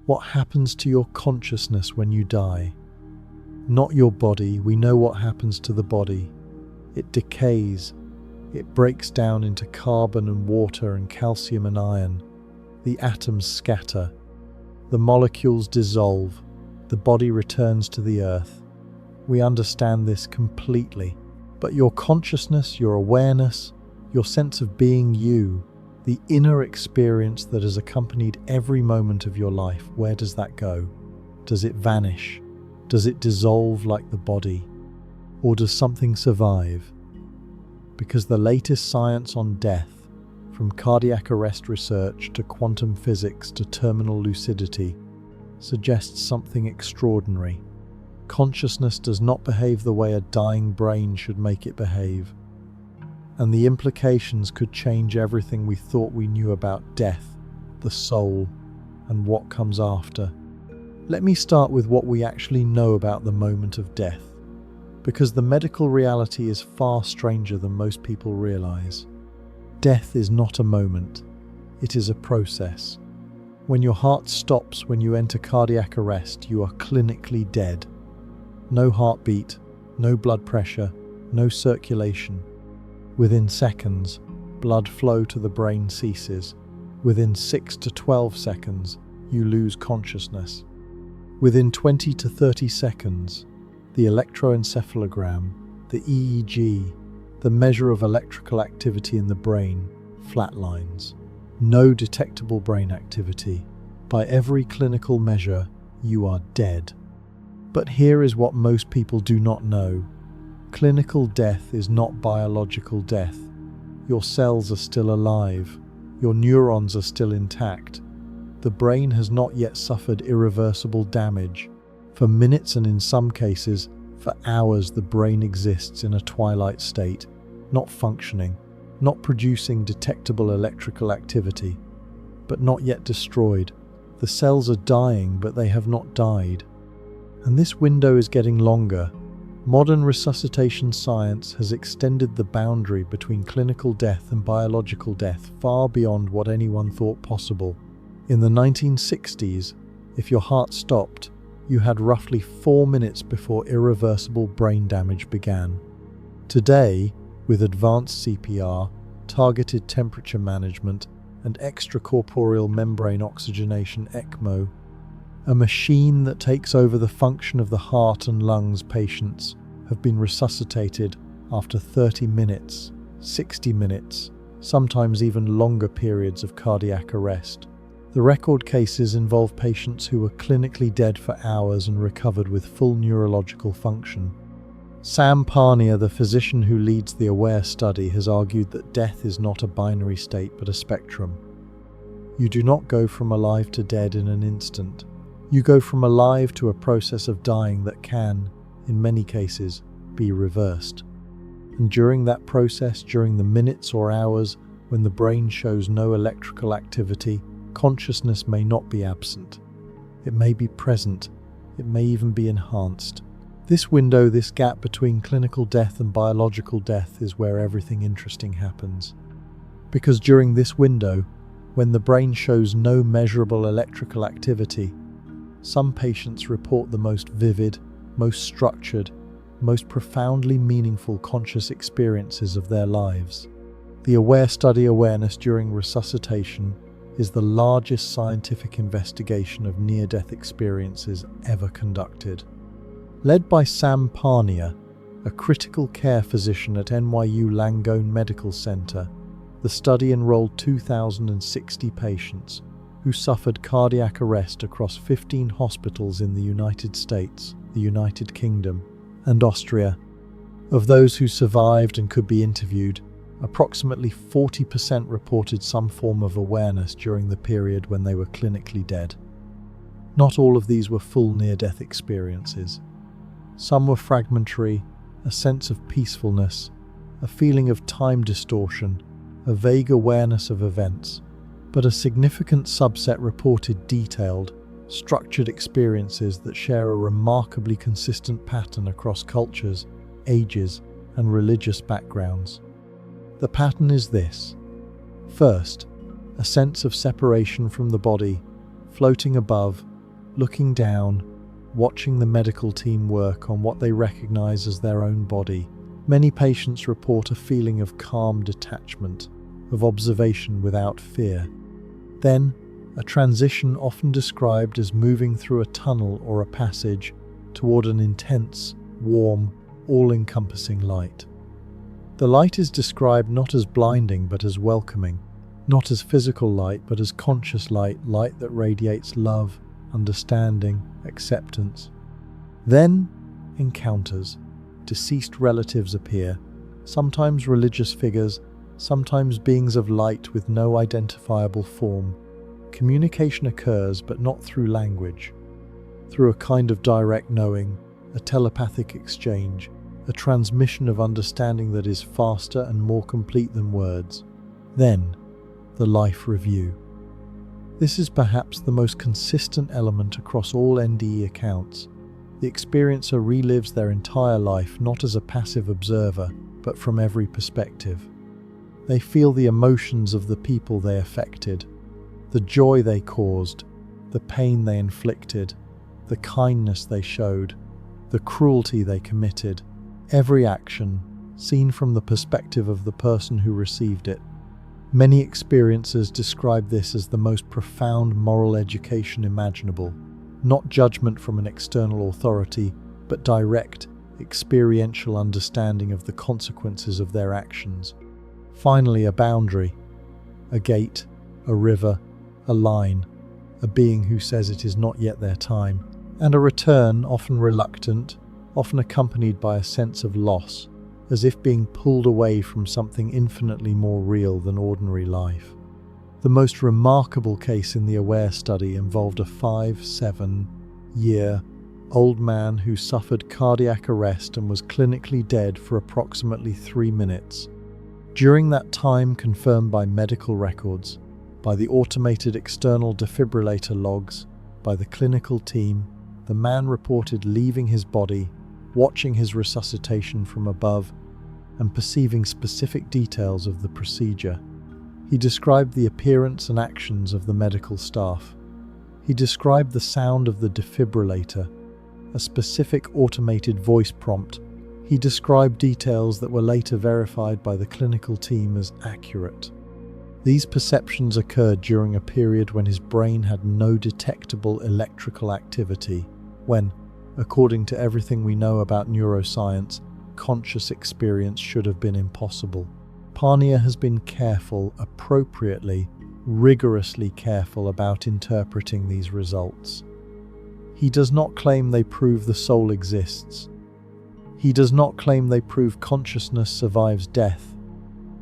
What happens to your consciousness when you die? Not your body. We know what happens to the body. It decays. It breaks down into carbon and water and calcium and iron. The atoms scatter. The molecules dissolve. The body returns to the earth. We understand this completely. But your consciousness, your awareness, your sense of being you, the inner experience that has accompanied every moment of your life, where does that go? Does it vanish? Does it dissolve like the body? Or does something survive? Because the latest science on death, from cardiac arrest research to quantum physics to terminal lucidity, suggests something extraordinary. Consciousness does not behave the way a dying brain should make it behave. And the implications could change everything we thought we knew about death, the soul, and what comes after. Let me start with what we actually know about the moment of death, because the medical reality is far stranger than most people realize. Death is not a moment, it is a process. When your heart stops when you enter cardiac arrest, you are clinically dead. No heartbeat, no blood pressure, no circulation. Within seconds, blood flow to the brain ceases. Within 6 to 12 seconds, you lose consciousness. Within 20 to 30 seconds, the electroencephalogram, the EEG, the measure of electrical activity in the brain, flatlines. No detectable brain activity. By every clinical measure, you are dead. But here is what most people do not know. Clinical death is not biological death. Your cells are still alive. Your neurons are still intact. The brain has not yet suffered irreversible damage. For minutes and in some cases, for hours, the brain exists in a twilight state, not functioning, not producing detectable electrical activity, but not yet destroyed. The cells are dying, but they have not died. And this window is getting longer. Modern resuscitation science has extended the boundary between clinical death and biological death far beyond what anyone thought possible. In the 1960s, if your heart stopped, you had roughly 4 minutes before irreversible brain damage began. Today, with advanced CPR, targeted temperature management, and extracorporeal membrane oxygenation (ECMO), a machine that takes over the function of the heart and lungs, patients have been resuscitated after 30 minutes, 60 minutes, sometimes even longer periods of cardiac arrest. The record cases involve patients who were clinically dead for hours and recovered with full neurological function. Sam Parnia, the physician who leads the AWARE study, has argued that death is not a binary state but a spectrum. You do not go from alive to dead in an instant. You go from alive to a process of dying that can, in many cases, be reversed. And during that process, during the minutes or hours when the brain shows no electrical activity, consciousness may not be absent. It may be present. It may even be enhanced. This window, this gap between clinical death and biological death, is where everything interesting happens. Because during this window, when the brain shows no measurable electrical activity, some patients report the most vivid, most structured, most profoundly meaningful conscious experiences of their lives. The AWARE study, awareness during resuscitation, is the largest scientific investigation of near-death experiences ever conducted. Led by Sam Parnia, a critical care physician at NYU Langone Medical Center, the study enrolled 2,060 patients who suffered cardiac arrest across 15 hospitals in the United States, the United Kingdom, and Austria. Of those who survived and could be interviewed, approximately 40% reported some form of awareness during the period when they were clinically dead. Not all of these were full near-death experiences. Some were fragmentary, a sense of peacefulness, a feeling of time distortion, a vague awareness of events, but a significant subset reported detailed, structured experiences that share a remarkably consistent pattern across cultures, ages, and religious backgrounds. The pattern is this. First, a sense of separation from the body, floating above, looking down, watching the medical team work on what they recognize as their own body. Many patients report a feeling of calm detachment, of observation without fear. Then, a transition often described as moving through a tunnel or a passage toward an intense, warm, all-encompassing light. The light is described not as blinding but as welcoming, not as physical light but as conscious light, light that radiates love, understanding, acceptance. Then, encounters. Deceased relatives appear, sometimes religious figures, sometimes beings of light with no identifiable form. Communication occurs, but not through language. Through a kind of direct knowing, a telepathic exchange, a transmission of understanding that is faster and more complete than words. Then, the life review. This is perhaps the most consistent element across all NDE accounts. The experiencer relives their entire life not as a passive observer, but from every perspective. They feel the emotions of the people they affected, the joy they caused, the pain they inflicted, the kindness they showed, the cruelty they committed. Every action, seen from the perspective of the person who received it. Many experiencers describe this as the most profound moral education imaginable. Not judgment from an external authority, but direct, experiential understanding of the consequences of their actions. Finally, a boundary, a gate, a river, a line, a being who says it is not yet their time, and a return, often reluctant, often accompanied by a sense of loss, as if being pulled away from something infinitely more real than ordinary life. The most remarkable case in the AWARE study involved a 5-7-year-old man who suffered cardiac arrest and was clinically dead for approximately 3 minutes. During that time, confirmed by medical records, by the automated external defibrillator logs, by the clinical team, the man reported leaving his body, watching his resuscitation from above, and perceiving specific details of the procedure. He described the appearance and actions of the medical staff. He described the sound of the defibrillator, a specific automated voice prompt. He described details that were later verified by the clinical team as accurate. These perceptions occurred during a period when his brain had no detectable electrical activity, when, according to everything we know about neuroscience, conscious experience should have been impossible. Pania has been careful, appropriately, rigorously careful about interpreting these results. He does not claim they prove the soul exists. He does not claim they prove consciousness survives death.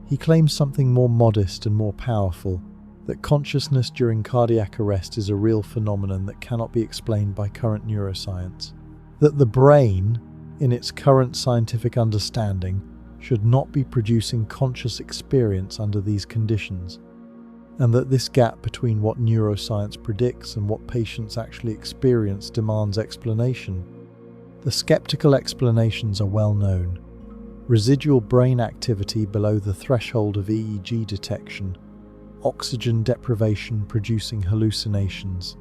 He claims something more modest and more powerful, that consciousness during cardiac arrest is a real phenomenon that cannot be explained by current neuroscience. That the brain, in its current scientific understanding, should not be producing conscious experience under these conditions, and that this gap between what neuroscience predicts and what patients actually experience demands explanation. The skeptical explanations are well known. Residual brain activity below the threshold of EEG detection, oxygen deprivation producing hallucinations,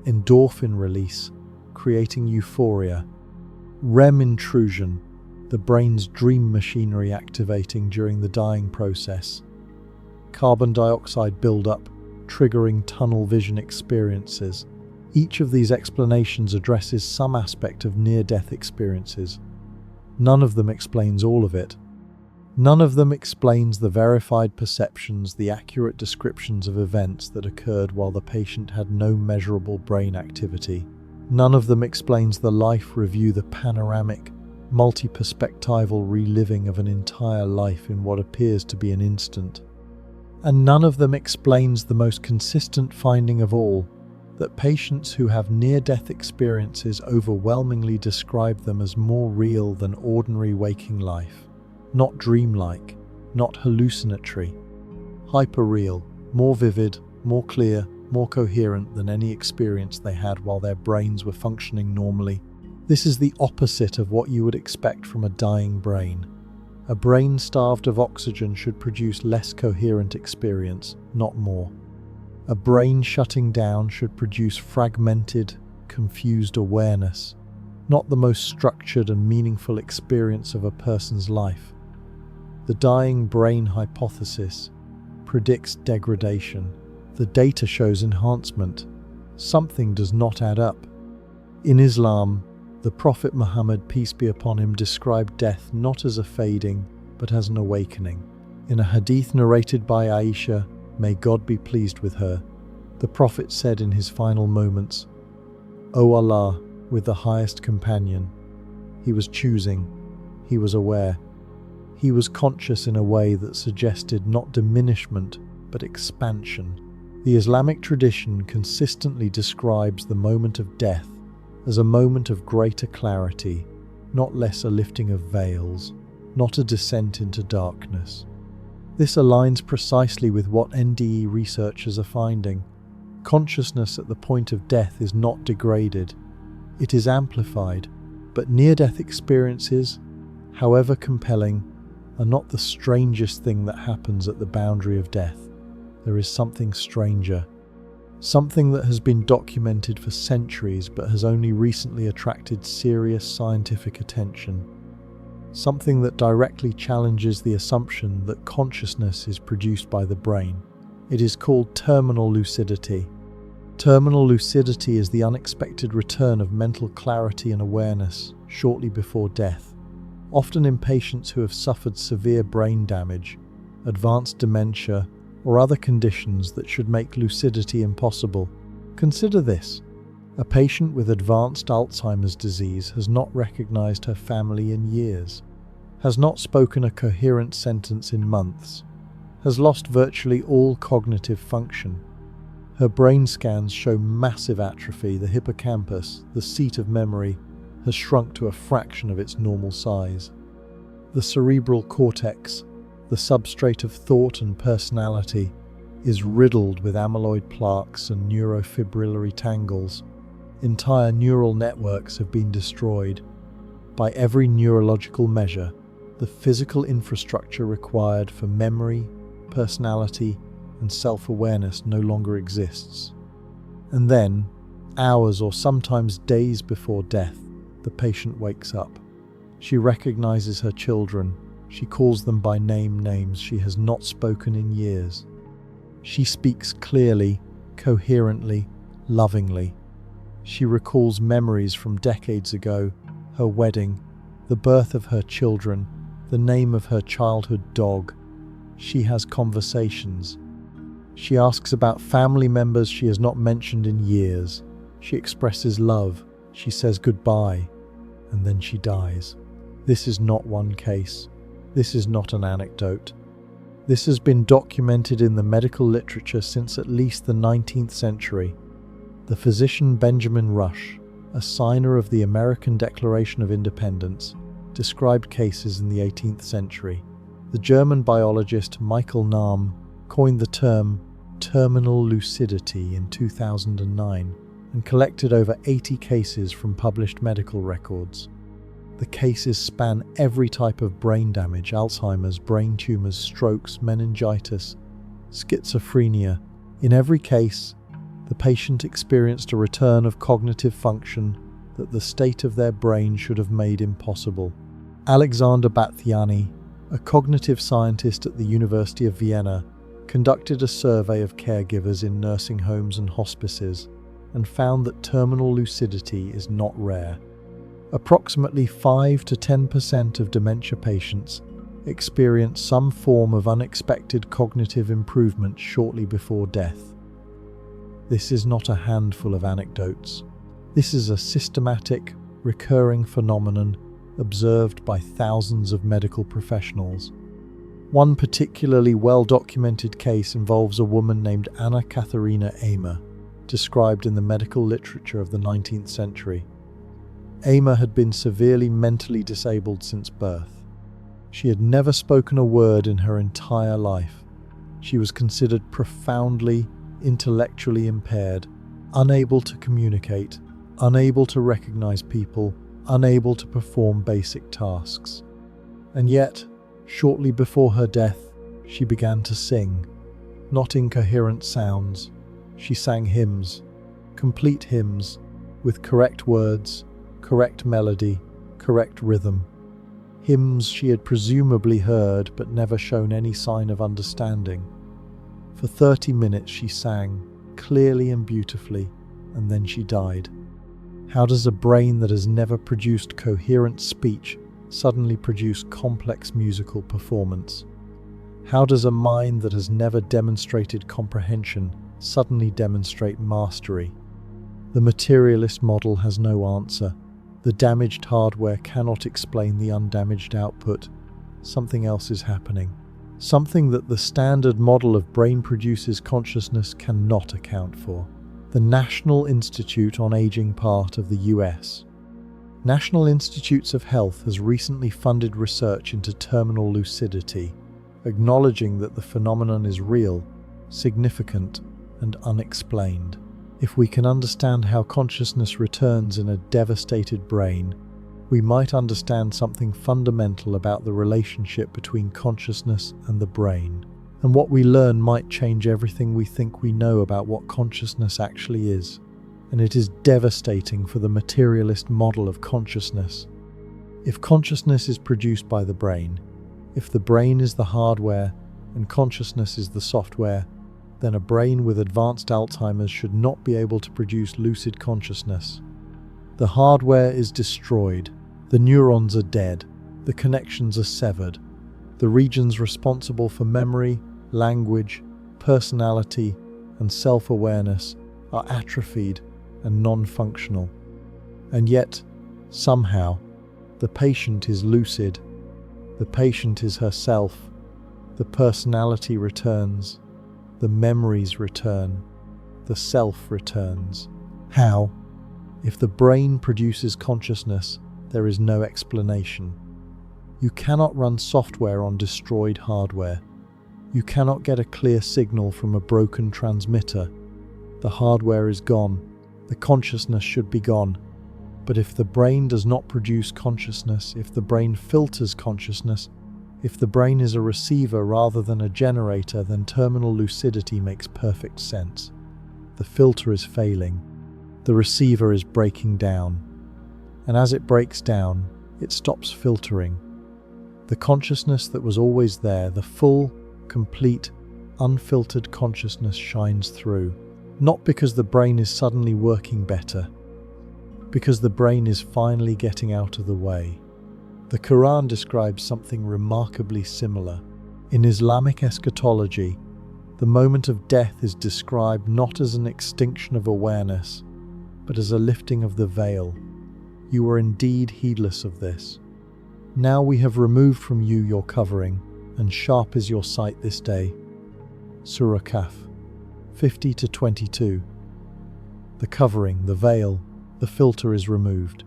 endorphin release creating euphoria, REM intrusion, the brain's dream machinery activating during the dying process, carbon dioxide buildup triggering tunnel vision experiences. Each of these explanations addresses some aspect of near-death experiences. None of them explains all of it. None of them explains the verified perceptions, the accurate descriptions of events that occurred while the patient had no measurable brain activity. None of them explains the life review, the panoramic, multi-perspectival reliving of an entire life in what appears to be an instant. And none of them explains the most consistent finding of all, that patients who have near-death experiences overwhelmingly describe them as more real than ordinary waking life. Not dreamlike, not hallucinatory. Hyper-real, more vivid, more clear, more coherent than any experience they had while their brains were functioning normally. This is the opposite of what you would expect from a dying brain. A brain starved of oxygen should produce less coherent experience, not more. A brain shutting down should produce fragmented, confused awareness, not the most structured and meaningful experience of a person's life. The dying brain hypothesis predicts degradation. The data shows enhancement. Something does not add up. In Islam, the Prophet Muhammad, peace be upon him, described death not as a fading, but as an awakening. In a hadith narrated by Aisha, may God be pleased with her, the Prophet said in his final moments, "O Allah, with the highest companion." He was choosing, he was aware, he was conscious in a way that suggested not diminishment, but expansion. The Islamic tradition consistently describes the moment of death as a moment of greater clarity, not less a lifting of veils, not a descent into darkness. This aligns precisely with what NDE researchers are finding. Consciousness at the point of death is not degraded, it is amplified, but near-death experiences, however compelling, are not the strangest thing that happens at the boundary of death. There is something stranger, something that has been documented for centuries but has only recently attracted serious scientific attention. Something that directly challenges the assumption that consciousness is produced by the brain. It is called terminal lucidity. Terminal lucidity is the unexpected return of mental clarity and awareness shortly before death, often in patients who have suffered severe brain damage, advanced dementia, or other conditions that should make lucidity impossible. Consider this. A patient with advanced Alzheimer's disease has not recognized her family in years, has not spoken a coherent sentence in months, has lost virtually all cognitive function. Her brain scans show massive atrophy. The hippocampus, the seat of memory, has shrunk to a fraction of its normal size. The cerebral cortex, the substrate of thought and personality, is riddled with amyloid plaques and neurofibrillary tangles. Entire neural networks have been destroyed. By every neurological measure, the physical infrastructure required for memory, personality, and self-awareness no longer exists. And then, hours or sometimes days before death, the patient wakes up. She recognizes her children. She calls them by names she has not spoken in years. She speaks clearly, coherently, lovingly. She recalls memories from decades ago, her wedding, the birth of her children, the name of her childhood dog. She has conversations. She asks about family members she has not mentioned in years. She expresses love. She says goodbye. And then she dies. This is not one case. This is not an anecdote. This has been documented in the medical literature since at least the 19th century. The physician Benjamin Rush, a signer of the American Declaration of Independence, described cases in the 18th century. The German biologist Michael Nahm coined the term terminal lucidity in 2009 and collected over 80 cases from published medical records. The cases span every type of brain damage: Alzheimer's, brain tumors, strokes, meningitis, schizophrenia. In every case, the patient experienced a return of cognitive function that the state of their brain should have made impossible. Alexander Bathiani, a cognitive scientist at the University of Vienna, conducted a survey of caregivers in nursing homes and hospices and found that terminal lucidity is not rare. Approximately 5 to 10% of dementia patients experience some form of unexpected cognitive improvement shortly before death. This is not a handful of anecdotes. This is a systematic, recurring phenomenon observed by thousands of medical professionals. One particularly well-documented case involves a woman named Anna Katharina Ehmer, described in the medical literature of the 19th century. Ehmer had been severely mentally disabled since birth. She had never spoken a word in her entire life. She was considered profoundly intellectually impaired, unable to communicate, unable to recognize people, unable to perform basic tasks. And yet, shortly before her death, she began to sing. Not incoherent sounds. She sang hymns, complete hymns, with correct words, correct melody, correct rhythm. Hymns she had presumably heard but never shown any sign of understanding. For 30 minutes she sang, clearly and beautifully, and then she died. How does a brain that has never produced coherent speech suddenly produce complex musical performance? How does a mind that has never demonstrated comprehension suddenly demonstrate mastery? The materialist model has no answer. The damaged hardware cannot explain the undamaged output. Something else is happening. Something that the standard model of brain produces consciousness cannot account for. The National Institute on Aging part of the US. National Institutes of Health has recently funded research into terminal lucidity, acknowledging that the phenomenon is real, significant, and unexplained. If we can understand how consciousness returns in a devastated brain, we might understand something fundamental about the relationship between consciousness and the brain. And what we learn might change everything we think we know about what consciousness actually is. And it is devastating for the materialist model of consciousness. If consciousness is produced by the brain, if the brain is the hardware and consciousness is the software, then a brain with advanced Alzheimer's should not be able to produce lucid consciousness. The hardware is destroyed, the neurons are dead, the connections are severed, the regions responsible for memory, language, personality, and self-awareness are atrophied and non-functional. And yet, somehow, the patient is lucid, the patient is herself, the personality returns, the memories return, the self returns. How? If the brain produces consciousness, there is no explanation. You cannot run software on destroyed hardware. You cannot get a clear signal from a broken transmitter. The hardware is gone. The consciousness should be gone. But if the brain does not produce consciousness, if the brain filters consciousness, if the brain is a receiver rather than a generator, then terminal lucidity makes perfect sense. The filter is failing. The receiver is breaking down. And as it breaks down, it stops filtering. The consciousness that was always there, the full, complete, unfiltered consciousness shines through. Not because the brain is suddenly working better, because the brain is finally getting out of the way. The Quran describes something remarkably similar. In Islamic eschatology, the moment of death is described not as an extinction of awareness, but as a lifting of the veil. You were indeed heedless of this. Now we have removed from you your covering, and sharp is your sight this day. Surah Kaf, 50-22. The covering, the veil, the filter is removed.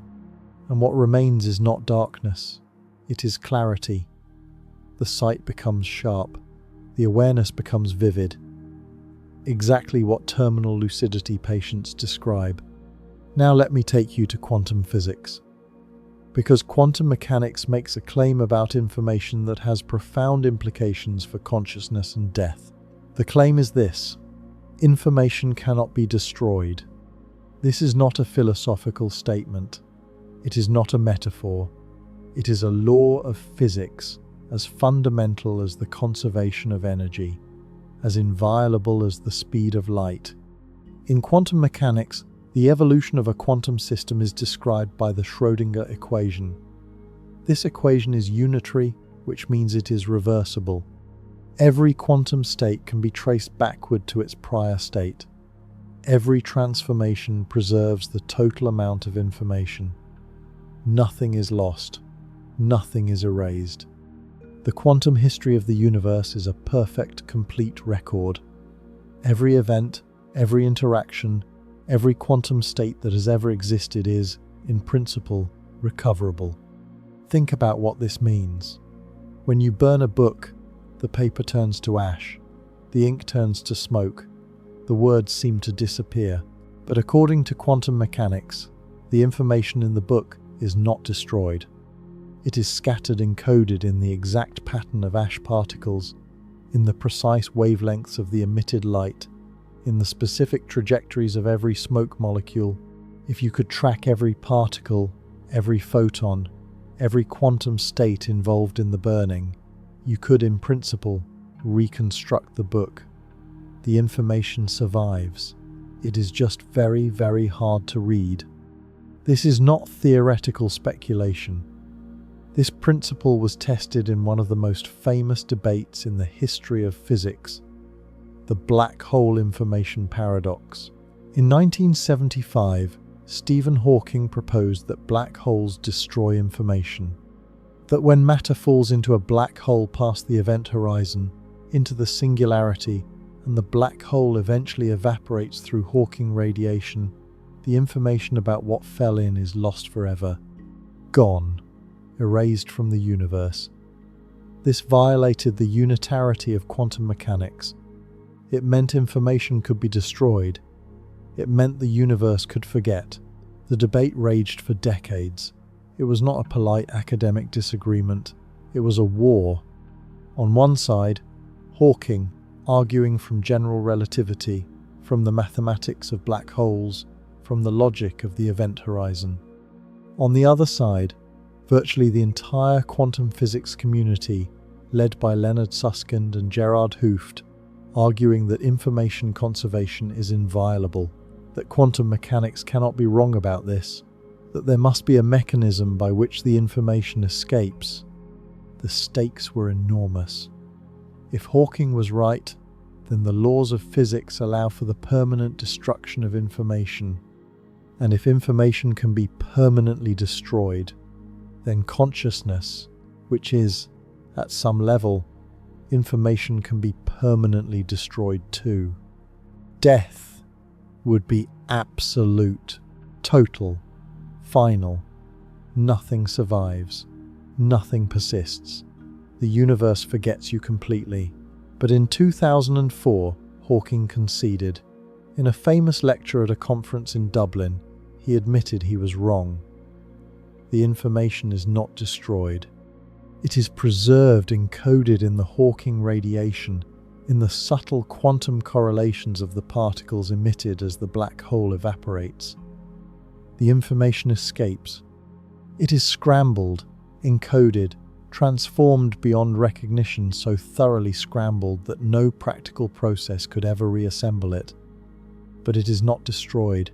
And what remains is not darkness, it is clarity. The sight becomes sharp, the awareness becomes vivid. Exactly what terminal lucidity patients describe. Now let me take you to quantum physics. Because quantum mechanics makes a claim about information that has profound implications for consciousness and death. The claim is this: information cannot be destroyed. This is not a philosophical statement. It is not a metaphor. It is a law of physics, as fundamental as the conservation of energy, as inviolable as the speed of light. In quantum mechanics, the evolution of a quantum system is described by the Schrödinger equation. This equation is unitary, which means it is reversible. Every quantum state can be traced backward to its prior state. Every transformation preserves the total amount of information. Nothing is lost. Nothing is erased. The quantum history of the universe is a perfect, complete record. Every event, every interaction, every quantum state that has ever existed is, in principle, recoverable. Think about what this means. When you burn a book, the paper turns to ash, the ink turns to smoke, the words seem to disappear. But according to quantum mechanics, the information in the book is not destroyed. It is scattered and coded in the exact pattern of ash particles, in the precise wavelengths of the emitted light, in the specific trajectories of every smoke molecule, If you could track every particle, every photon, every quantum state involved in the burning, you could, in principle, reconstruct the book. The information survives. It is just very, very hard to read. This is not theoretical speculation. This principle was tested in one of the most famous debates in the history of physics, the black hole information paradox. In 1975, Stephen Hawking proposed that black holes destroy information, that when matter falls into a black hole past the event horizon, into the singularity, and the black hole eventually evaporates through Hawking radiation, the information about what fell in is lost forever, gone, erased from the universe. This violated the unitarity of quantum mechanics. It meant information could be destroyed. It meant the universe could forget. The debate raged for decades. It was not a polite academic disagreement. It was a war. On one side, Hawking, arguing from general relativity, from the mathematics of black holes, from the logic of the event horizon. On the other side, virtually the entire quantum physics community, led by Leonard Susskind and Gerard Hooft, arguing that information conservation is inviolable, that quantum mechanics cannot be wrong about this, that there must be a mechanism by which the information escapes. The stakes were enormous. If Hawking was right, then the laws of physics allow for the permanent destruction of information. And if information can be permanently destroyed, then consciousness, which is, at some level, information can be permanently destroyed too. Death would be absolute, total, final. Nothing survives. Nothing persists. The universe forgets you completely. But in 2004, Hawking conceded. In a famous lecture at a conference in Dublin, he admitted he was wrong. The information is not destroyed. It is preserved, encoded in the Hawking radiation, in the subtle quantum correlations of the particles emitted as the black hole evaporates. The information escapes. It is scrambled, encoded, transformed beyond recognition, so thoroughly scrambled that no practical process could ever reassemble it. But it is not destroyed.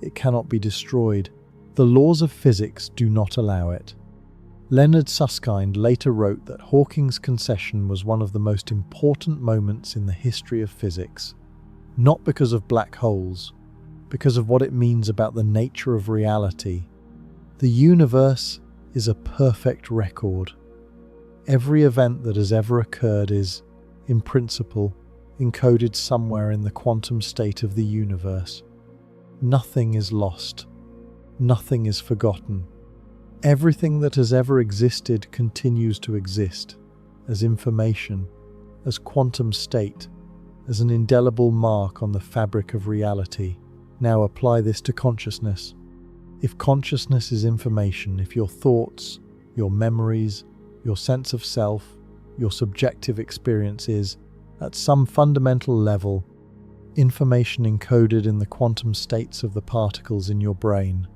It cannot be destroyed. The laws of physics do not allow it. Leonard Susskind later wrote that Hawking's concession was one of the most important moments in the history of physics, not because of black holes, because of what it means about the nature of reality. The universe is a perfect record. Every event that has ever occurred is, in principle, encoded somewhere in the quantum state of the universe. Nothing is lost. Nothing is forgotten. Everything that has ever existed continues to exist, as information, as quantum state, as an indelible mark on the fabric of reality. Now apply this to consciousness. If consciousness is information, if your thoughts, your memories, your sense of self, your subjective experience is, at some fundamental level, information encoded in the quantum states of the particles in your brain,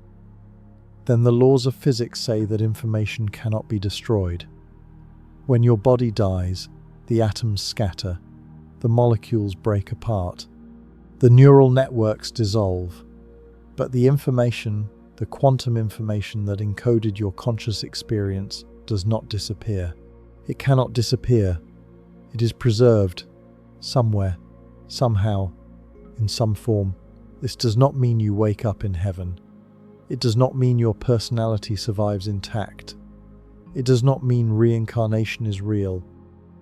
then the laws of physics say that information cannot be destroyed. When your body dies, the atoms scatter, the molecules break apart, the neural networks dissolve, but the information, the quantum information that encoded your conscious experience, does not disappear. It cannot disappear. It is preserved, somewhere, somehow, in some form. This does not mean you wake up in heaven. It does not mean your personality survives intact. It does not mean reincarnation is real.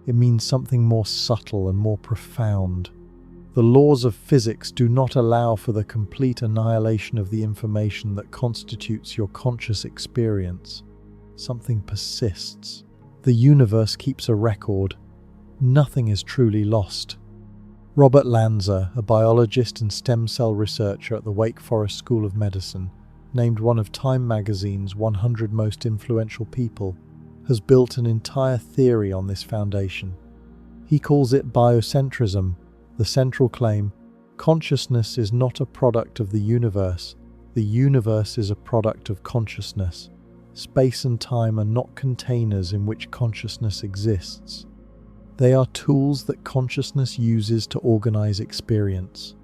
It means something more subtle and more profound. The laws of physics do not allow for the complete annihilation of the information that constitutes your conscious experience. Something persists. The universe keeps a record. Nothing is truly lost. Robert Lanza, a biologist and stem cell researcher at the Wake Forest School of Medicine, named one of Time magazine's 100 most influential people, has built an entire theory on this foundation. He calls it biocentrism. The central claim: consciousness is not a product of the universe, The universe is a product of consciousness. Space and time are not containers in which consciousness exists. They are tools that consciousness uses to organize experience.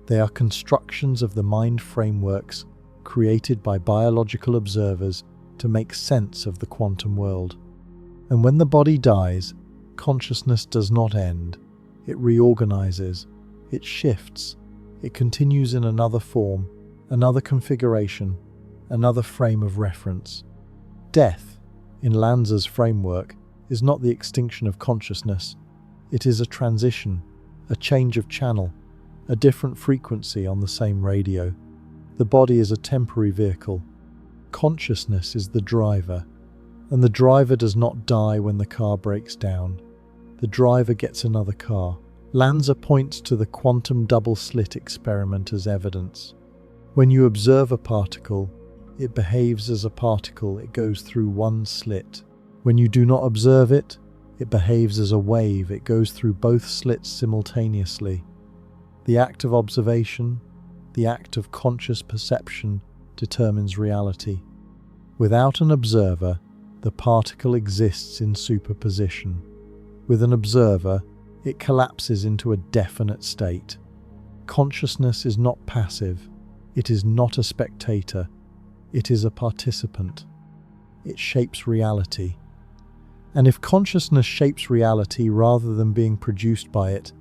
They are constructions of the mind frameworks created by biological observers to make sense of the quantum world. And when the body dies, consciousness does not end. It reorganizes, it shifts, it continues in another form, another configuration, another frame of reference. Death, in Lanza's framework, is not the extinction of consciousness. It is a transition, a change of channel, a different frequency on the same radio. The body is a temporary vehicle. Consciousness is the driver, and the driver does not die when the car breaks down. The driver gets another car. Lanza points to the quantum double-slit experiment as evidence. When you observe a particle, it behaves as a particle. It goes through one slit. When you do not observe it, it behaves as a wave. It goes through both slits simultaneously. The act of observation, the act of conscious perception, determines reality. Without an observer, the particle exists in superposition. With an observer, it collapses into a definite state. Consciousness is not passive. It is not a spectator. It is a participant. It shapes reality. And if consciousness shapes reality rather than being produced by it,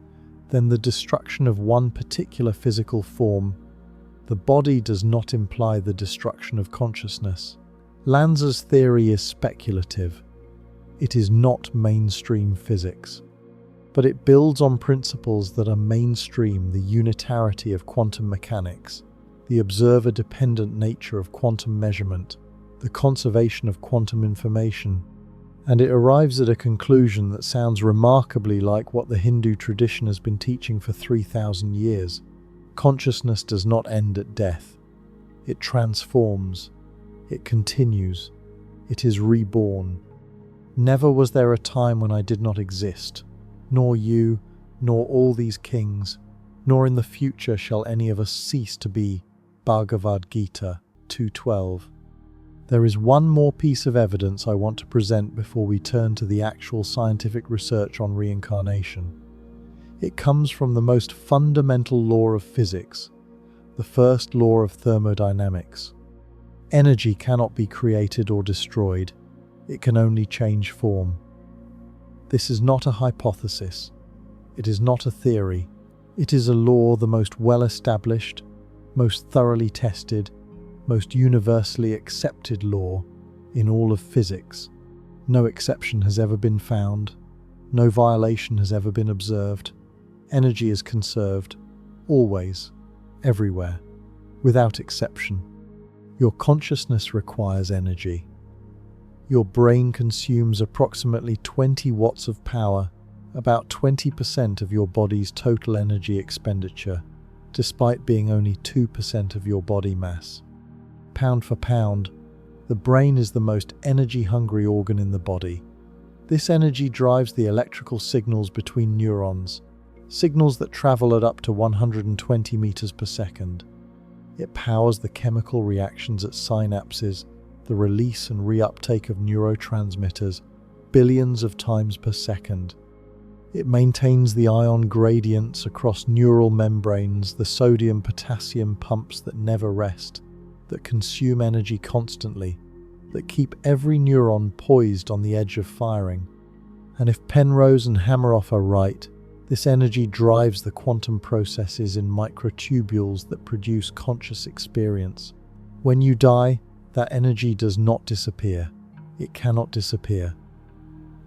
then the destruction of one particular physical form, the body, does not imply the destruction of consciousness. Lanza's theory is speculative. It is not mainstream physics. But it builds on principles that are mainstream: the unitarity of quantum mechanics, the observer-dependent nature of quantum measurement, the conservation of quantum information. And it arrives at a conclusion that sounds remarkably like what the Hindu tradition has been teaching for 3,000 years. Consciousness does not end at death. It transforms. It continues. It is reborn. Never was there a time when I did not exist, nor you, nor all these kings, nor in the future shall any of us cease to be. Bhagavad Gita 2:12. There is one more piece of evidence I want to present before we turn to the actual scientific research on reincarnation. It comes from the most fundamental law of physics, the first law of thermodynamics. Energy cannot be created or destroyed. It can only change form. This is not a hypothesis. It is not a theory. It is a law, the most well-established, most thoroughly tested, most universally accepted law in all of physics. No exception has ever been found. No violation has ever been observed. Energy is conserved, always, everywhere, without exception. Your consciousness requires energy. Your brain consumes approximately 20 watts of power, about 20% of your body's total energy expenditure, despite being only 2% of your body mass. Pound for pound, the brain is the most energy-hungry organ in the body. This energy drives the electrical signals between neurons, signals that travel at up to 120 meters per second. It powers the chemical reactions at synapses, the release and reuptake of neurotransmitters, billions of times per second. It maintains the ion gradients across neural membranes, the sodium-potassium pumps that never rest, that consume energy constantly, that keep every neuron poised on the edge of firing. And if Penrose and Hameroff are right, this energy drives the quantum processes in microtubules that produce conscious experience. When you die, that energy does not disappear. It cannot disappear.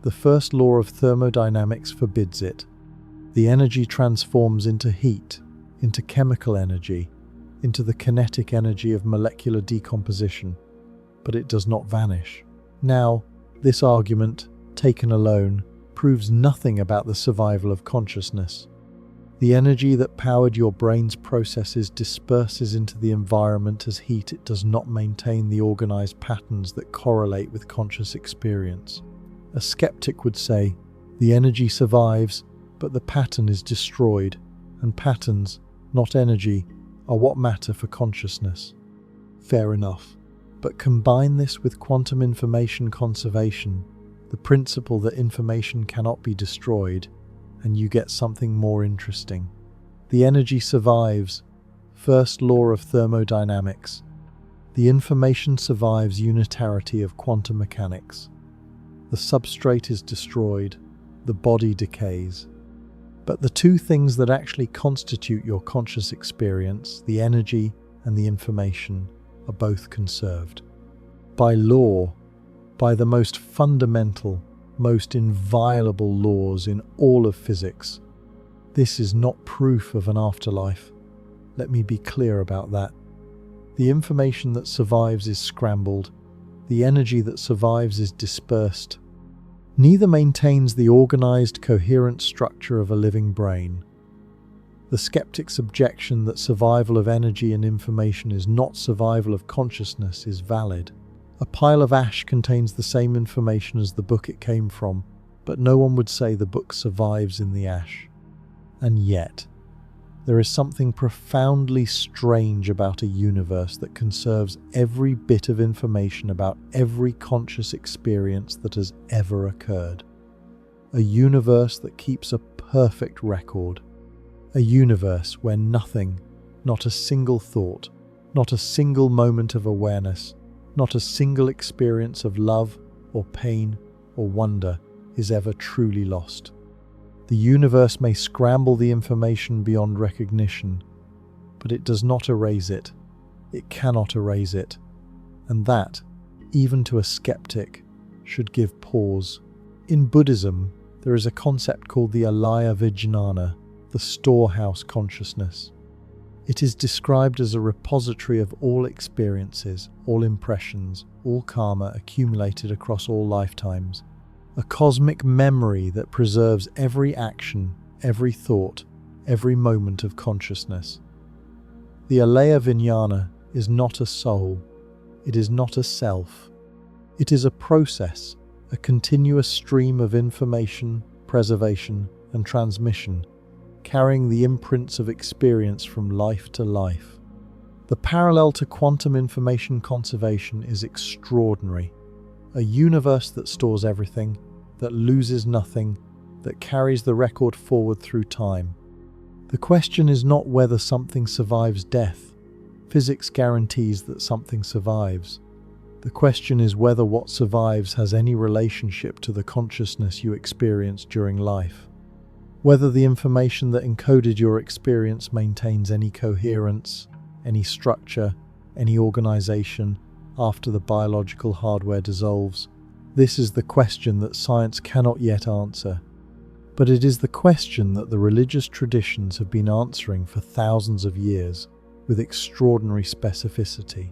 The first law of thermodynamics forbids it. The energy transforms into heat, into chemical energy, into the kinetic energy of molecular decomposition, but it does not vanish. Now, this argument, taken alone, proves nothing about the survival of consciousness. The energy that powered your brain's processes disperses into the environment as heat. It does not maintain the organized patterns that correlate with conscious experience. A skeptic would say, the energy survives, but the pattern is destroyed, and patterns, not energy, are what matter for consciousness. Fair enough. But combine this with quantum information conservation, the principle that information cannot be destroyed, and you get something more interesting. The energy survives. First law of thermodynamics. The information survives unitarity of quantum mechanics. The substrate is destroyed, the body decays. But the two things that actually constitute your conscious experience, the energy and the information, are both conserved. By law, by the most fundamental, most inviolable laws in all of physics. This is not proof of an afterlife. Let me be clear about that. The information that survives is scrambled. The energy that survives is dispersed. Neither maintains the organized, coherent structure of a living brain. The skeptic's objection that survival of energy and information is not survival of consciousness is valid. A pile of ash contains the same information as the book it came from, but no one would say the book survives in the ash. And yet, there is something profoundly strange about a universe that conserves every bit of information about every conscious experience that has ever occurred. A universe that keeps a perfect record. A universe where nothing, not a single thought, not a single moment of awareness, not a single experience of love or pain or wonder is ever truly lost. The universe may scramble the information beyond recognition, but it does not erase it. It cannot erase it. And that, even to a skeptic, should give pause. In Buddhism, there is a concept called the alaya vijnana, the storehouse consciousness. It is described as a repository of all experiences, all impressions, all karma accumulated across all lifetimes. A cosmic memory that preserves every action, every thought, every moment of consciousness. The alaya vijnana is not a soul. It is not a self. It is a process, a continuous stream of information, preservation, and transmission, carrying the imprints of experience from life to life. The parallel to quantum information conservation is extraordinary. A universe that stores everything, that loses nothing, that carries the record forward through time. The question is not whether something survives death. Physics guarantees that something survives. The question is whether what survives has any relationship to the consciousness you experience during life. Whether the information that encoded your experience maintains any coherence, any structure, any organization after the biological hardware dissolves. This is the question that science cannot yet answer. But it is the question that the religious traditions have been answering for thousands of years with extraordinary specificity.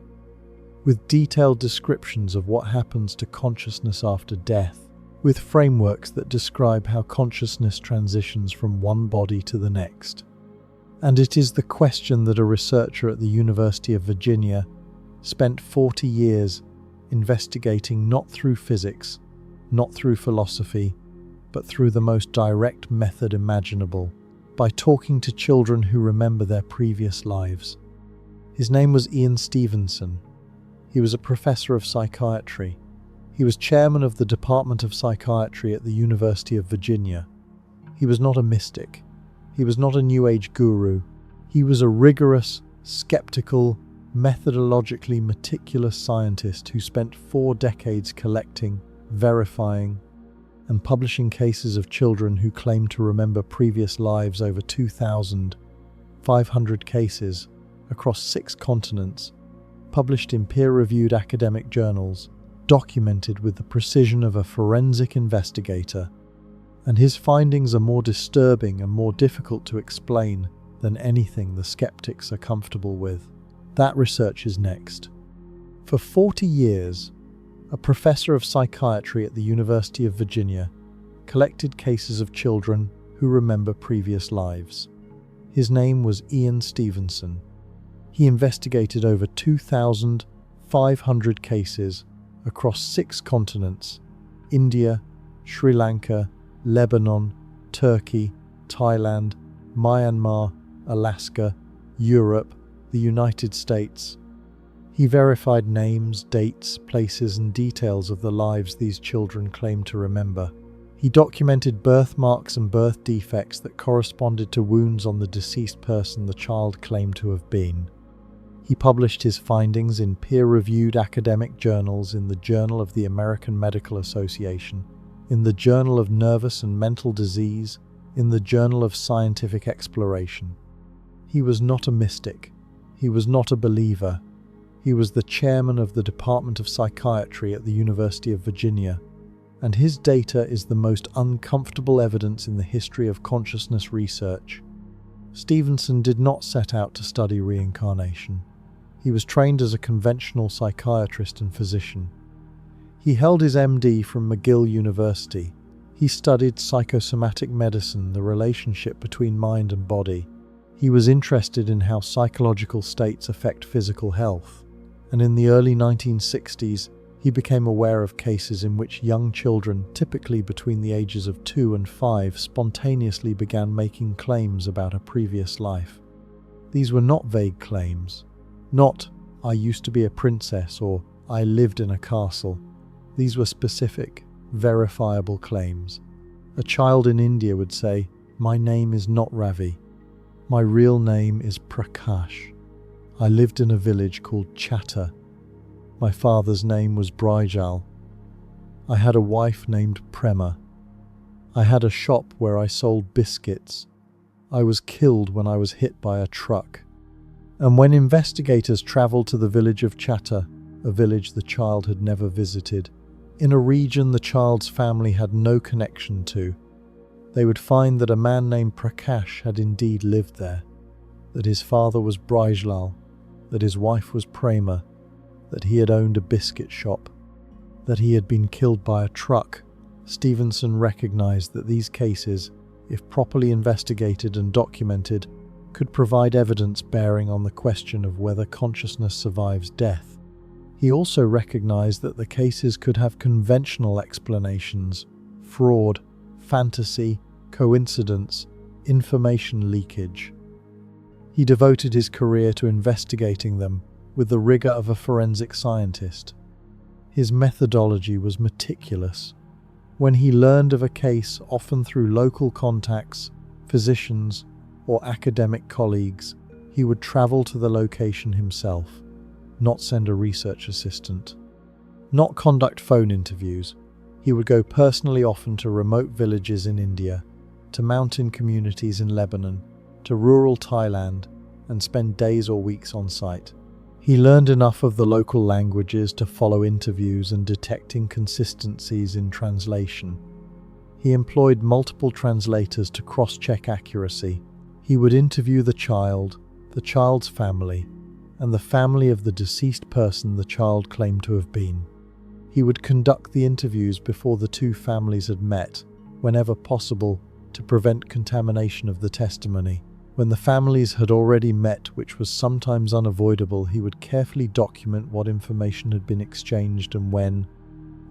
With detailed descriptions of what happens to consciousness after death, with frameworks that describe how consciousness transitions from one body to the next. And it is the question that a researcher at the University of Virginia spent 40 years investigating not through physics, not through philosophy, but through the most direct method imaginable, by talking to children who remember their previous lives. His name was Stevenson. He was a professor of psychiatry. He was chairman of the Department of Psychiatry at the University of Virginia. He was not a mystic. He was not a New Age guru. He was a rigorous, skeptical, methodologically meticulous scientist who spent 4 decades collecting, verifying, and publishing cases of children who claimed to remember previous lives. Over 2,500 cases across 6 continents, published in peer-reviewed academic journals, documented with the precision of a forensic investigator. And his findings are more disturbing and more difficult to explain than anything the skeptics are comfortable with. That research is next. For 40 years, a professor of psychiatry at the University of Virginia collected cases of children who remember previous lives. His name was Stevenson. He investigated over 2,500 cases across 6 continents: India, Sri Lanka, Lebanon, Turkey, Thailand, Myanmar, Alaska, Europe, the United States. He verified names, dates, places, and details of the lives these children claimed to remember. He documented birthmarks and birth defects that corresponded to wounds on the deceased person the child claimed to have been. He published his findings in peer-reviewed academic journals in the Journal of the American Medical Association, in the Journal of Nervous and Mental Disease, in the Journal of Scientific Exploration. He was not a mystic. He was not a believer. He was the chairman of the Department of Psychiatry at the University of Virginia, and his data is the most uncomfortable evidence in the history of consciousness research. Stevenson did not set out to study reincarnation. He was trained as a conventional psychiatrist and physician. He held his MD from McGill University. He studied psychosomatic medicine, the relationship between mind and body. He was interested in how psychological states affect physical health. And in the early 1960s, he became aware of cases in which young children, typically between the ages of 2 and 5, spontaneously began making claims about a previous life. These were not vague claims. Not, "I used to be a princess," or "I lived in a castle." These were specific, verifiable claims. A child in India would say, "My name is not Ravi. My real name is Prakash. I lived in a village called Chatta. My father's name was Brijal. I had a wife named Prema. I had a shop where I sold biscuits. I was killed when I was hit by a truck." And when investigators traveled to the village of Chatta, a village the child had never visited, in a region the child's family had no connection to, they would find that a man named Prakash had indeed lived there, that his father was Brijlal, that his wife was Prema, that he had owned a biscuit shop, that he had been killed by a truck. Stevenson recognized that these cases, if properly investigated and documented, could provide evidence bearing on the question of whether consciousness survives death. He also recognized that the cases could have conventional explanations: fraud, fantasy, coincidence, information leakage. He devoted his career to investigating them with the rigor of a forensic scientist. His methodology was meticulous. When he learned of a case, often through local contacts, physicians, or academic colleagues, he would travel to the location himself, not send a research assistant, not conduct phone interviews. He would go personally, often to remote villages in India, to mountain communities in Lebanon, to rural Thailand, and spend days or weeks on site. He learned enough of the local languages to follow interviews and detect inconsistencies in translation. He employed multiple translators to cross-check accuracy. He would interview the child's family, and the family of the deceased person the child claimed to have been. He would conduct the interviews before the two families had met, whenever possible, to prevent contamination of the testimony. When the families had already met, which was sometimes unavoidable, he would carefully document what information had been exchanged and when,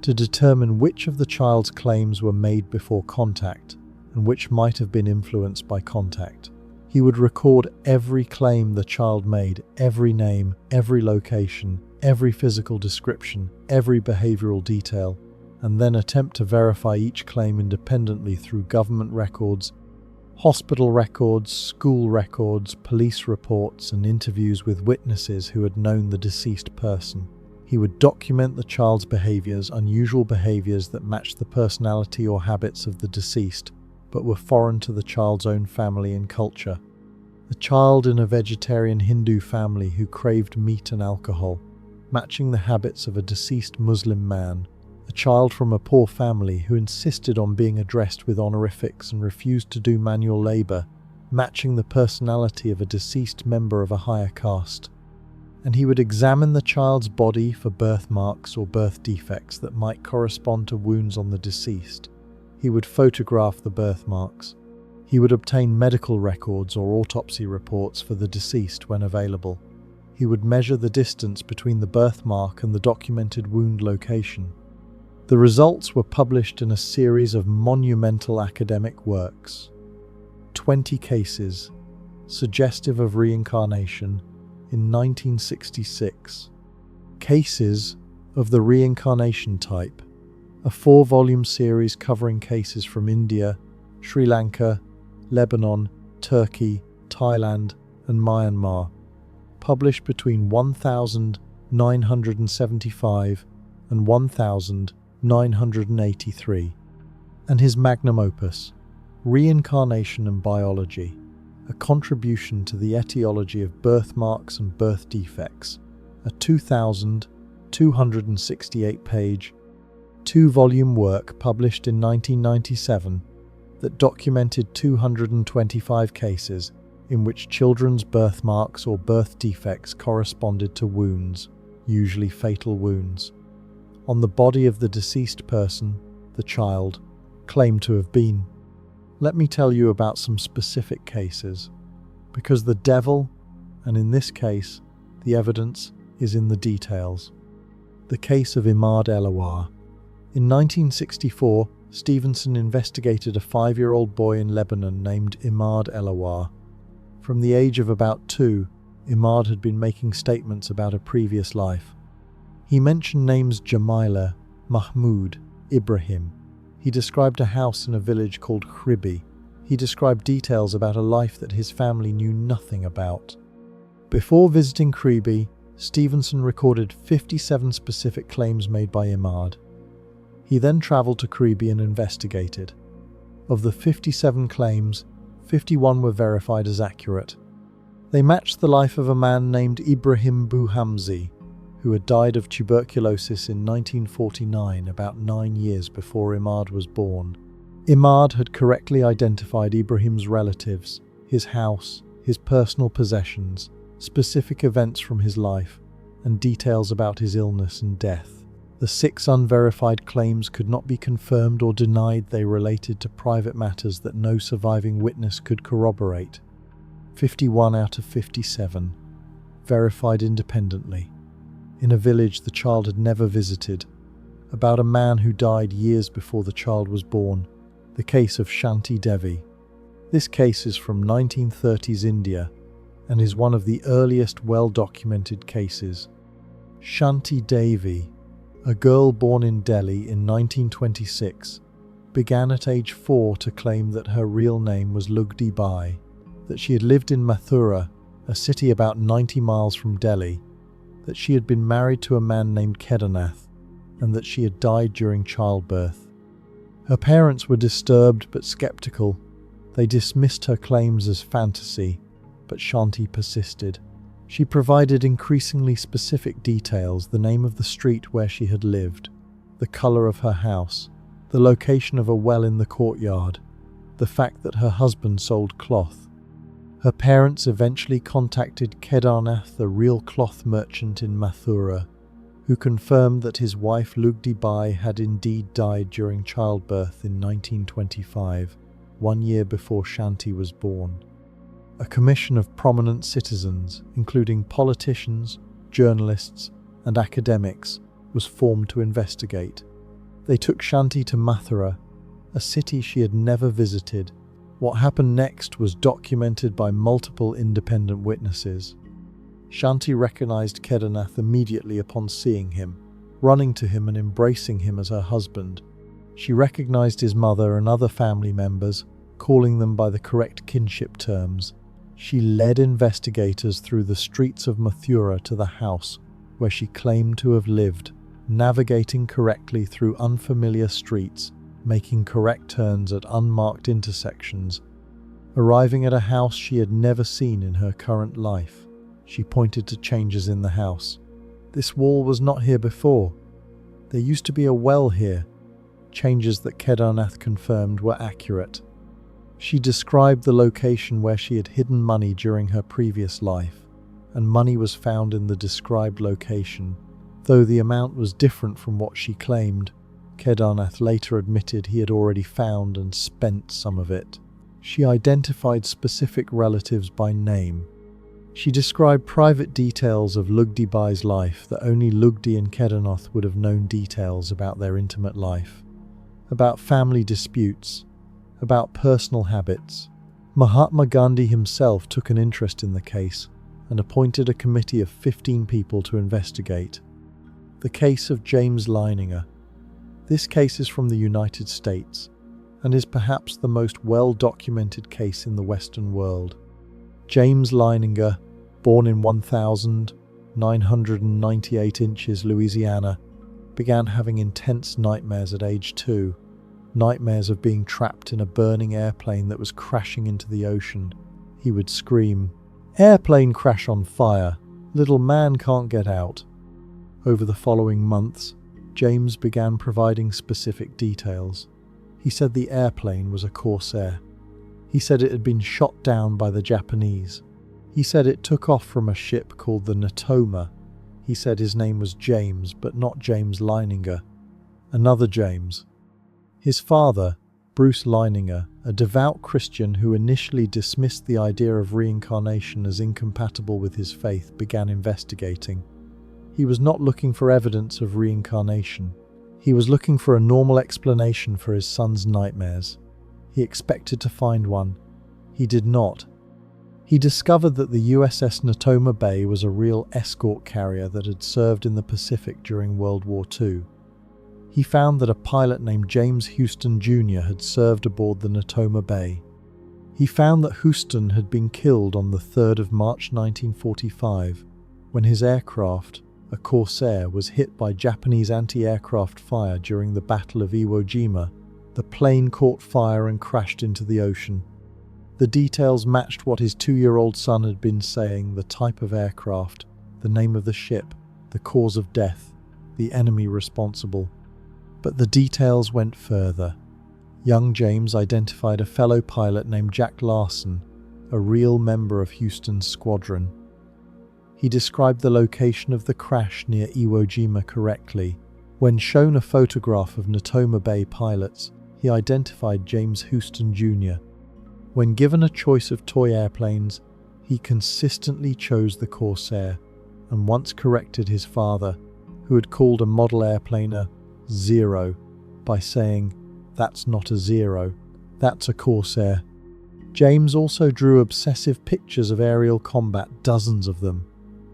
to determine which of the child's claims were made before contact and which might have been influenced by contact. He would record every claim the child made, every name, every location, every physical description, every behavioral detail, and then attempt to verify each claim independently through government records, hospital records, school records, police reports, and interviews with witnesses who had known the deceased person. He would document the child's behaviors, unusual behaviors that matched the personality or habits of the deceased, but were foreign to the child's own family and culture. A child in a vegetarian Hindu family who craved meat and alcohol, matching the habits of a deceased Muslim man. A child from a poor family who insisted on being addressed with honorifics and refused to do manual labor, matching the personality of a deceased member of a higher caste. And he would examine the child's body for birthmarks or birth defects that might correspond to wounds on the deceased. He would photograph the birthmarks. He would obtain medical records or autopsy reports for the deceased when available. He would measure the distance between the birthmark and the documented wound location. The results were published in a series of monumental academic works. 20 cases, suggestive of reincarnation, in 1966. Cases of the Reincarnation Type, a 4-volume series covering cases from India, Sri Lanka, Lebanon, Turkey, Thailand, and Myanmar, published between 1975 and 1983, and his magnum opus, Reincarnation and Biology, a contribution to the etiology of birthmarks and birth defects, a 2,268-page, 2-volume work published in 1997 that documented 225 cases in which children's birthmarks or birth defects corresponded to wounds, usually fatal wounds, on the body of the deceased person, the child, claimed to have been. Let me tell you about some specific cases, because the devil, and in this case, the evidence, is in the details. The case of Imad Elawar. In 1964, Stevenson investigated a 5-year-old boy in Lebanon named Imad Elawar. From the age of about 2, Imad had been making statements about a previous life. He mentioned names Jamila, Mahmoud, Ibrahim. He described a house in a village called Khribi. He described details about a life that his family knew nothing about. Before visiting Khribi, Stevenson recorded 57 specific claims made by Imad. He then travelled to Khribi and investigated. Of the 57 claims, 51 were verified as accurate. They matched the life of a man named Ibrahim Buhamzi, who had died of tuberculosis in 1949, about 9 years before Imad was born. Imad had correctly identified Ibrahim's relatives, his house, his personal possessions, specific events from his life, and details about his illness and death. The 6 unverified claims could not be confirmed or denied. They related to private matters that no surviving witness could corroborate. 51 out of 57 verified independently. In a village the child had never visited, about a man who died years before the child was born, the case of Shanti Devi. This case is from 1930s India and is one of the earliest well-documented cases. Shanti Devi, a girl born in Delhi in 1926, began at age 4 to claim that her real name was Lugdi Bai, that she had lived in Mathura, a city about 90 miles from Delhi, that she had been married to a man named Kedarnath, and that she had died during childbirth. Her parents were disturbed but skeptical. They dismissed her claims as fantasy, but Shanti persisted. She provided increasingly specific details: the name of the street where she had lived, the colour of her house, the location of a well in the courtyard, the fact that her husband sold cloth. Her parents eventually contacted Kedarnath, the real cloth merchant in Mathura, who confirmed that his wife Lugdi Bai had indeed died during childbirth in 1925, 1 year before Shanti was born. A commission of prominent citizens, including politicians, journalists, and academics, was formed to investigate. They took Shanti to Mathura, a city she had never visited. What happened next was documented by multiple independent witnesses. Shanti recognized Kedarnath immediately upon seeing him, running to him and embracing him as her husband. She recognized his mother and other family members, calling them by the correct kinship terms. She led investigators through the streets of Mathura to the house where she claimed to have lived, navigating correctly through unfamiliar streets, making correct turns at unmarked intersections. Arriving at a house she had never seen in her current life, she pointed to changes in the house. This wall was not here before. There used to be a well here. Changes that Kedarnath confirmed were accurate. She described the location where she had hidden money during her previous life, and money was found in the described location. Though the amount was different from what she claimed, Kedarnath later admitted he had already found and spent some of it. She identified specific relatives by name. She described private details of Lugdi Bai's life that only Lugdi and Kedarnath would have known, details about their intimate life, about family disputes, about personal habits. Mahatma Gandhi himself took an interest in the case, and appointed a committee of 15 people to investigate. The case of James Leininger. This case is from the United States and is perhaps the most well-documented case in the Western world. James Leininger, born in 1998 inches, Louisiana, began having intense nightmares at age 2, nightmares of being trapped in a burning airplane that was crashing into the ocean. He would scream, "Airplane crash on fire! Little man can't get out." Over the following months, James began providing specific details. He said the airplane was a Corsair. He said it had been shot down by the Japanese. He said it took off from a ship called the Natoma. He said his name was James, but not James Leininger. Another James. His father, Bruce Leininger, a devout Christian who initially dismissed the idea of reincarnation as incompatible with his faith, began investigating. He was not looking for evidence of reincarnation. He was looking for a normal explanation for his son's nightmares. He expected to find one. He did not. He discovered that the USS Natoma Bay was a real escort carrier that had served in the Pacific during World War II. He found that a pilot named James Houston Jr. had served aboard the Natoma Bay. He found that Houston had been killed on the 3rd of March 1945 when his aircraft, a Corsair, was hit by Japanese anti-aircraft fire during the Battle of Iwo Jima. The plane caught fire and crashed into the ocean. The details matched what his 2-year-old son had been saying: the type of aircraft, the name of the ship, the cause of death, the enemy responsible. But the details went further. Young James identified a fellow pilot named Jack Larson, a real member of Houston's squadron. He described the location of the crash near Iwo Jima correctly. When shown a photograph of Natoma Bay pilots, he identified James Houston Jr. When given a choice of toy airplanes, he consistently chose the Corsair, and once corrected his father, who had called a model airplane a Zero, by saying, "That's not a Zero, that's a Corsair." James also drew obsessive pictures of aerial combat, dozens of them,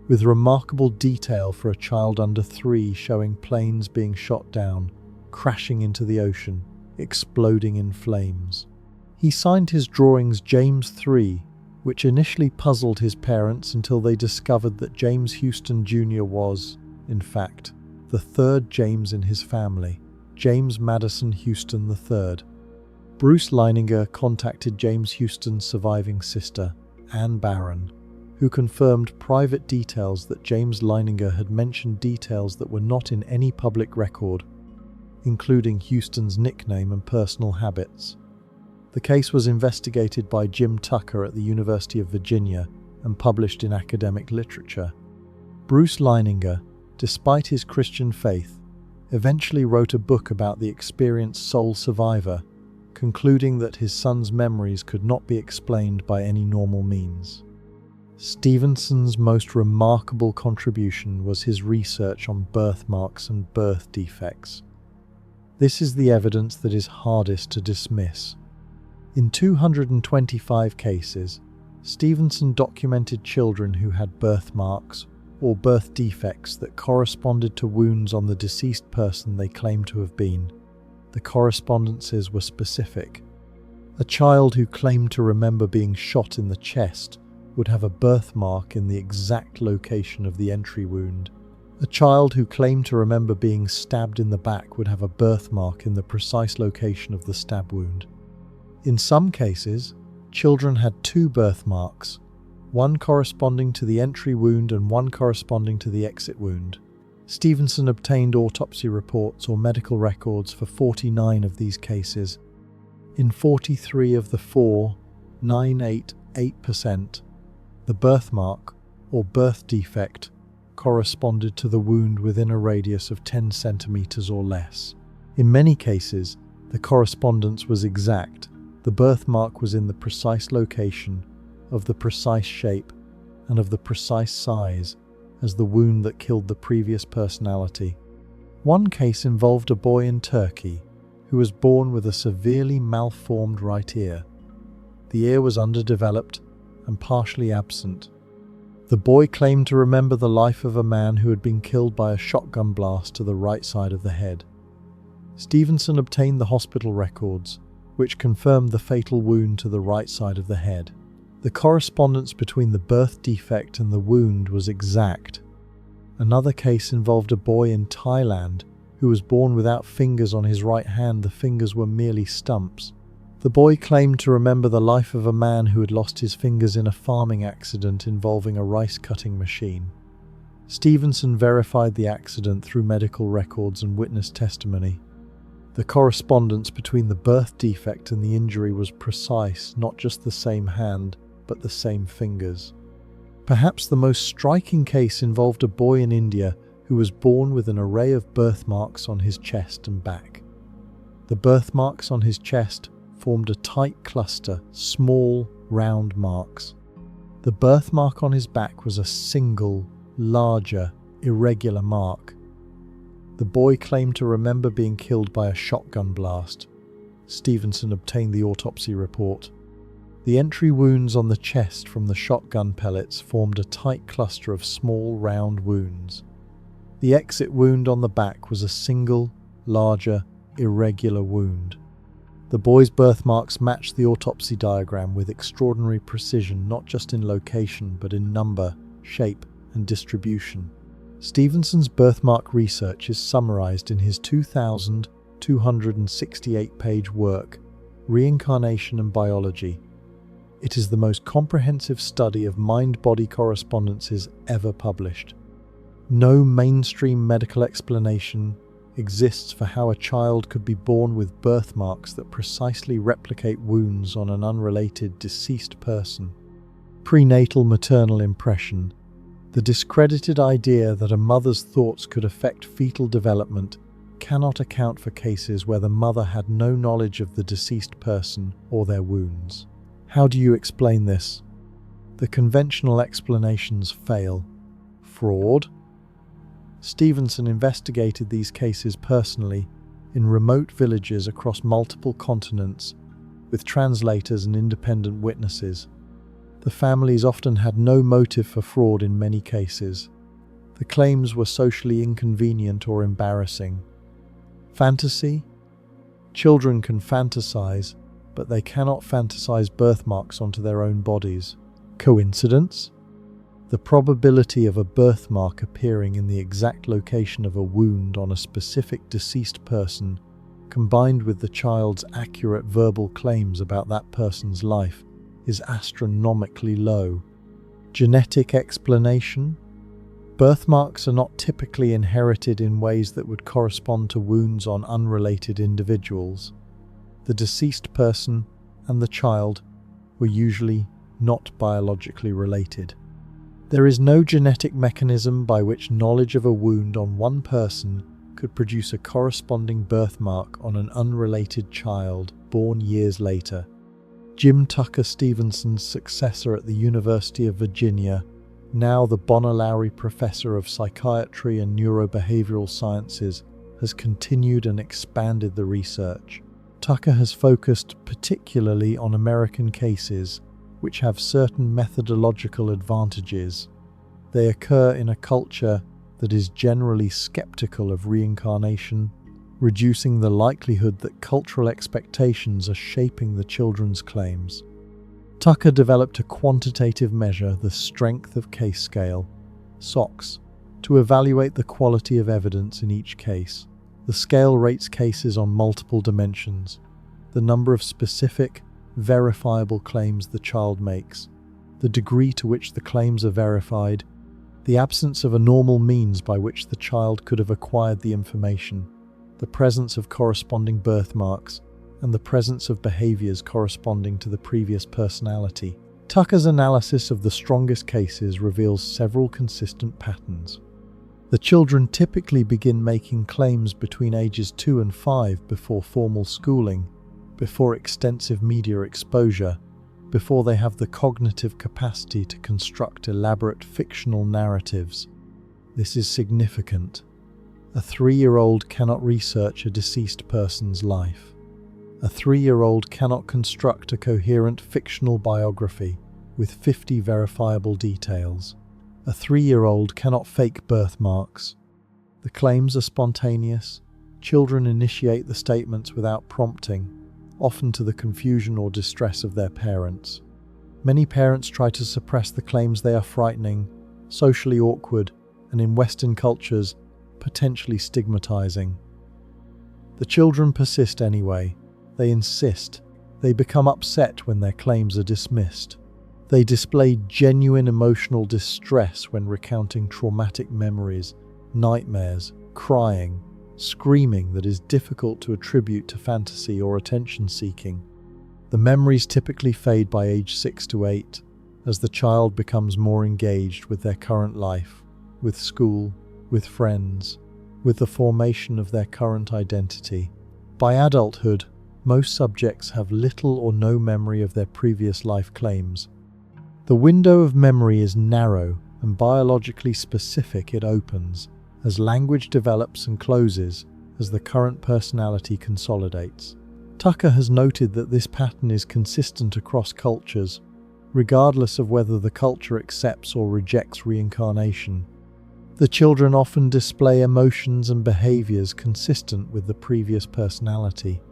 with remarkable detail for a child under 3, showing planes being shot down, crashing into the ocean, exploding in flames. He signed his drawings James 3, which initially puzzled his parents until they discovered that James Houston Jr. was, in fact, the 3rd James in his family, James Madison Houston III. Bruce Leininger contacted James Houston's surviving sister, Anne Barron, who confirmed private details that James Leininger had mentioned details that were not in any public record, including Houston's nickname and personal habits. The case was investigated by Jim Tucker at the University of Virginia and published in academic literature. Bruce Leininger, despite his Christian faith, eventually wrote a book about the experienced sole survivor, concluding that his son's memories could not be explained by any normal means. Stevenson's most remarkable contribution was his research on birthmarks and birth defects. This is the evidence that is hardest to dismiss. In 225 cases, Stevenson documented children who had birthmarks or birth defects that corresponded to wounds on the deceased person they claimed to have been. The correspondences were specific. A child who claimed to remember being shot in the chest would have a birthmark in the exact location of the entry wound. A child who claimed to remember being stabbed in the back would have a birthmark in the precise location of the stab wound. In some cases, children had 2 birthmarks, one corresponding to the entry wound and one corresponding to the exit wound. Stevenson obtained autopsy reports or medical records for 49 of these cases. In 43 of the 4.988%, the birthmark or birth defect corresponded to the wound within a radius of 10 centimeters or less. In many cases, the correspondence was exact. The birthmark was in the precise location, of the precise shape, and of the precise size as the wound that killed the previous personality. One case involved a boy in Turkey who was born with a severely malformed right ear. The ear was underdeveloped and partially absent. The boy claimed to remember the life of a man who had been killed by a shotgun blast to the right side of the head. Stevenson obtained the hospital records, which confirmed the fatal wound to the right side of the head. The correspondence between the birth defect and the wound was exact. Another case involved a boy in Thailand who was born without fingers on his right hand. The fingers were merely stumps. The boy claimed to remember the life of a man who had lost his fingers in a farming accident involving a rice-cutting machine. Stevenson verified the accident through medical records and witness testimony. The correspondence between the birth defect and the injury was precise, not just the same hand, but the same fingers. Perhaps the most striking case involved a boy in India who was born with an array of birthmarks on his chest and back. The birthmarks on his chest formed a tight cluster, small, round marks. The birthmark on his back was a single, larger, irregular mark. The boy claimed to remember being killed by a shotgun blast. Stevenson obtained the autopsy report. The entry wounds on the chest from the shotgun pellets formed a tight cluster of small, round wounds. The exit wound on the back was a single, larger, irregular wound. The boy's birthmarks matched the autopsy diagram with extraordinary precision, not just in location, but in number, shape, and distribution. Stevenson's birthmark research is summarized in his 2,268-page work, Reincarnation and Biology. It is the most comprehensive study of mind-body correspondences ever published. No mainstream medical explanation exists for how a child could be born with birthmarks that precisely replicate wounds on an unrelated deceased person. Prenatal maternal impression. The discredited idea that a mother's thoughts could affect fetal development cannot account for cases where the mother had no knowledge of the deceased person or their wounds. How do you explain this? The conventional explanations fail. Fraud? Stevenson investigated these cases personally in remote villages across multiple continents with translators and independent witnesses. The families often had no motive for fraud in many cases. The claims were socially inconvenient or embarrassing. Fantasy? Children can fantasize, but they cannot fantasize birthmarks onto their own bodies. Coincidence? The probability of a birthmark appearing in the exact location of a wound on a specific deceased person, combined with the child's accurate verbal claims about that person's life, is astronomically low. Genetic explanation? Birthmarks are not typically inherited in ways that would correspond to wounds on unrelated individuals. The deceased person and the child were usually not biologically related. There is no genetic mechanism by which knowledge of a wound on one person could produce a corresponding birthmark on an unrelated child born years later. Jim Tucker Stevenson's successor at the University of Virginia, now the Bonner Lowry Professor of Psychiatry and Neurobehavioral Sciences, has continued and expanded the research. Tucker has focused particularly on American cases, which have certain methodological advantages. They occur in a culture that is generally skeptical of reincarnation, reducing the likelihood that cultural expectations are shaping the children's claims. Tucker developed a quantitative measure, the Strength of Case Scale, SOCS, to evaluate the quality of evidence in each case. The scale rates cases on multiple dimensions: the number of specific, verifiable claims the child makes, the degree to which the claims are verified, the absence of a normal means by which the child could have acquired the information, the presence of corresponding birthmarks, and the presence of behaviors corresponding to the previous personality. Tucker's analysis of the strongest cases reveals several consistent patterns. The children typically begin making claims between ages 2 and 5 before formal schooling, before extensive media exposure, before they have the cognitive capacity to construct elaborate fictional narratives. This is significant. A 3-year-old cannot research a deceased person's life. A 3-year-old cannot construct a coherent fictional biography with 50 verifiable details. A 3-year-old cannot fake birthmarks. The claims are spontaneous. Children initiate the statements without prompting, often to the confusion or distress of their parents. Many parents try to suppress the claims they are frightening, socially awkward, and in Western cultures, potentially stigmatizing. The children persist anyway. They insist. They become upset when their claims are dismissed. They display genuine emotional distress when recounting traumatic memories, nightmares, crying, screaming that is difficult to attribute to fantasy or attention-seeking. The memories typically fade by age 6 to 8, as the child becomes more engaged with their current life, with school, with friends, with the formation of their current identity. By adulthood, most subjects have little or no memory of their previous life claims. The window of memory is narrow and biologically specific. It opens as language develops and closes as the current personality consolidates. Tucker has noted that this pattern is consistent across cultures, regardless of whether the culture accepts or rejects reincarnation. The children often display emotions and behaviors consistent with the previous personality.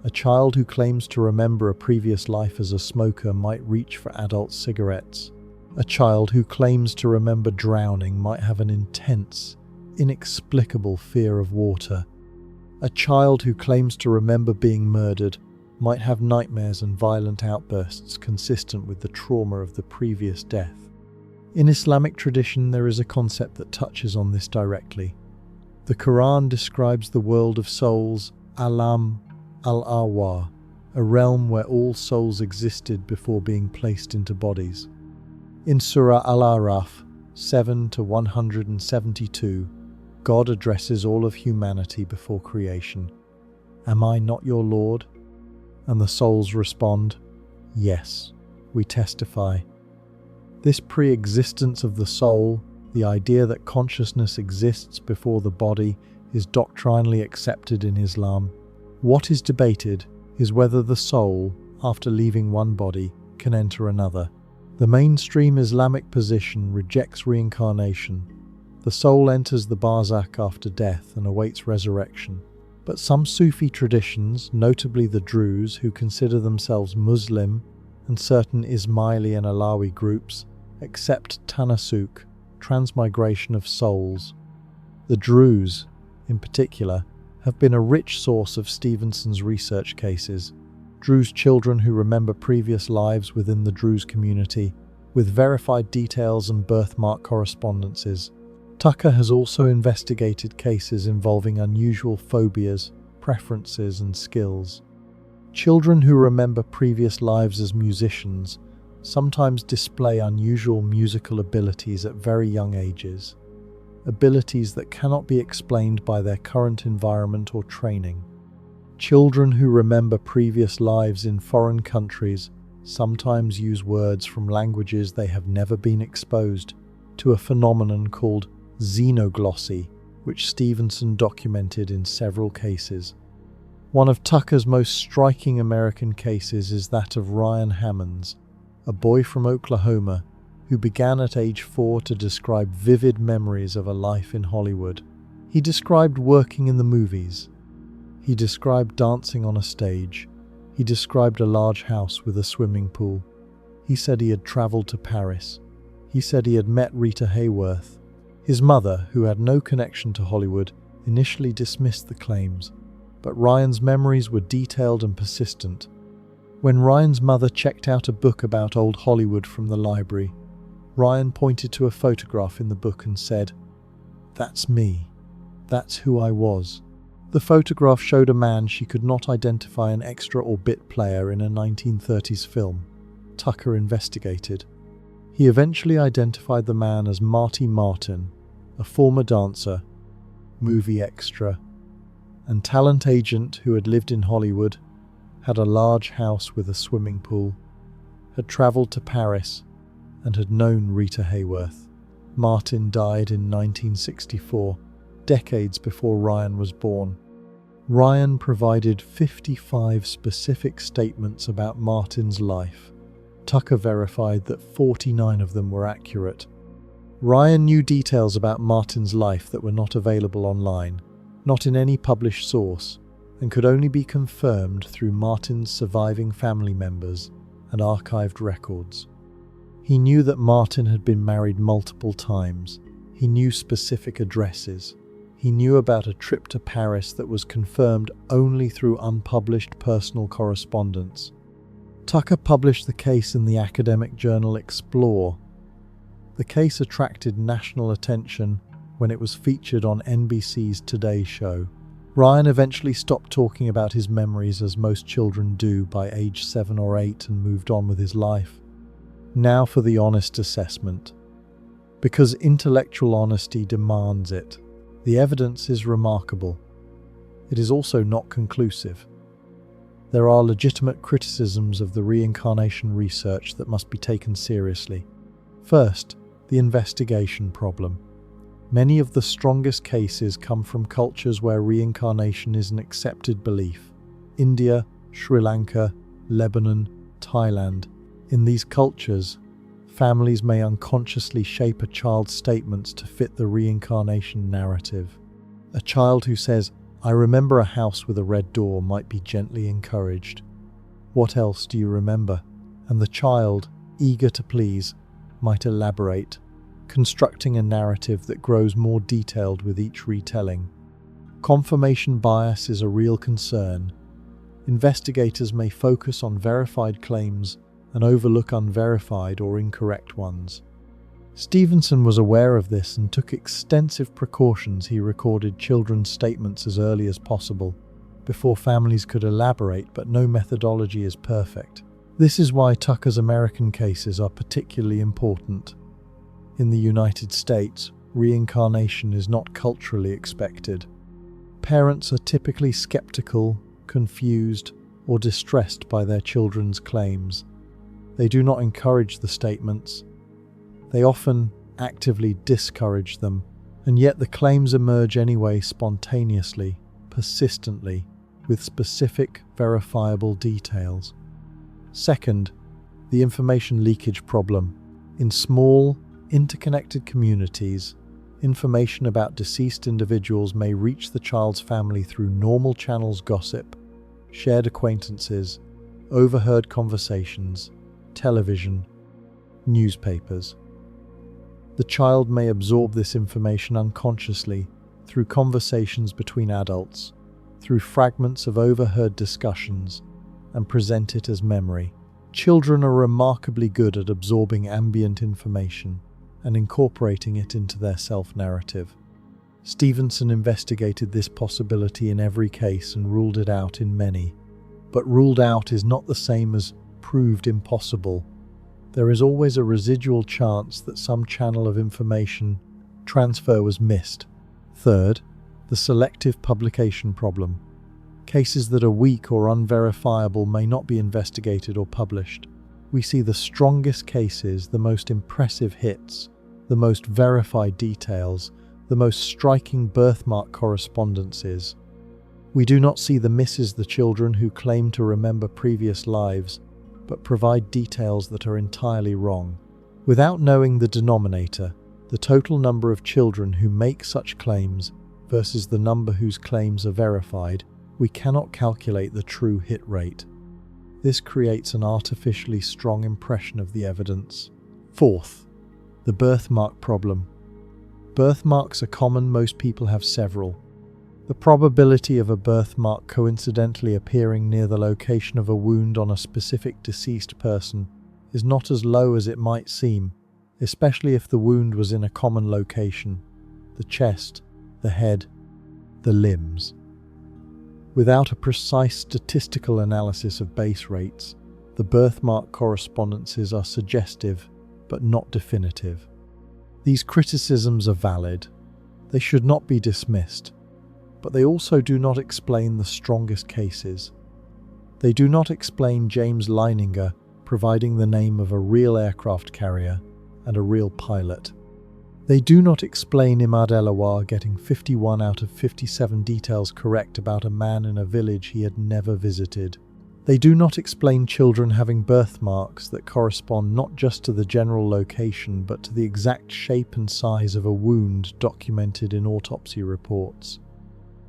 A child who claims to remember a previous life as a smoker might reach for adult cigarettes. A child who claims to remember drowning might have an intense, inexplicable fear of water. A child who claims to remember being murdered might have nightmares and violent outbursts consistent with the trauma of the previous death. In Islamic tradition, there is a concept that touches on this directly. The Quran describes the world of souls, alam al-arwah, a realm where all souls existed before being placed into bodies. In Surah Al-Araf 7-172, God addresses all of humanity before creation. "Am I not your Lord?" And the souls respond, "Yes, we testify." This pre-existence of the soul, the idea that consciousness exists before the body, is doctrinally accepted in Islam. What is debated is whether the soul, after leaving one body, can enter another. The mainstream Islamic position rejects reincarnation. The soul enters the barzakh after death and awaits resurrection. But some Sufi traditions, notably the Druze, who consider themselves Muslim, and certain Ismaili and Alawi groups, accept tanasuk, transmigration of souls. The Druze, in particular, have been a rich source of Stevenson's research cases. Druze children who remember previous lives within the Druze community, with verified details and birthmark correspondences. Tucker has also investigated cases involving unusual phobias, preferences, and skills. Children who remember previous lives as musicians sometimes display unusual musical abilities at very young ages, abilities that cannot be explained by their current environment or training. Children who remember previous lives in foreign countries sometimes use words from languages they have never been exposed to, a phenomenon called xenoglossy, which Stevenson documented in several cases. One of Tucker's most striking American cases is that of Ryan Hammonds, a boy from Oklahoma who began at age 4 to describe vivid memories of a life in Hollywood. He described working in the movies. He described dancing on a stage. He described a large house with a swimming pool. He said he had traveled to Paris. He said he had met Rita Hayworth. His mother, who had no connection to Hollywood, initially dismissed the claims, but Ryan's memories were detailed and persistent. When Ryan's mother checked out a book about old Hollywood from the library, Ryan pointed to a photograph in the book and said, "That's me. That's who I was." The photograph showed a man she could not identify, an extra or bit player in a 1930s film. Tucker investigated. He eventually identified the man as Marty Martin, a former dancer, movie extra, and talent agent who had lived in Hollywood, had a large house with a swimming pool, had traveled to Paris, and had known Rita Hayworth. Martin died in 1964, decades before Ryan was born. Ryan provided 55 specific statements about Martin's life. Tucker verified that 49 of them were accurate. Ryan knew details about Martin's life that were not available online, not in any published source, and could only be confirmed through Martin's surviving family members and archived records. He knew that Martin had been married multiple times. He knew specific addresses. He knew about a trip to Paris that was confirmed only through unpublished personal correspondence. Tucker published the case in the academic journal Explore. The case attracted national attention when it was featured on NBC's Today Show. Ryan eventually stopped talking about his memories, as most children do, by age 7 or 8, and moved on with his life. Now for the honest assessment. Because intellectual honesty demands it. The evidence is remarkable. It is also not conclusive. There are legitimate criticisms of the reincarnation research that must be taken seriously. First, the investigation problem. Many of the strongest cases come from cultures where reincarnation is an accepted belief. India, Sri Lanka, Lebanon, Thailand. In these cultures, families may unconsciously shape a child's statements to fit the reincarnation narrative. A child who says, "I remember a house with a red door," might be gently encouraged. "What else do you remember?" And the child, eager to please, might elaborate, constructing a narrative that grows more detailed with each retelling. Confirmation bias is a real concern. Investigators may focus on verified claims and overlook unverified or incorrect ones. Stevenson was aware of this and took extensive precautions. He recorded children's statements as early as possible, before families could elaborate, but no methodology is perfect. This is why Tucker's American cases are particularly important. In the United States, reincarnation is not culturally expected. Parents are typically skeptical, confused, or distressed by their children's claims. They do not encourage the statements. They often actively discourage them, and yet the claims emerge anyway, spontaneously, persistently, with specific, verifiable details. Second, the information leakage problem. In small, interconnected communities, information about deceased individuals may reach the child's family through normal channels: gossip, shared acquaintances, overheard conversations, television, newspapers. The child may absorb this information unconsciously through conversations between adults, through fragments of overheard discussions, and present it as memory. Children are remarkably good at absorbing ambient information and incorporating it into their self-narrative. Stevenson investigated this possibility in every case and ruled it out in many. But ruled out is not the same as proved impossible. There is always a residual chance that some channel of information transfer was missed. Third, the selective publication problem. Cases that are weak or unverifiable may not be investigated or published. We see the strongest cases, the most impressive hits, the most verified details, the most striking birthmark correspondences. We do not see the misses, the children who claim to remember previous lives, but provide details that are entirely wrong. Without knowing the denominator, the total number of children who make such claims versus the number whose claims are verified, we cannot calculate the true hit rate. This creates an artificially strong impression of the evidence. Fourth, the birthmark problem. Birthmarks are common, most people have several. The probability of a birthmark coincidentally appearing near the location of a wound on a specific deceased person is not as low as it might seem, especially if the wound was in a common location: the chest, the head, the limbs. Without a precise statistical analysis of base rates, the birthmark correspondences are suggestive but not definitive. These criticisms are valid. They should not be dismissed. But they also do not explain the strongest cases. They do not explain James Leininger providing the name of a real aircraft carrier and a real pilot. They do not explain Imad Elawar getting 51 out of 57 details correct about a man in a village he had never visited. They do not explain children having birthmarks that correspond not just to the general location but to the exact shape and size of a wound documented in autopsy reports.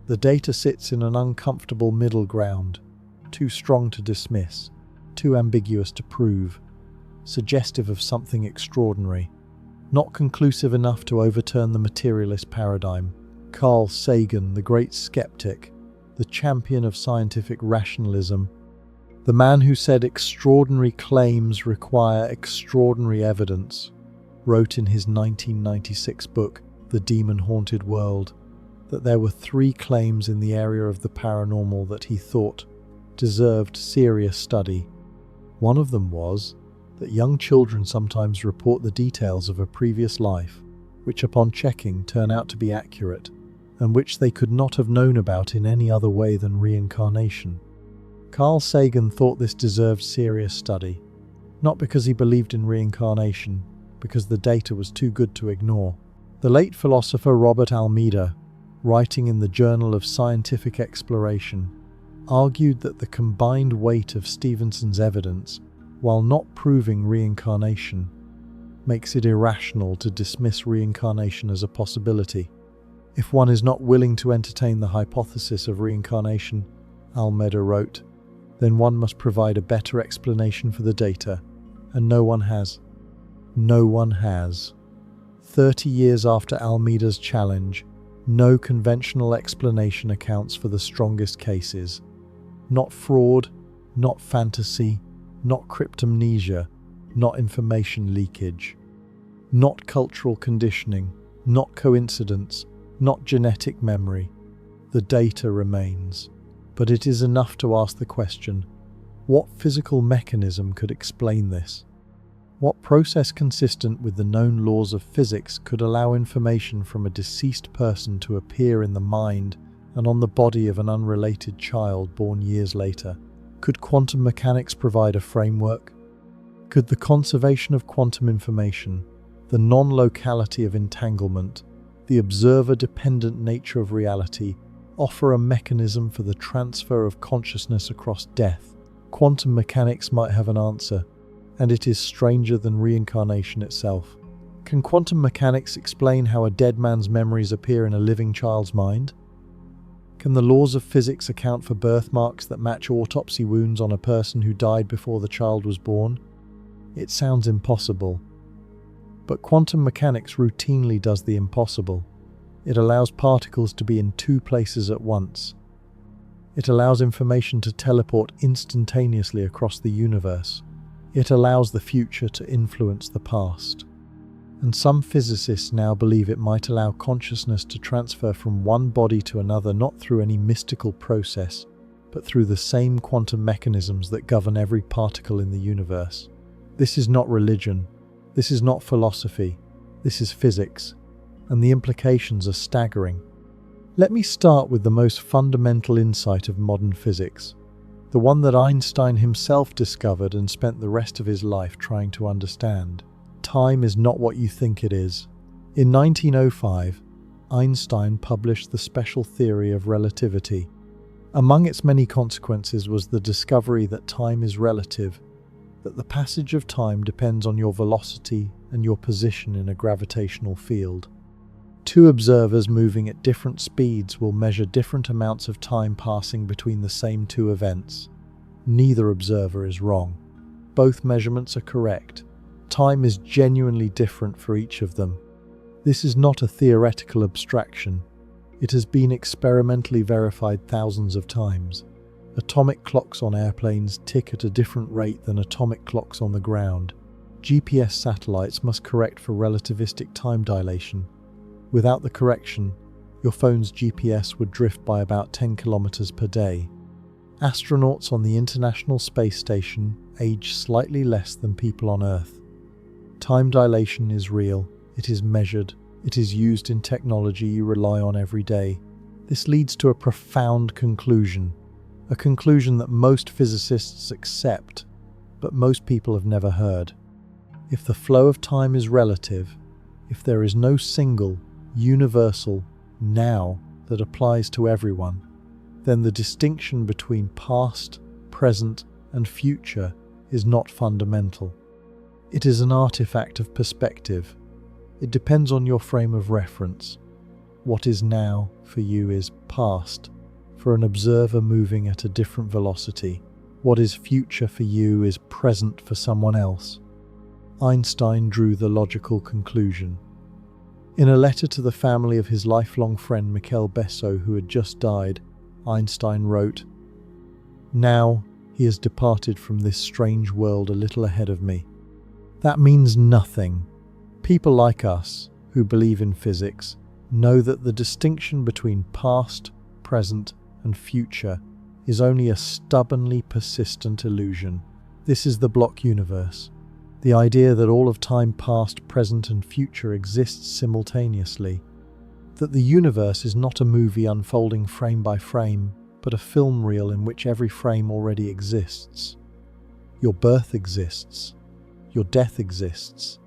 The data sits in an uncomfortable middle ground, too strong to dismiss, too ambiguous to prove, suggestive of something extraordinary, not conclusive enough to overturn the materialist paradigm. Carl Sagan, the great skeptic, the champion of scientific rationalism, the man who said extraordinary claims require extraordinary evidence, wrote in his 1996 book, The Demon-Haunted World, that there were 3 claims in the area of the paranormal that he thought deserved serious study. One of them was that young children sometimes report the details of a previous life, which upon checking turn out to be accurate, and which they could not have known about in any other way than reincarnation. Carl Sagan thought this deserved serious study, not because he believed in reincarnation, because the data was too good to ignore. The late philosopher Robert Almeida, writing in the Journal of Scientific Exploration, argued that the combined weight of Stevenson's evidence, while not proving reincarnation, makes it irrational to dismiss reincarnation as a possibility. If one is not willing to entertain the hypothesis of reincarnation, Almeida wrote, then one must provide a better explanation for the data, and no one has. No one has. 30 years after Almeida's challenge, no conventional explanation accounts for the strongest cases. Not fraud, not fantasy, not cryptomnesia, not information leakage. Not cultural conditioning, not coincidence, not genetic memory. The data remains. But it is enough to ask the question, what physical mechanism could explain this? What process consistent with the known laws of physics could allow information from a deceased person to appear in the mind and on the body of an unrelated child born years later? Could quantum mechanics provide a framework? Could the conservation of quantum information, the non-locality of entanglement, the observer-dependent nature of reality, offer a mechanism for the transfer of consciousness across death? Quantum mechanics might have an answer, and it is stranger than reincarnation itself. Can quantum mechanics explain how a dead man's memories appear in a living child's mind? Can the laws of physics account for birthmarks that match autopsy wounds on a person who died before the child was born? It sounds impossible. But quantum mechanics routinely does the impossible. It allows particles to be in 2 places at once. It allows information to teleport instantaneously across the universe. It allows the future to influence the past. And some physicists now believe it might allow consciousness to transfer from one body to another not through any mystical process, but through the same quantum mechanisms that govern every particle in the universe. This is not religion. This is not philosophy. This is physics. And the implications are staggering. Let me start with the most fundamental insight of modern physics, the one that Einstein himself discovered and spent the rest of his life trying to understand. Time is not what you think it is. In 1905, Einstein published the special theory of relativity. Among its many consequences was the discovery that time is relative, that the passage of time depends on your velocity and your position in a gravitational field. 2 observers moving at different speeds will measure different amounts of time passing between the same 2 events. Neither observer is wrong. Both measurements are correct. Time is genuinely different for each of them. This is not a theoretical abstraction. It has been experimentally verified thousands of times. Atomic clocks on airplanes tick at a different rate than atomic clocks on the ground. GPS satellites must correct for relativistic time dilation. Without the correction, your phone's GPS would drift by about 10 kilometers per day. Astronauts on the International Space Station age slightly less than people on Earth. Time dilation is real, it is measured, it is used in technology you rely on every day. This leads to a profound conclusion, a conclusion that most physicists accept, but most people have never heard. If the flow of time is relative, if there is no single, universal now that applies to everyone, then the distinction between past, present, and future is not fundamental. It is an artifact of perspective. It depends on your frame of reference. What is now for you is past, for an observer moving at a different velocity. What is future for you is present for someone else. Einstein drew the logical conclusion. In a letter to the family of his lifelong friend Michael Besso, who had just died, Einstein wrote, "Now he has departed from this strange world a little ahead of me. That means nothing. People like us, who believe in physics, know that the distinction between past, present, and future is only a stubbornly persistent illusion. This is the block universe. The idea that all of time past, present, and future exists simultaneously. That the universe is not a movie unfolding frame by frame, but a film reel in which every frame already exists. Your birth exists. Your death exists.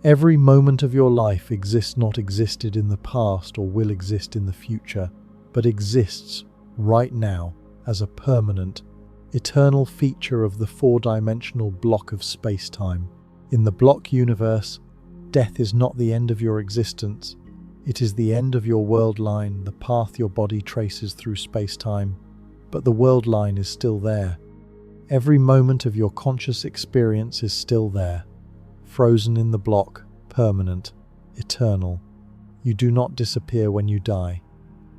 Every moment of your life exists, not existed in the past or will exist in the future, but exists right now as a permanent, eternal feature of the four-dimensional block of space-time. In the block universe, death is not the end of your existence. It is the end of your world line, the path your body traces through space-time. But the world line is still there. Every moment of your conscious experience is still there, frozen in the block, permanent, eternal. You do not disappear when you die.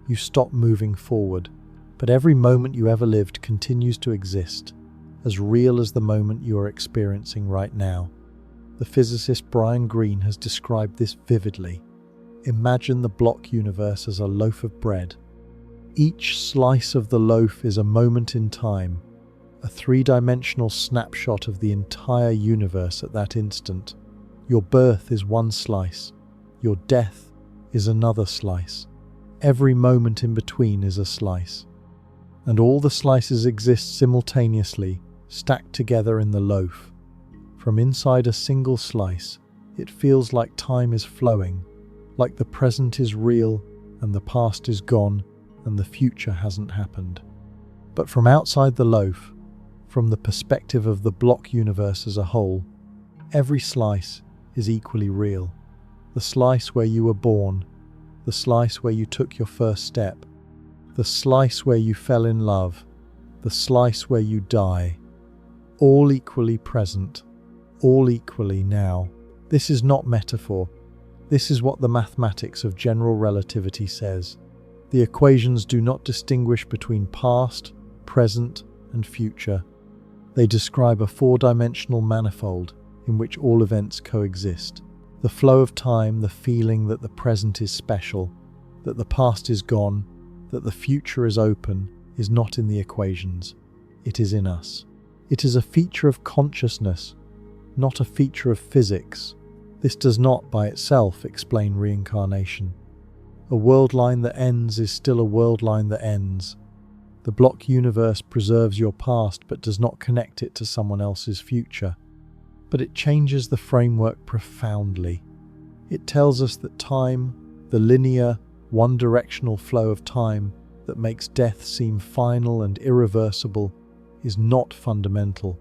You stop moving forward, but every moment you ever lived continues to exist, as real as the moment you are experiencing right now. The physicist Brian Greene has described this vividly. Imagine the block universe as a loaf of bread. Each slice of the loaf is a moment in time, a three-dimensional snapshot of the entire universe at that instant. Your birth is one slice. Your death is another slice. Every moment in between is a slice. And all the slices exist simultaneously, stacked together in the loaf. From inside a single slice, it feels like time is flowing, like the present is real and the past is gone and the future hasn't happened. But from outside the loaf, from the perspective of the block universe as a whole, every slice is equally real. The slice where you were born, the slice where you took your first step, the slice where you fell in love, the slice where you die, all equally present, all equally now. This is not metaphor. This is what the mathematics of general relativity says. The equations do not distinguish between past, present, and future. They describe a four-dimensional manifold in which all events coexist. The flow of time, the feeling that the present is special, that the past is gone, that the future is open, is not in the equations. It is in us. It is a feature of consciousness, not a feature of physics. This does not by itself explain reincarnation. A world line that ends is still a world line that ends. The block universe preserves your past but does not connect it to someone else's future. But it changes the framework profoundly. It tells us that time, the linear, one-directional flow of time that makes death seem final and irreversible, is not fundamental.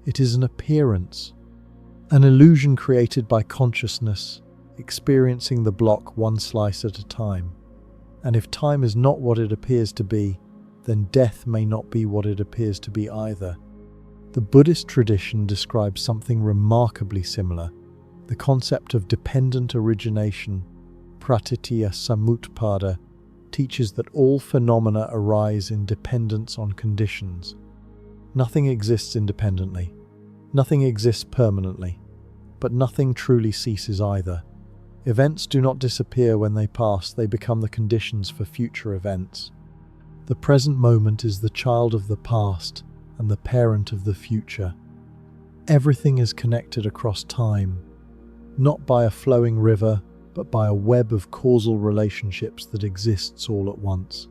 It is an appearance, an illusion created by consciousness, experiencing the block one slice at a time. And if time is not what it appears to be, then death may not be what it appears to be either. The Buddhist tradition describes something remarkably similar. The concept of dependent origination, pratitya samutpada, teaches that all phenomena arise in dependence on conditions. Nothing exists independently. Nothing exists permanently. But nothing truly ceases either. Events do not disappear when they pass, they become the conditions for future events. The present moment is the child of the past and the parent of the future. Everything is connected across time, not by a flowing river, but by a web of causal relationships that exists all at once.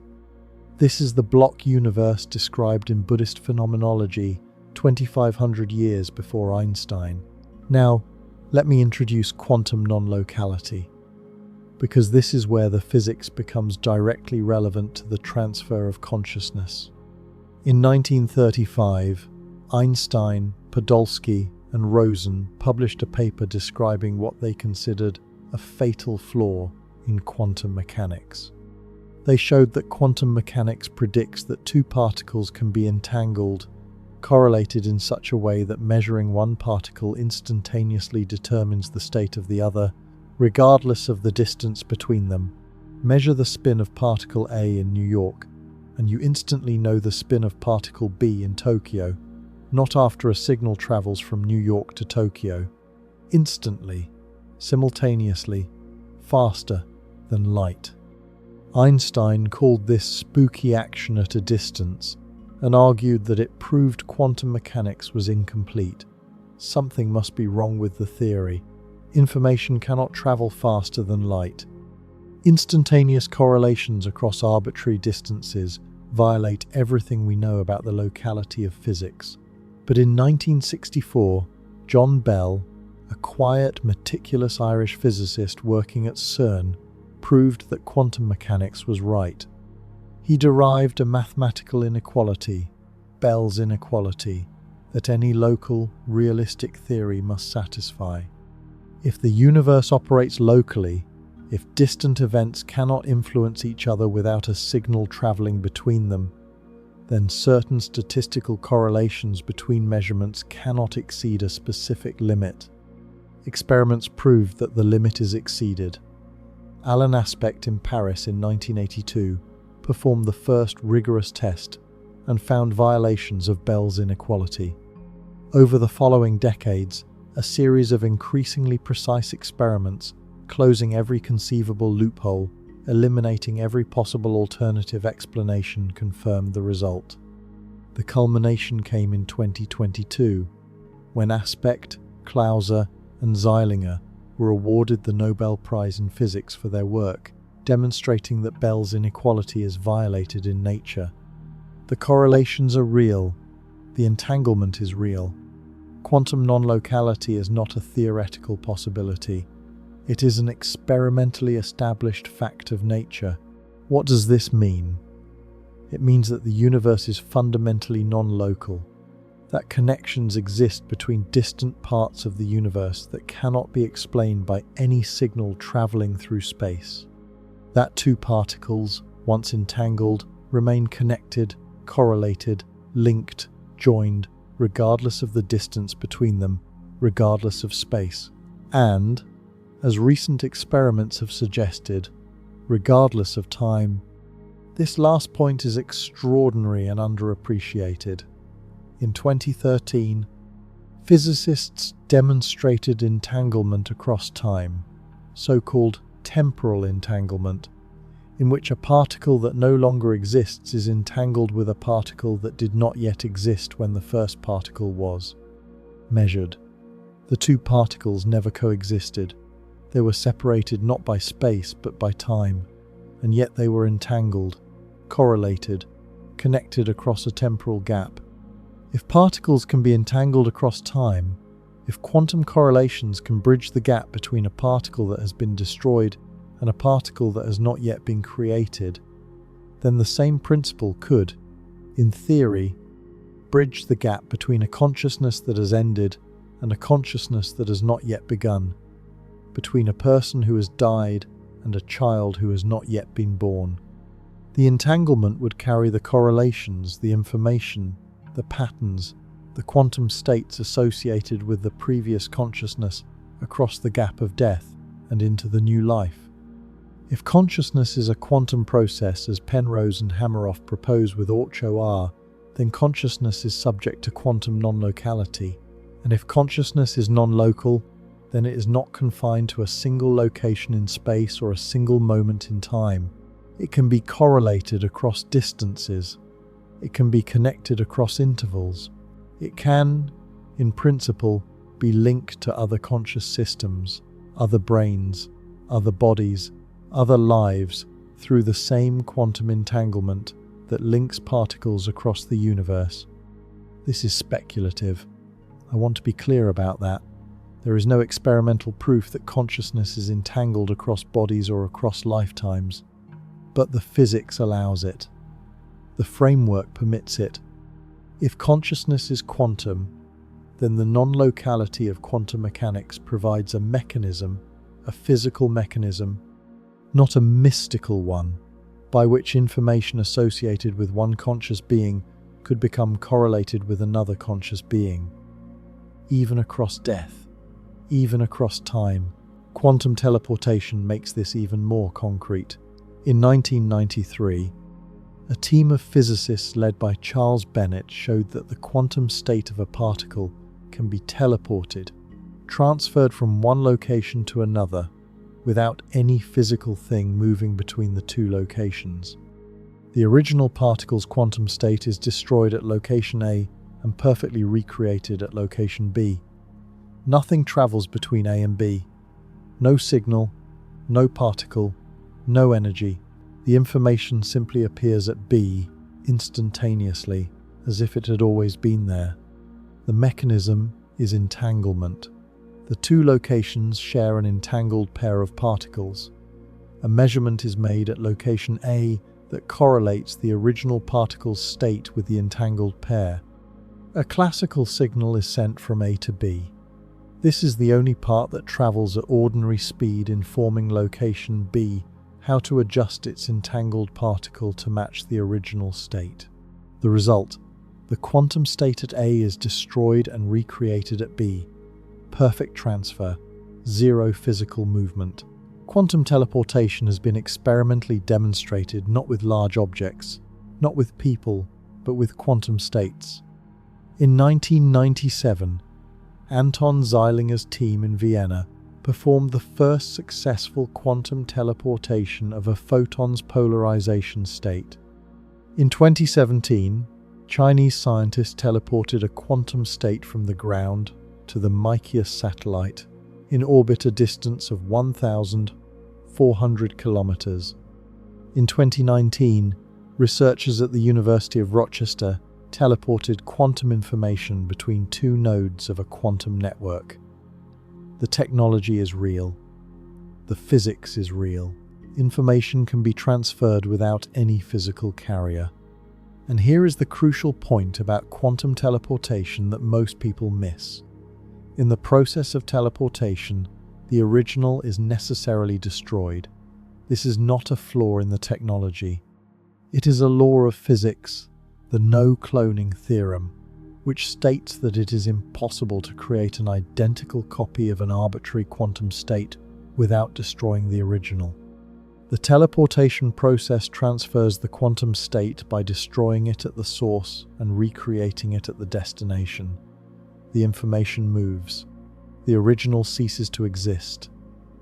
This is the block universe described in Buddhist phenomenology 2,500 years before Einstein. Now, let me introduce quantum non-locality, because this is where the physics becomes directly relevant to the transfer of consciousness. In 1935, Einstein, Podolsky, and Rosen published a paper describing what they considered a fatal flaw in quantum mechanics. They showed that quantum mechanics predicts that two particles can be entangled, correlated in such a way that measuring one particle instantaneously determines the state of the other, regardless of the distance between them. Measure the spin of particle A in New York, and you instantly know the spin of particle B in Tokyo, not after a signal travels from New York to Tokyo. Instantly, simultaneously, faster than light. Einstein called this spooky action at a distance and argued that it proved quantum mechanics was incomplete. Something must be wrong with the theory. Information cannot travel faster than light. Instantaneous correlations across arbitrary distances violate everything we know about the locality of physics. But in 1964, John Bell, a quiet, meticulous Irish physicist working at CERN, proved that quantum mechanics was right. He derived a mathematical inequality, Bell's inequality, that any local, realistic theory must satisfy. If the universe operates locally, if distant events cannot influence each other without a signal traveling between them, then certain statistical correlations between measurements cannot exceed a specific limit. Experiments proved that the limit is exceeded. Alan Aspect in Paris in 1982 performed the first rigorous test and found violations of Bell's inequality. Over the following decades, a series of increasingly precise experiments, closing every conceivable loophole, eliminating every possible alternative explanation, confirmed the result. The culmination came in 2022, when Aspect, Clauser, and Zeilinger were awarded the Nobel Prize in Physics for their work, demonstrating that Bell's inequality is violated in nature. The correlations are real. The entanglement is real. Quantum non-locality is not a theoretical possibility. It is an experimentally established fact of nature. What does this mean? It means that the universe is fundamentally non-local, that connections exist between distant parts of the universe that cannot be explained by any signal traveling through space, that two particles, once entangled, remain connected, correlated, linked, joined, regardless of the distance between them, regardless of space, and, as recent experiments have suggested, regardless of time. This last point is extraordinary and underappreciated. In 2013, physicists demonstrated entanglement across time, so-called temporal entanglement, in which a particle that no longer exists is entangled with a particle that did not yet exist when the first particle was. Measured. The two particles never coexisted. They were separated not by space but by time, and yet they were entangled, correlated, connected across a temporal gap. If particles can be entangled across time, if quantum correlations can bridge the gap between a particle that has been destroyed and a particle that has not yet been created, then the same principle could, in theory, bridge the gap between a consciousness that has ended and a consciousness that has not yet begun, between a person who has died and a child who has not yet been born. The entanglement would carry the correlations, the information, the patterns, the quantum states associated with the previous consciousness across the gap of death and into the new life. If consciousness is a quantum process, as Penrose and Hameroff propose with Ochoa, then consciousness is subject to quantum non-locality. And if consciousness is non-local, then it is not confined to a single location in space or a single moment in time. It can be correlated across distances. It can be connected across intervals. It can, in principle, be linked to other conscious systems, other brains, other bodies, other lives, through the same quantum entanglement that links particles across the universe. This is speculative. I want to be clear about that. There is no experimental proof that consciousness is entangled across bodies or across lifetimes, but the physics allows it. The framework permits it, If consciousness is quantum, then the non-locality of quantum mechanics provides a mechanism, a physical mechanism, not a mystical one, by which information associated with one conscious being could become correlated with another conscious being. Even across death, even across time, quantum teleportation makes this even more concrete. In 1993, a team of physicists led by Charles Bennett showed that the quantum state of a particle can be teleported, transferred from one location to another, without any physical thing moving between the two locations. The original particle's quantum state is destroyed at location A and perfectly recreated at location B. Nothing travels between A and B. No signal, no particle, no energy. The information simply appears at B instantaneously, as if it had always been there. The mechanism is entanglement. The two locations share an entangled pair of particles. A measurement is made at location A that correlates the original particle's state with the entangled pair. A classical signal is sent from A to B. This is the only part that travels at ordinary speed, informing location B how to adjust its entangled particle to match the original state. The result: the quantum state at A is destroyed and recreated at B. Perfect transfer, zero physical movement. Quantum teleportation has been experimentally demonstrated not with large objects, not with people, but with quantum states. In 1997, Anton Zeilinger's team in Vienna performed the first successful quantum teleportation of a photon's polarization state. In 2017, Chinese scientists teleported a quantum state from the ground to the Mikius satellite in orbit a distance of 1,400 kilometers. In 2019, researchers at the University of Rochester teleported quantum information between two nodes of a quantum network. The technology is real. The physics is real. Information can be transferred without any physical carrier. And here is the crucial point about quantum teleportation that most people miss. In the process of teleportation, the original is necessarily destroyed. This is not a flaw in the technology. It is a law of physics, the no-cloning theorem, which states that it is impossible to create an identical copy of an arbitrary quantum state without destroying the original. The teleportation process transfers the quantum state by destroying it at the source and recreating it at the destination. The information moves. The original ceases to exist.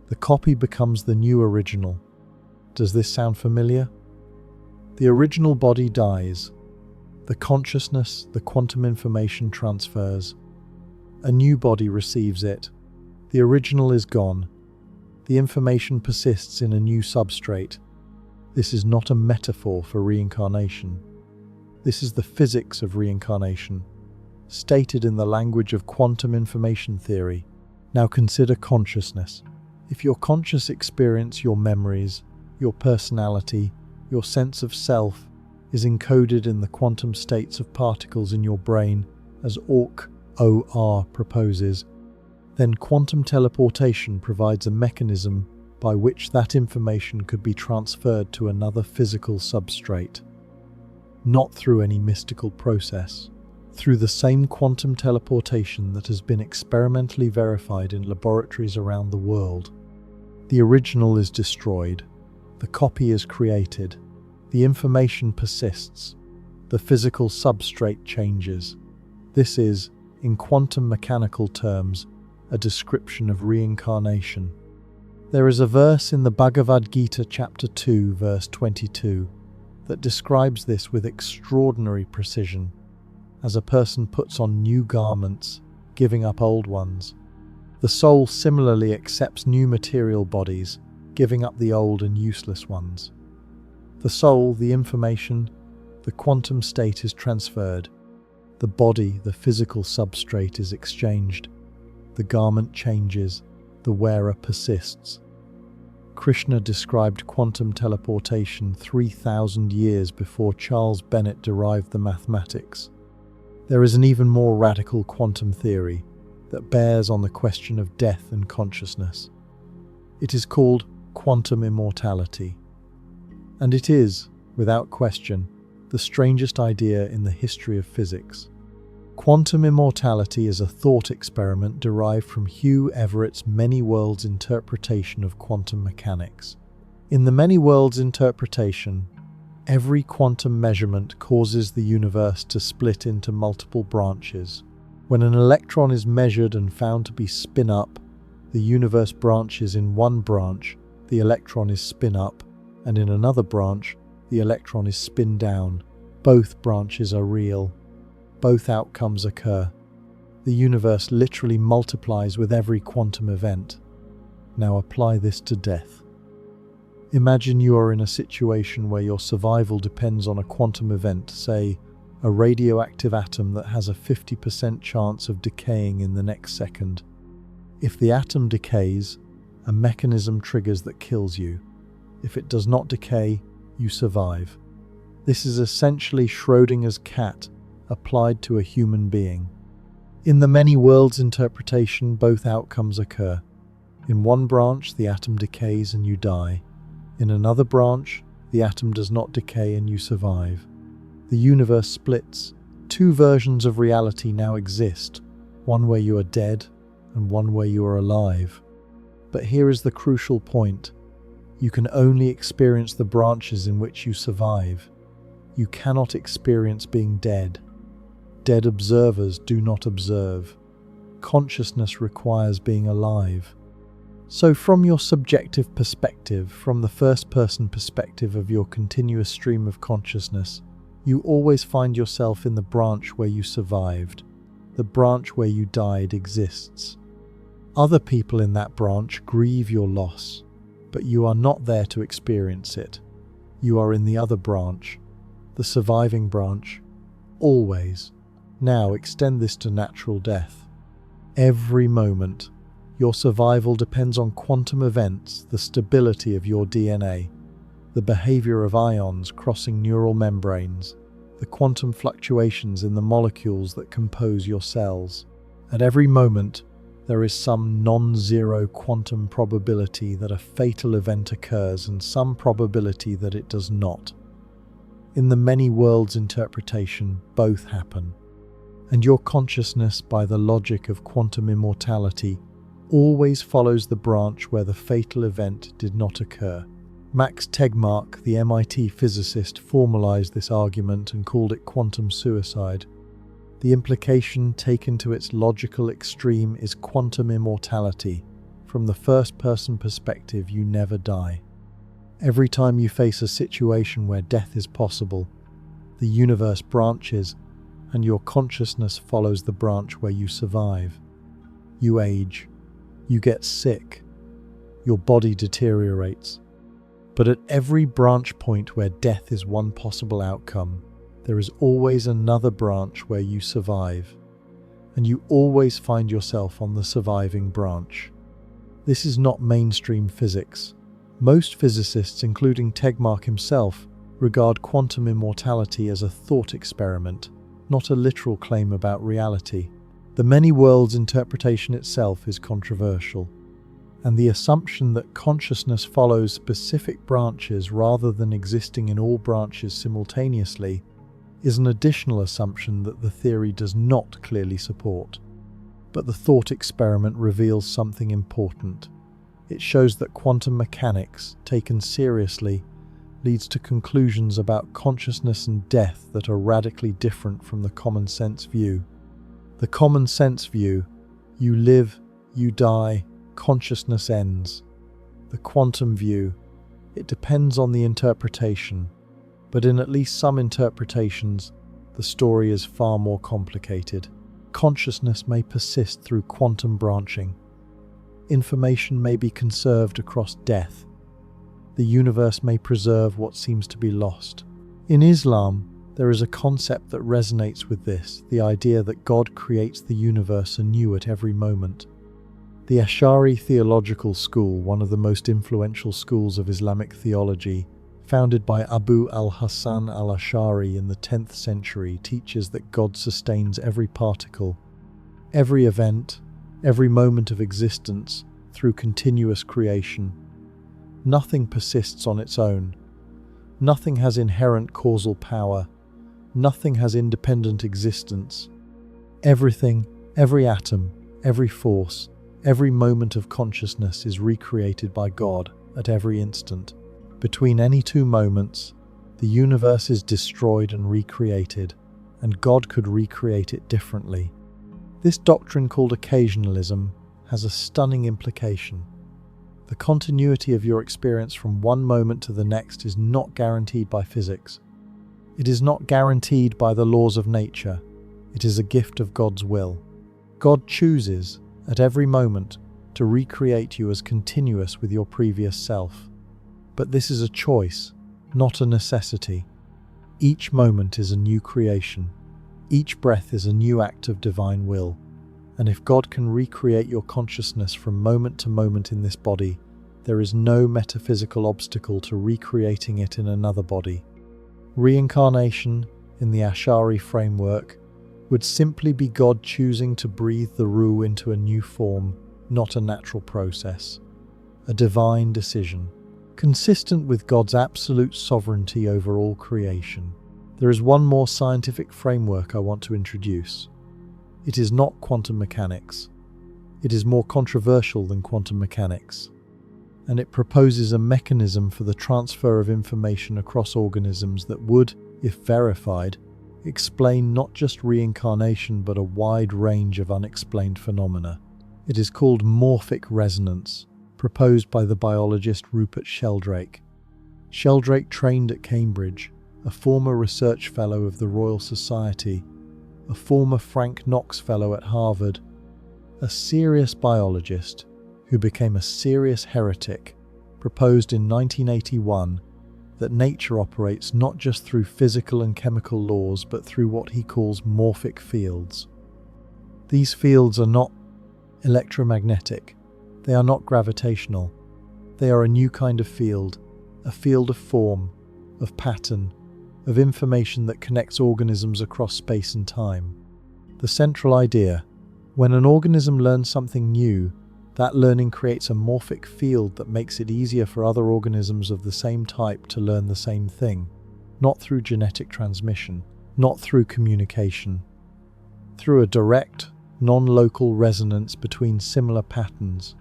The copy becomes the new original. Does this sound familiar? The original body dies. The consciousness, the quantum information transfers. A new body receives it. The original is gone. The information persists in a new substrate. This is not a metaphor for reincarnation. This is the physics of reincarnation, stated in the language of quantum information theory. Now consider consciousness. If your conscious experience, your memories, your personality, your sense of self is encoded in the quantum states of particles in your brain, as OR proposes, then quantum teleportation provides a mechanism by which that information could be transferred to another physical substrate. Not through any mystical process, through the same quantum teleportation that has been experimentally verified in laboratories around the world. The original is destroyed, the copy is created, the information persists, the physical substrate changes. This is, in quantum mechanical terms, a description of reincarnation. There is a verse in the Bhagavad Gita chapter 2 verse 22 that describes this with extraordinary precision, as a person puts on new garments, giving up old ones. The soul similarly accepts new material bodies, giving up the old and useless ones. The soul, the information, the quantum state is transferred. The body, the physical substrate, is exchanged. The garment changes, the wearer persists. Krishna described quantum teleportation 3,000 years before Charles Bennett derived the mathematics. There is an even more radical quantum theory that bears on the question of death and consciousness. It is called quantum immortality. And it is, without question, the strangest idea in the history of physics. Quantum immortality is a thought experiment derived from Hugh Everett's many worlds interpretation of quantum mechanics. In the many worlds interpretation, every quantum measurement causes the universe to split into multiple branches. When an electron is measured and found to be spin up, the universe branches. In one branch, the electron is spin up, and in another branch, the electron is spin down. Both branches are real. Both outcomes occur. The universe literally multiplies with every quantum event. Now apply this to death. Imagine you are in a situation where your survival depends on a quantum event, say, a radioactive atom that has a 50% chance of decaying in the next second. If the atom decays, a mechanism triggers that kills you. If it does not decay, you survive. This is essentially Schrödinger's cat applied to a human being. In the many worlds interpretation, both outcomes occur. In one branch, the atom decays and you die. In another branch, the atom does not decay and you survive. The universe splits. Two versions of reality now exist, one where you are dead and one where you are alive. But here is the crucial point. You can only experience the branches in which you survive. You cannot experience being dead. Dead observers do not observe. Consciousness requires being alive. So from your subjective perspective, from the first-person perspective of your continuous stream of consciousness, you always find yourself in the branch where you survived. The branch where you died exists. Other people in that branch grieve your loss, but you are not there to experience it. You are in the other branch, the surviving branch, always. Now extend this to natural death. Every moment, your survival depends on quantum events, the stability of your DNA, the behavior of ions crossing neural membranes, the quantum fluctuations in the molecules that compose your cells. At every moment, there is some non-zero quantum probability that a fatal event occurs and some probability that it does not. In the many worlds interpretation, both happen. And your consciousness, by the logic of quantum immortality, always follows the branch where the fatal event did not occur. Max Tegmark, the MIT physicist, formalized this argument and called it quantum suicide. The implication taken to its logical extreme is quantum immortality. From the first-person perspective, you never die. Every time you face a situation where death is possible, the universe branches, and your consciousness follows the branch where you survive. You age. You get sick. Your body deteriorates. But at every branch point where death is one possible outcome, there is always another branch where you survive, and you always find yourself on the surviving branch. This is not mainstream physics. Most physicists, including Tegmark himself, regard quantum immortality as a thought experiment, not a literal claim about reality. The many worlds interpretation itself is controversial, and the assumption that consciousness follows specific branches rather than existing in all branches simultaneously is an additional assumption that the theory does not clearly support. But the thought experiment reveals something important. It shows that quantum mechanics, taken seriously, leads to conclusions about consciousness and death that are radically different from the common sense view. The common sense view, you live, you die, consciousness ends. The quantum view, it depends on the interpretation, but in at least some interpretations, the story is far more complicated. Consciousness may persist through quantum branching. Information may be conserved across death. The universe may preserve what seems to be lost. In Islam, there is a concept that resonates with this, the idea that God creates the universe anew at every moment. The Ash'ari theological school, one of the most influential schools of Islamic theology, founded by Abu al-Hasan al-Ash'ari in the 10th century, teaches that God sustains every particle, every event, every moment of existence through continuous creation. Nothing persists on its own. Nothing has inherent causal power. Nothing has independent existence. Everything, every atom, every force, every moment of consciousness is recreated by God at every instant. Between any two moments, the universe is destroyed and recreated, and God could recreate it differently. This doctrine, called occasionalism, has a stunning implication. The continuity of your experience from one moment to the next is not guaranteed by physics. It is not guaranteed by the laws of nature. It is a gift of God's will. God chooses, at every moment, to recreate you as continuous with your previous self. But this is a choice, not a necessity. Each moment is a new creation. Each breath is a new act of divine will. And if God can recreate your consciousness from moment to moment in this body, there is no metaphysical obstacle to recreating it in another body. Reincarnation, in the Ash'ari framework, would simply be God choosing to breathe the ruh into a new form, not a natural process. A divine decision, consistent with God's absolute sovereignty over all creation. There is one more scientific framework I want to introduce. It is not quantum mechanics. It is more controversial than quantum mechanics, and it proposes a mechanism for the transfer of information across organisms that would, if verified, explain not just reincarnation but a wide range of unexplained phenomena. It is called morphic resonance, proposed by the biologist Rupert Sheldrake. Sheldrake trained at Cambridge, a former research fellow of the Royal Society, a former Frank Knox Fellow at Harvard, a serious biologist who became a serious heretic, proposed in 1981 that nature operates not just through physical and chemical laws but through what he calls morphic fields. These fields are not electromagnetic, they are not gravitational, they are a new kind of field, a field of form, of pattern, of information that connects organisms across space and time. The central idea: when an organism learns something new, that learning creates a morphic field that makes it easier for other organisms of the same type to learn the same thing, not through genetic transmission, not through communication, through a direct, non-local resonance between similar patterns.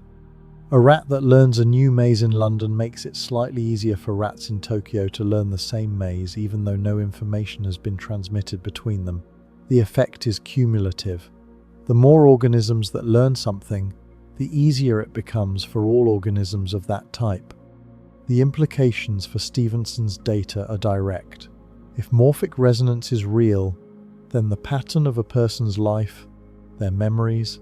A rat that learns a new maze in London makes it slightly easier for rats in Tokyo to learn the same maze, even though no information has been transmitted between them. The effect is cumulative. The more organisms that learn something, the easier it becomes for all organisms of that type. The implications for Stevenson's data are direct. If morphic resonance is real, then the pattern of a person's life, their memories,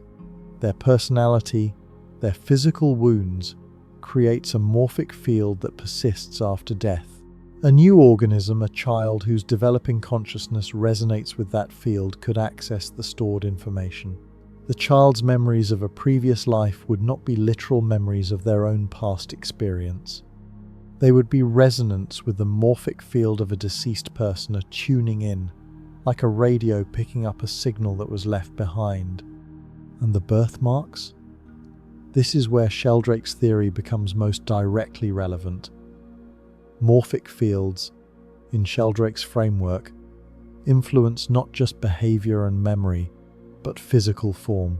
their personality, their physical wounds, creates a morphic field that persists after death. A new organism, a child whose developing consciousness resonates with that field, could access the stored information. The child's memories of a previous life would not be literal memories of their own past experience. They would be resonance with the morphic field of a deceased person, a tuning in, like a radio picking up a signal that was left behind. And the birthmarks? This is where Sheldrake's theory becomes most directly relevant. Morphic fields, in Sheldrake's framework, influence not just behavior and memory, but physical form.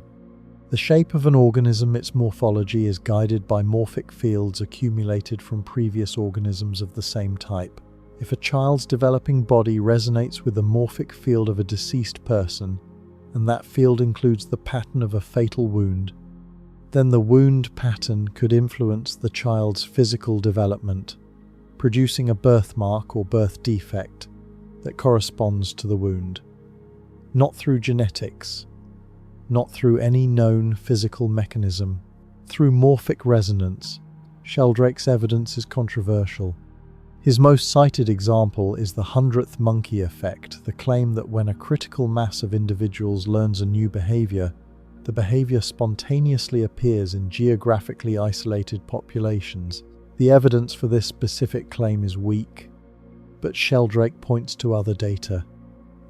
The shape of an organism, its morphology, is guided by morphic fields accumulated from previous organisms of the same type. If a child's developing body resonates with the morphic field of a deceased person, and that field includes the pattern of a fatal wound, then the wound pattern could influence the child's physical development, producing a birthmark or birth defect that corresponds to the wound. Not through genetics, not through any known physical mechanism, through morphic resonance. Sheldrake's evidence is controversial. His most cited example is the 100th monkey effect, the claim that when a critical mass of individuals learns a new behavior, the behavior spontaneously appears in geographically isolated populations, The evidence for this specific claim is weak, but Sheldrake points to other data.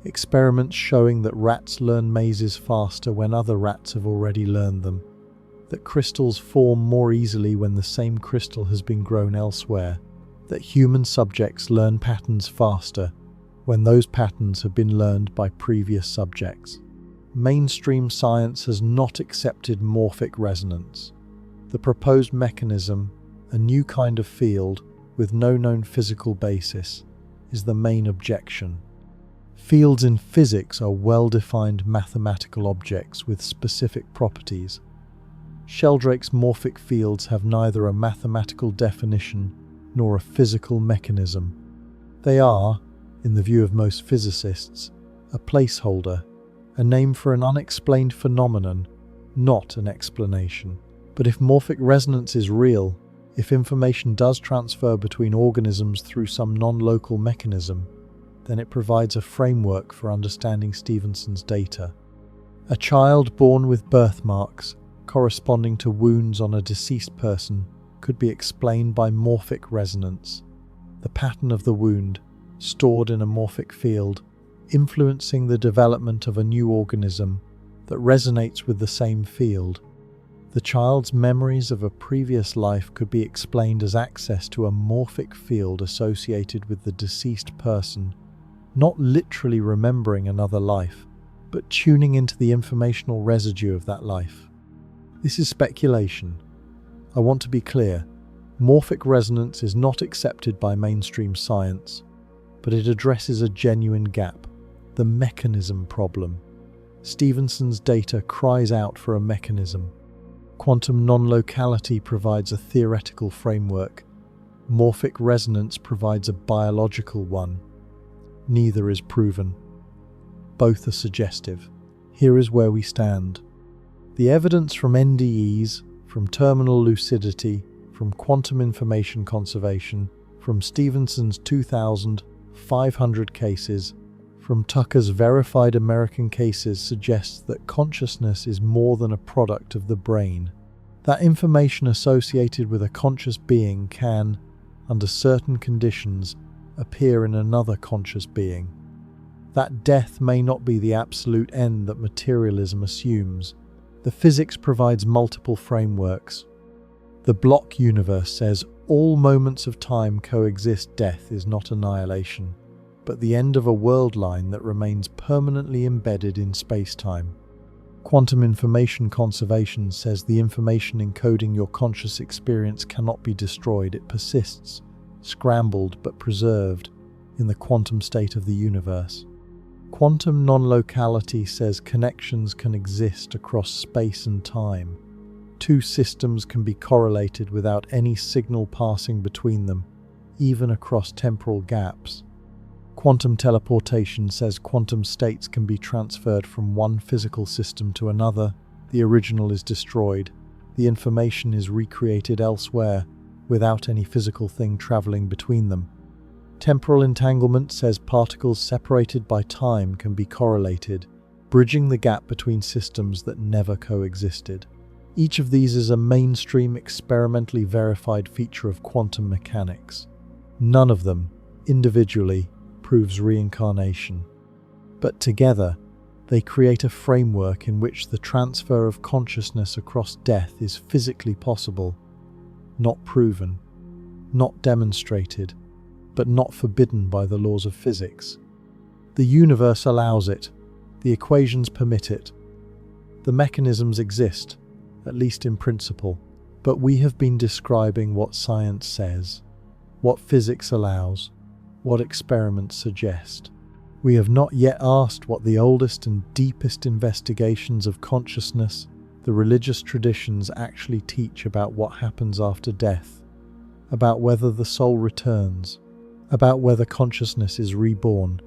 Experiments showing that rats learn mazes faster when other rats have already learned them, that crystals form more easily when the same crystal has been grown elsewhere, that human subjects learn patterns faster when those patterns have been learned by previous subjects. Mainstream science has not accepted morphic resonance. The proposed mechanism, a new kind of field with no known physical basis, is the main objection. Fields in physics are well-defined mathematical objects with specific properties. Sheldrake's morphic fields have neither a mathematical definition nor a physical mechanism. They are, in the view of most physicists, a placeholder, a name for an unexplained phenomenon, not an explanation. But if morphic resonance is real, if information does transfer between organisms through some non-local mechanism, then it provides a framework for understanding Stevenson's data. A child born with birthmarks corresponding to wounds on a deceased person could be explained by morphic resonance, the pattern of the wound stored in a morphic field, influencing the development of a new organism that resonates with the same field. The child's memories of a previous life could be explained as access to a morphic field associated with the deceased person, not literally remembering another life, but tuning into the informational residue of that life. This is speculation. I want to be clear, morphic resonance is not accepted by mainstream science, but it addresses a genuine gap, the mechanism problem. Stevenson's data cries out for a mechanism. Quantum nonlocality provides a theoretical framework. Morphic resonance provides a biological one. Neither is proven. Both are suggestive. Here is where we stand. The evidence from NDEs, from terminal lucidity, from quantum information conservation, from Stevenson's 2,500 cases, from Tucker's verified American cases suggests that consciousness is more than a product of the brain. That information associated with a conscious being can, under certain conditions, appear in another conscious being. That death may not be the absolute end that materialism assumes. The physics provides multiple frameworks. The block universe says all moments of time coexist. Death is not annihilation, but the end of a world line that remains permanently embedded in space-time. Quantum information conservation says the information encoding your conscious experience cannot be destroyed. It persists, scrambled but preserved, in the quantum state of the universe. Quantum non-locality says connections can exist across space and time. Two systems can be correlated without any signal passing between them, even across temporal gaps. Quantum teleportation says quantum states can be transferred from one physical system to another. The original is destroyed. The information is recreated elsewhere, without any physical thing traveling between them. Temporal entanglement says particles separated by time can be correlated, bridging the gap between systems that never coexisted. Each of these is a mainstream experimentally verified feature of quantum mechanics. None of them, individually, proves reincarnation. But together, they create a framework in which the transfer of consciousness across death is physically possible, not proven, not demonstrated, but not forbidden by the laws of physics. The universe allows it. The equations permit it. The mechanisms exist, at least in principle. But we have been describing what science says, what physics allows, what experiments suggest. We have not yet asked what the oldest and deepest investigations of consciousness, the religious traditions, actually teach about what happens after death, about whether the soul returns, about whether consciousness is reborn,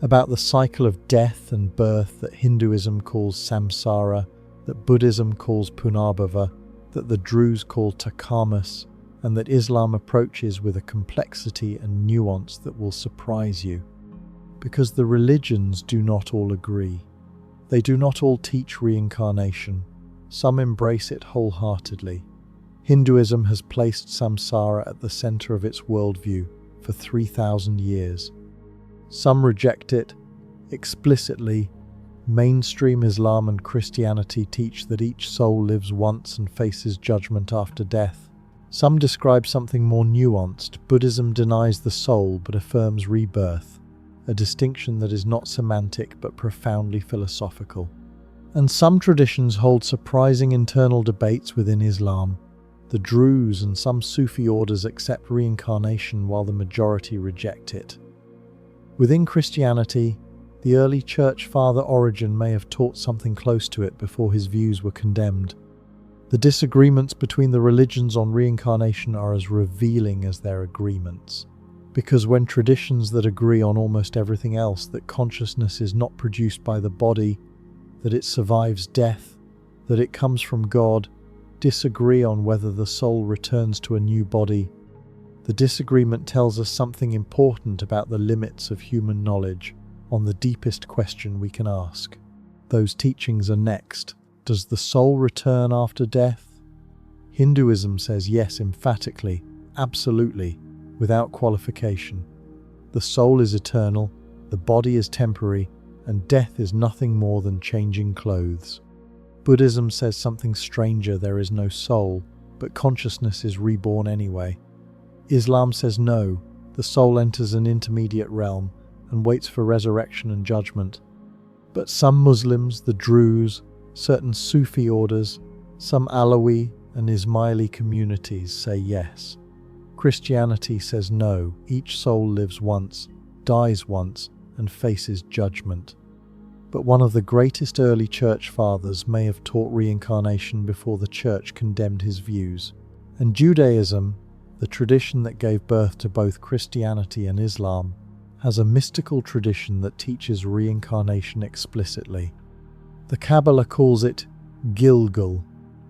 about the cycle of death and birth that Hinduism calls samsara, that Buddhism calls punarbhava, that the Druze call takamas, and that Islam approaches with a complexity and nuance that will surprise you. Because the religions do not all agree. They do not all teach reincarnation. Some embrace it wholeheartedly. Hinduism has placed samsara at the center of its worldview for 3,000 years. Some reject it explicitly. Mainstream Islam and Christianity teach that each soul lives once and faces judgment after death. Some describe something more nuanced. Buddhism denies the soul but affirms rebirth, a distinction that is not semantic but profoundly philosophical. And some traditions hold surprising internal debates within Islam. The Druze and some Sufi orders accept reincarnation while the majority reject it. Within Christianity, the early church father Origen may have taught something close to it before his views were condemned. The disagreements between the religions on reincarnation are as revealing as their agreements. Because when traditions that agree on almost everything else, that consciousness is not produced by the body, that it survives death, that it comes from God, disagree on whether the soul returns to a new body, the disagreement tells us something important about the limits of human knowledge on the deepest question we can ask. Those teachings are next. Does the soul return after death? Hinduism says yes emphatically, absolutely, without qualification. The soul is eternal, the body is temporary, and death is nothing more than changing clothes. Buddhism says something stranger: there is no soul, but consciousness is reborn anyway. Islam says no, the soul enters an intermediate realm and waits for resurrection and judgment. But some Muslims, the Druze, certain Sufi orders, some Alawi and Ismaili communities say yes. Christianity says no, each soul lives once, dies once, and faces judgment. But one of the greatest early church fathers may have taught reincarnation before the church condemned his views. And Judaism, the tradition that gave birth to both Christianity and Islam, has a mystical tradition that teaches reincarnation explicitly. The Kabbalah calls it Gilgul,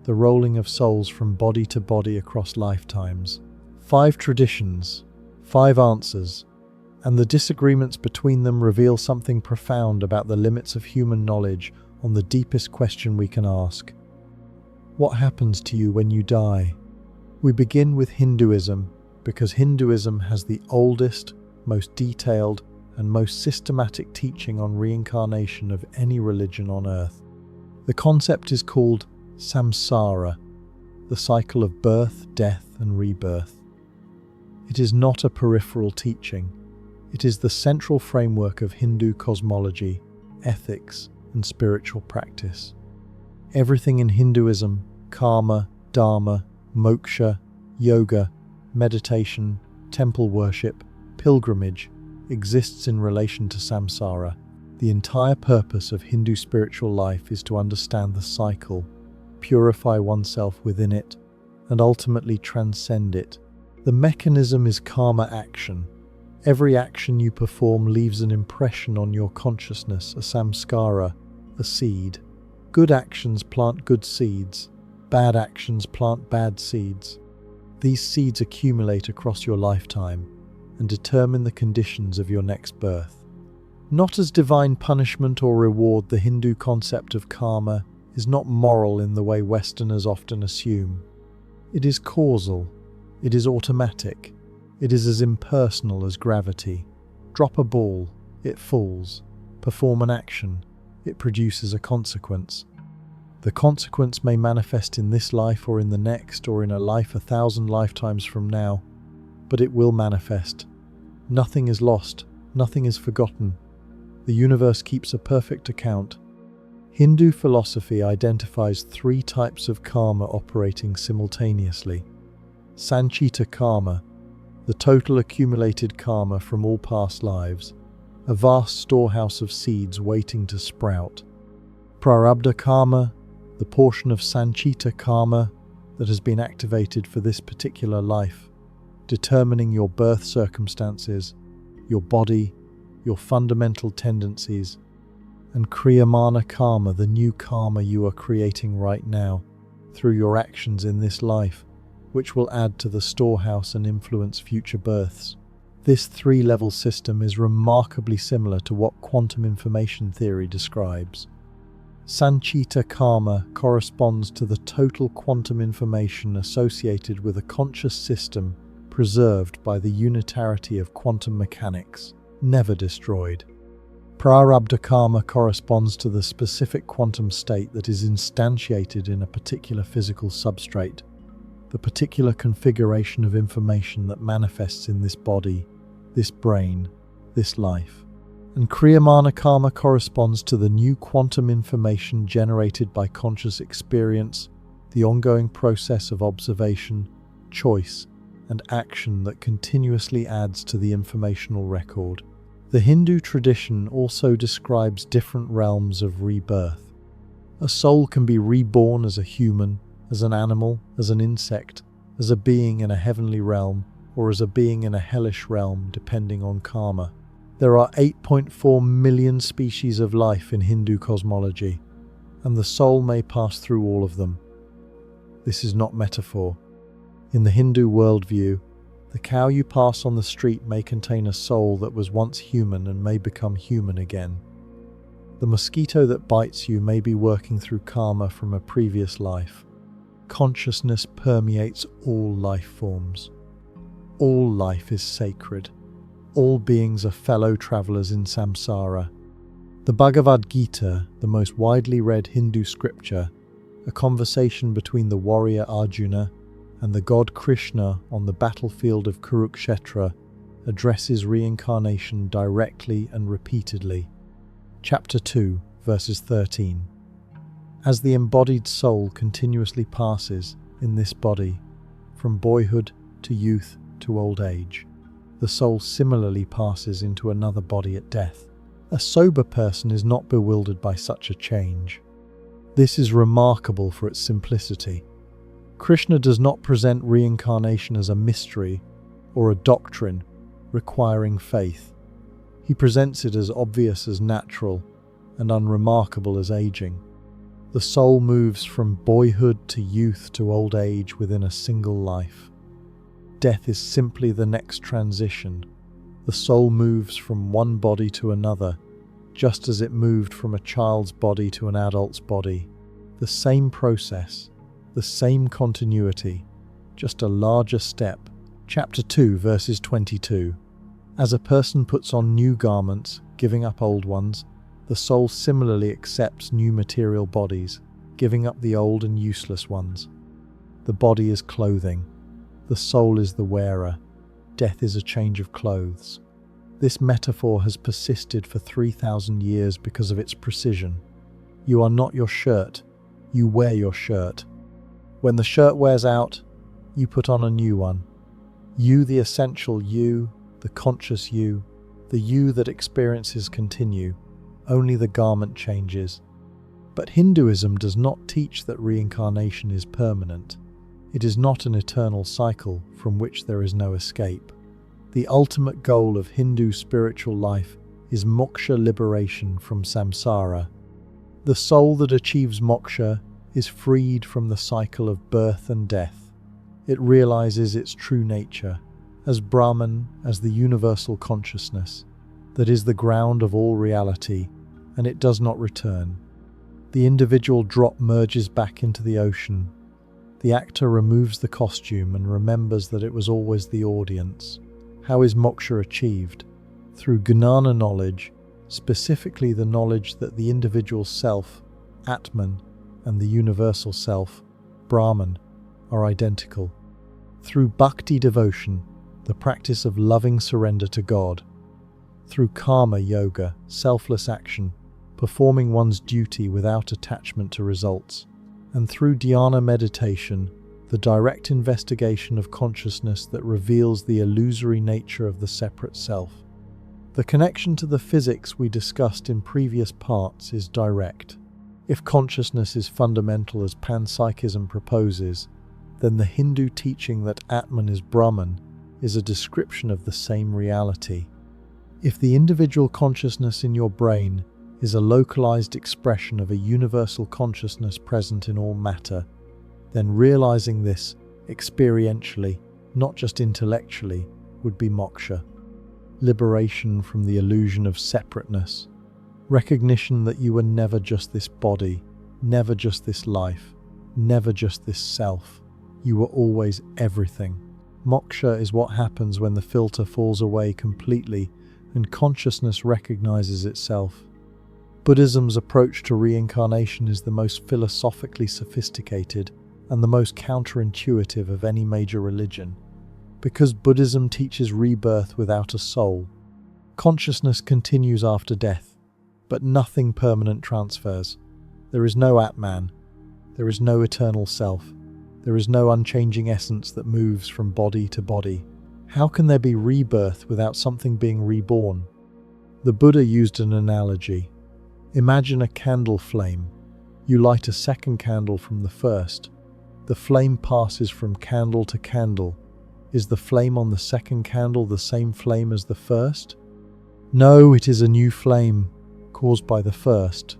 the rolling of souls from body to body across lifetimes. 5 traditions, 5 answers, and the disagreements between them reveal something profound about the limits of human knowledge on the deepest question we can ask. What happens to you when you die? We begin with Hinduism because Hinduism has the oldest, most detailed, and most systematic teaching on reincarnation of any religion on earth. The concept is called samsara, the cycle of birth, death, and rebirth. It is not a peripheral teaching. It is the central framework of Hindu cosmology, ethics, and spiritual practice. Everything in Hinduism, karma, dharma, moksha, yoga, meditation, temple worship, pilgrimage, exists in relation to samsara. The entire purpose of Hindu spiritual life is to understand the cycle, purify oneself within it, and ultimately transcend it. The mechanism is karma action. Every action you perform leaves an impression on your consciousness, a samskara, a seed. Good actions plant good seeds. Bad actions plant bad seeds. These seeds accumulate across your lifetime and determine the conditions of your next birth. Not as divine punishment or reward, the Hindu concept of karma is not moral in the way Westerners often assume. It is causal. It is automatic. It is as impersonal as gravity. Drop a ball, it falls. Perform an action, it produces a consequence. The consequence may manifest in this life or in the next, or in a life 1,000 lifetimes from now, but it will manifest. Nothing is lost, nothing is forgotten. The universe keeps a perfect account. Hindu philosophy identifies 3 types of karma operating simultaneously. Sanchita karma, the total accumulated karma from all past lives, a vast storehouse of seeds waiting to sprout. Prarabdha karma, the portion of Sanchita karma that has been activated for this particular life, determining your birth circumstances, your body, your fundamental tendencies. And Kriyamana karma, the new karma you are creating right now through your actions in this life, which will add to the storehouse and influence future births. This 3-level system is remarkably similar to what quantum information theory describes. Sanchita karma corresponds to the total quantum information associated with a conscious system preserved by the unitarity of quantum mechanics, never destroyed. Prarabdha karma corresponds to the specific quantum state that is instantiated in a particular physical substrate, the particular configuration of information that manifests in this body, this brain, this life. And Kriyamana karma corresponds to the new quantum information generated by conscious experience, the ongoing process of observation, choice, and action that continuously adds to the informational record. The Hindu tradition also describes different realms of rebirth. A soul can be reborn as a human, as an animal, as an insect, as a being in a heavenly realm, or as a being in a hellish realm, depending on karma. There are 8.4 million species of life in Hindu cosmology, and the soul may pass through all of them. This is not metaphor. In the Hindu worldview, the cow you pass on the street may contain a soul that was once human and may become human again. The mosquito that bites you may be working through karma from a previous life. Consciousness permeates all life forms. All life is sacred. All beings are fellow travelers in samsara. The Bhagavad Gita, the most widely read Hindu scripture, a conversation between the warrior Arjuna and the god Krishna on the battlefield of Kurukshetra, addresses reincarnation directly and repeatedly. Chapter 2, verses 13. As the embodied soul continuously passes in this body, from boyhood to youth to old age, the soul similarly passes into another body at death. A sober person is not bewildered by such a change. This is remarkable for its simplicity. Krishna does not present reincarnation as a mystery or a doctrine requiring faith. He presents it as obvious as natural and unremarkable as aging. The soul moves from boyhood to youth to old age within a single life. Death is simply the next transition. The soul moves from one body to another, just as it moved from a child's body to an adult's body. The same process, the same continuity, just a larger step. Chapter 2, verses 22. As a person puts on new garments, giving up old ones, the soul similarly accepts new material bodies, giving up the old and useless ones. The body is clothing. The soul is the wearer. Death is a change of clothes. This metaphor has persisted for 3,000 years because of its precision. You are not your shirt. You wear your shirt. When the shirt wears out, you put on a new one. You, the essential you, the conscious you, the you that experiences continue. Only the garment changes. But Hinduism does not teach that reincarnation is permanent. It is not an eternal cycle from which there is no escape. The ultimate goal of Hindu spiritual life is moksha, liberation from samsara. The soul that achieves moksha is freed from the cycle of birth and death. It realizes its true nature, as Brahman, as the universal consciousness, that is the ground of all reality, and it does not return. The individual drop merges back into the ocean. The actor removes the costume and remembers that it was always the audience. How is moksha achieved? Through gnana knowledge, specifically the knowledge that the individual self, Atman, and the universal self, Brahman, are identical. Through bhakti devotion, the practice of loving surrender to God. Through karma yoga, selfless action, performing one's duty without attachment to results. And through dhyana meditation, the direct investigation of consciousness that reveals the illusory nature of the separate self. The connection to the physics we discussed in previous parts is direct. If consciousness is fundamental as panpsychism proposes, then the Hindu teaching that Atman is Brahman is a description of the same reality. If the individual consciousness in your brain is a localized expression of a universal consciousness present in all matter, then realizing this experientially, not just intellectually, would be moksha, liberation from the illusion of separateness. Recognition that you were never just this body, never just this life, never just this self. You were always everything. Moksha is what happens when the filter falls away completely and consciousness recognizes itself. Buddhism's approach to reincarnation is the most philosophically sophisticated and the most counterintuitive of any major religion. Because Buddhism teaches rebirth without a soul, consciousness continues after death, but nothing permanent transfers. There is no Atman, there is no eternal self, there is no unchanging essence that moves from body to body. How can there be rebirth without something being reborn? The Buddha used an analogy. Imagine a candle flame. You light a second candle from the first. The flame passes from candle to candle. Is the flame on the second candle the same flame as the first? No, it is a new flame, caused by the first,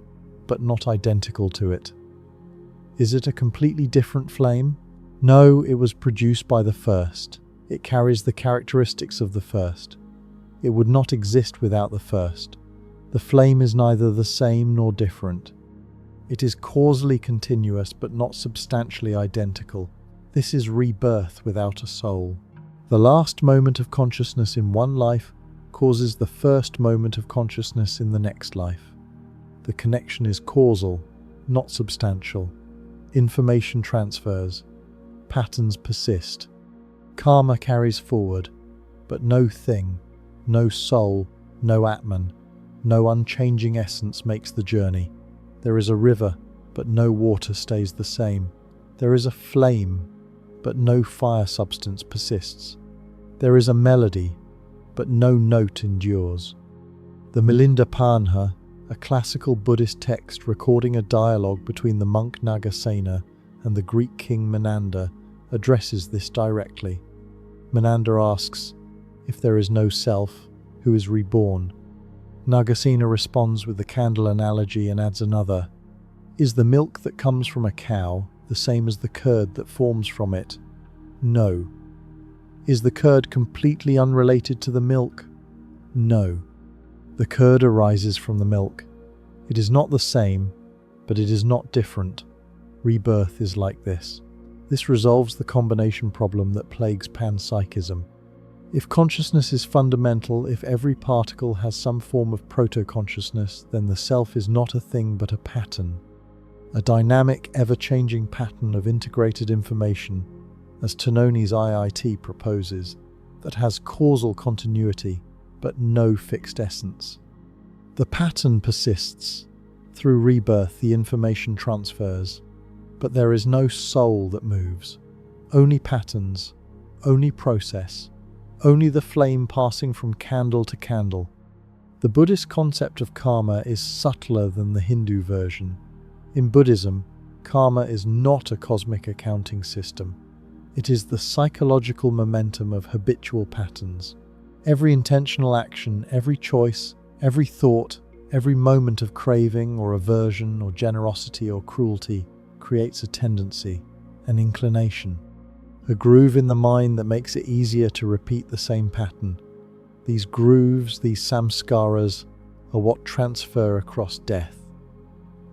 but not identical to it. Is it a completely different flame? No, it was produced by the first. It carries the characteristics of the first. It would not exist without the first. The flame is neither the same nor different. It is causally continuous but not substantially identical. This is rebirth without a soul. The last moment of consciousness in one life causes the first moment of consciousness in the next life. The connection is causal, not substantial. Information transfers. Patterns persist. Karma carries forward, but no thing, no soul, no Atman, no unchanging essence makes the journey. There is a river, but no water stays the same. There is a flame, but no fire substance persists. There is a melody, but no note endures. The Milinda Panha, a classical Buddhist text recording a dialogue between the monk Nagasena and the Greek king Menander, addresses this directly. Menander asks, if there is no self, who is reborn? Nagasena responds with the candle analogy and adds another. Is the milk that comes from a cow the same as the curd that forms from it? No. Is the curd completely unrelated to the milk? No. The curd arises from the milk. It is not the same, but it is not different. Rebirth is like this. This resolves the combination problem that plagues panpsychism. If consciousness is fundamental, if every particle has some form of proto-consciousness, then the self is not a thing but a pattern. A dynamic, ever-changing pattern of integrated information, as Tononi's IIT proposes, that has causal continuity but no fixed essence. The pattern persists. Through rebirth, the information transfers, but there is no soul that moves. Only patterns, only process, only the flame passing from candle to candle. The Buddhist concept of karma is subtler than the Hindu version. In Buddhism, karma is not a cosmic accounting system. It is the psychological momentum of habitual patterns. Every intentional action, every choice, every thought, every moment of craving or aversion or generosity or cruelty creates a tendency, an inclination, a groove in the mind that makes it easier to repeat the same pattern. These grooves, these samskaras, are what transfer across death.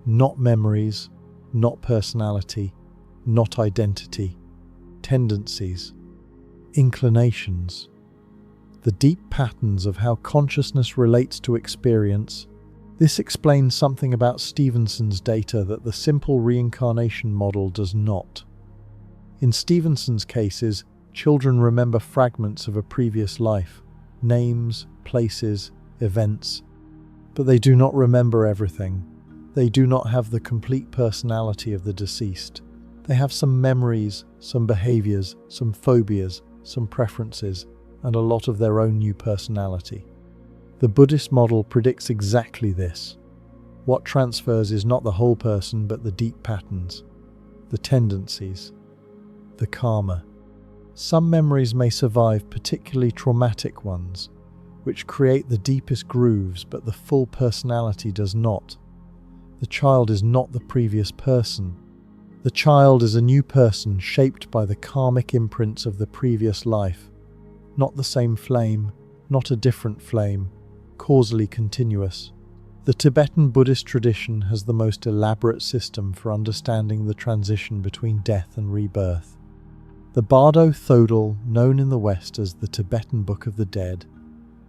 Not memories, not personality, not identity. Tendencies, inclinations. The deep patterns of how consciousness relates to experience. This explains something about Stevenson's data that the simple reincarnation model does not. In Stevenson's cases, children remember fragments of a previous life, names, places, events, but they do not remember everything. They do not have the complete personality of the deceased. They have some memories, some behaviors, some phobias, some preferences, and a lot of their own new personality. The Buddhist model predicts exactly this. What transfers is not the whole person but the deep patterns, the tendencies, the karma. Some memories may survive, particularly traumatic ones, which create the deepest grooves, but the full personality does not. The child is not the previous person. The child is a new person shaped by the karmic imprints of the previous life. Not the same flame, not a different flame, causally continuous. The Tibetan Buddhist tradition has the most elaborate system for understanding the transition between death and rebirth. The Bardo Thodol, known in the West as the Tibetan Book of the Dead,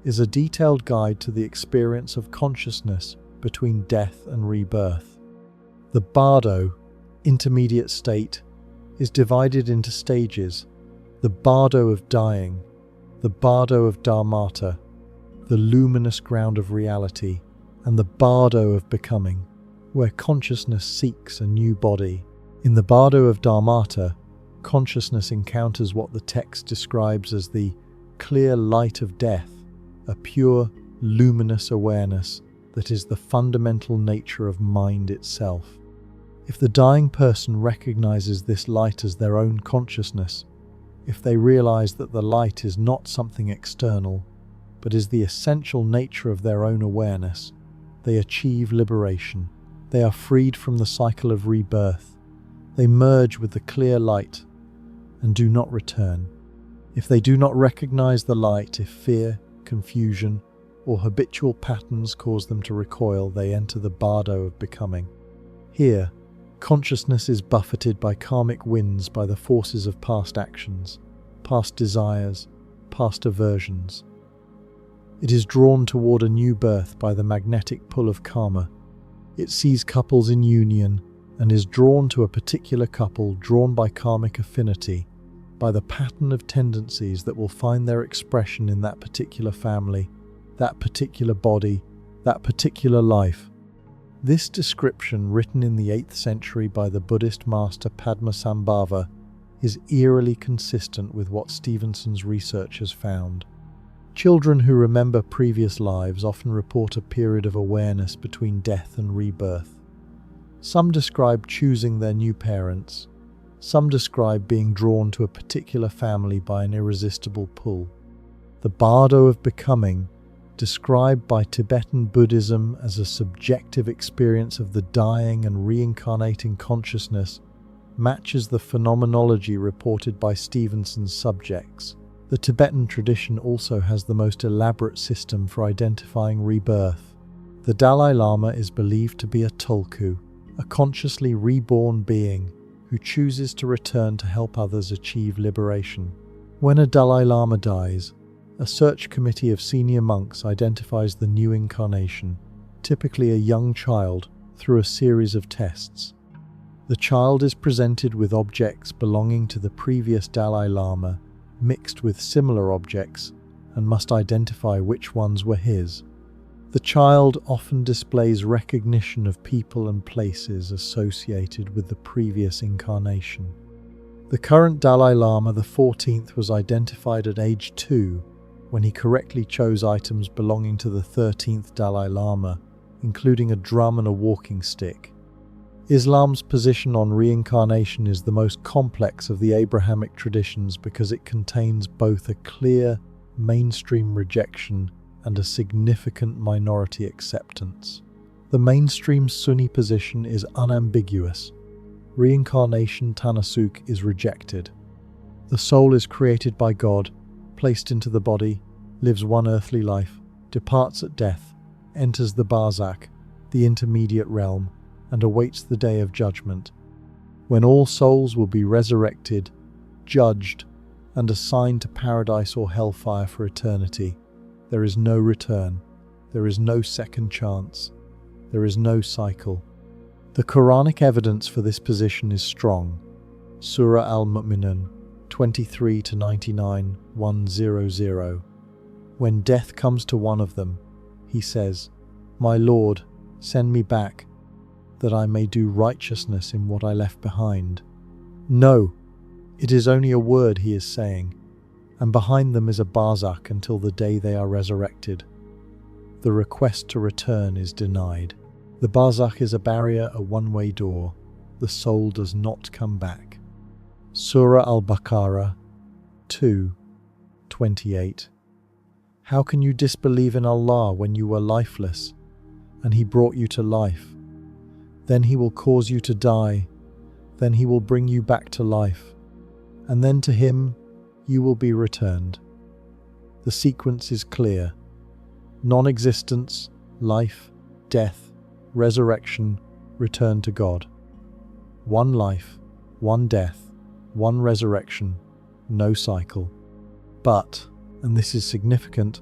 is a detailed guide to the experience of consciousness between death and rebirth. The Bardo, intermediate state, is divided into stages: the Bardo of dying, the Bardo of Dharmata, the luminous ground of reality, and the Bardo of becoming, where consciousness seeks a new body. In the Bardo of Dharmata, consciousness encounters what the text describes as the clear light of death, a pure, luminous awareness that is the fundamental nature of mind itself. If the dying person recognizes this light as their own consciousness, if they realize that the light is not something external, but is the essential nature of their own awareness, they achieve liberation. They are freed from the cycle of rebirth. They merge with the clear light and do not return. If they do not recognize the light, if fear, confusion, or habitual patterns cause them to recoil, they enter the Bardo of becoming. Here, consciousness is buffeted by karmic winds, by the forces of past actions, past desires, past aversions. It is drawn toward a new birth by the magnetic pull of karma. It sees couples in union and is drawn to a particular couple, drawn by karmic affinity, by the pattern of tendencies that will find their expression in that particular family, that particular body, that particular life. This description, written in the 8th century by the Buddhist master Padmasambhava, is eerily consistent with what Stevenson's research has found. Children who remember previous lives often report a period of awareness between death and rebirth. Some describe choosing their new parents. Some describe being drawn to a particular family by an irresistible pull. The Bardo of becoming, described by Tibetan Buddhism as a subjective experience of the dying and reincarnating consciousness, matches the phenomenology reported by Stevenson's subjects. The Tibetan tradition also has the most elaborate system for identifying rebirth. The Dalai Lama is believed to be a tulku, a consciously reborn being who chooses to return to help others achieve liberation. When a Dalai Lama dies, a search committee of senior monks identifies the new incarnation, typically a young child, through a series of tests. The child is presented with objects belonging to the previous Dalai Lama, mixed with similar objects, and must identify which ones were his. The child often displays recognition of people and places associated with the previous incarnation. The current Dalai Lama, the 14th, was identified at age 2 when he correctly chose items belonging to the 13th Dalai Lama, including a drum and a walking stick. Islam's position on reincarnation is the most complex of the Abrahamic traditions because it contains both a clear, mainstream rejection and a significant minority acceptance. The mainstream Sunni position is unambiguous. Reincarnation Tanasuk is rejected. The soul is created by God, placed into the body, lives one earthly life, departs at death, enters the Barzakh, the intermediate realm, and awaits the day of judgment, when all souls will be resurrected, judged, and assigned to paradise or hellfire for eternity. There is no return. There is no second chance. There is no cycle. The Quranic evidence for this position is strong. Surah Al-Mu'minun 23-99, 100. When death comes to one of them, he says, "My Lord, send me back, that I may do righteousness in what I left behind." No, it is only a word he is saying, and behind them is a barzakh until the day they are resurrected. The request to return is denied. The barzakh is a barrier, a one-way door. The soul does not come back. Surah Al-Baqarah 2:28. How can you disbelieve in Allah when you were lifeless, and He brought you to life? Then He will cause you to die. Then He will bring you back to life. And then to Him you will be returned. The sequence is clear. Non-existence, life, death, resurrection, return to God. One life, one death, one resurrection, no cycle. But, and this is significant,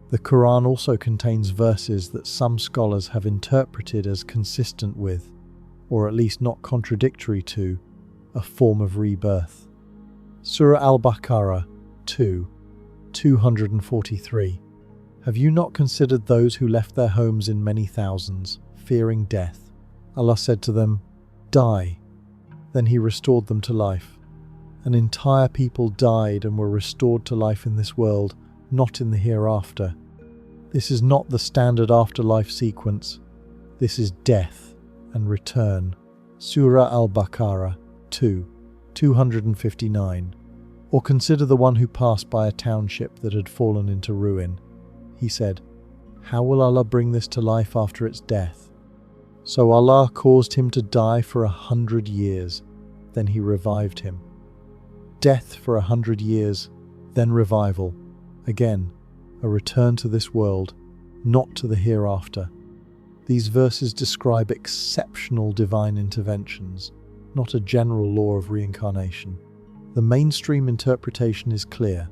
the Quran also contains verses that some scholars have interpreted as consistent with, or at least not contradictory to, a form of rebirth. Surah Al-Baqarah 2:243. Have you not considered those who left their homes in many thousands, fearing death? Allah said to them, "Die." Then He restored them to life. An entire people died and were restored to life in this world, not in the hereafter. This is not the standard afterlife sequence. This is death and return. Surah Al-Baqarah 2:259. Or consider the one who passed by a township that had fallen into ruin. He said, "How will Allah bring this to life after its death?" So Allah caused him to die for 100 years, then He revived him. Death for 100 years, then revival. Again, a return to this world, not to the hereafter. These verses describe exceptional divine interventions, not a general law of reincarnation. The mainstream interpretation is clear.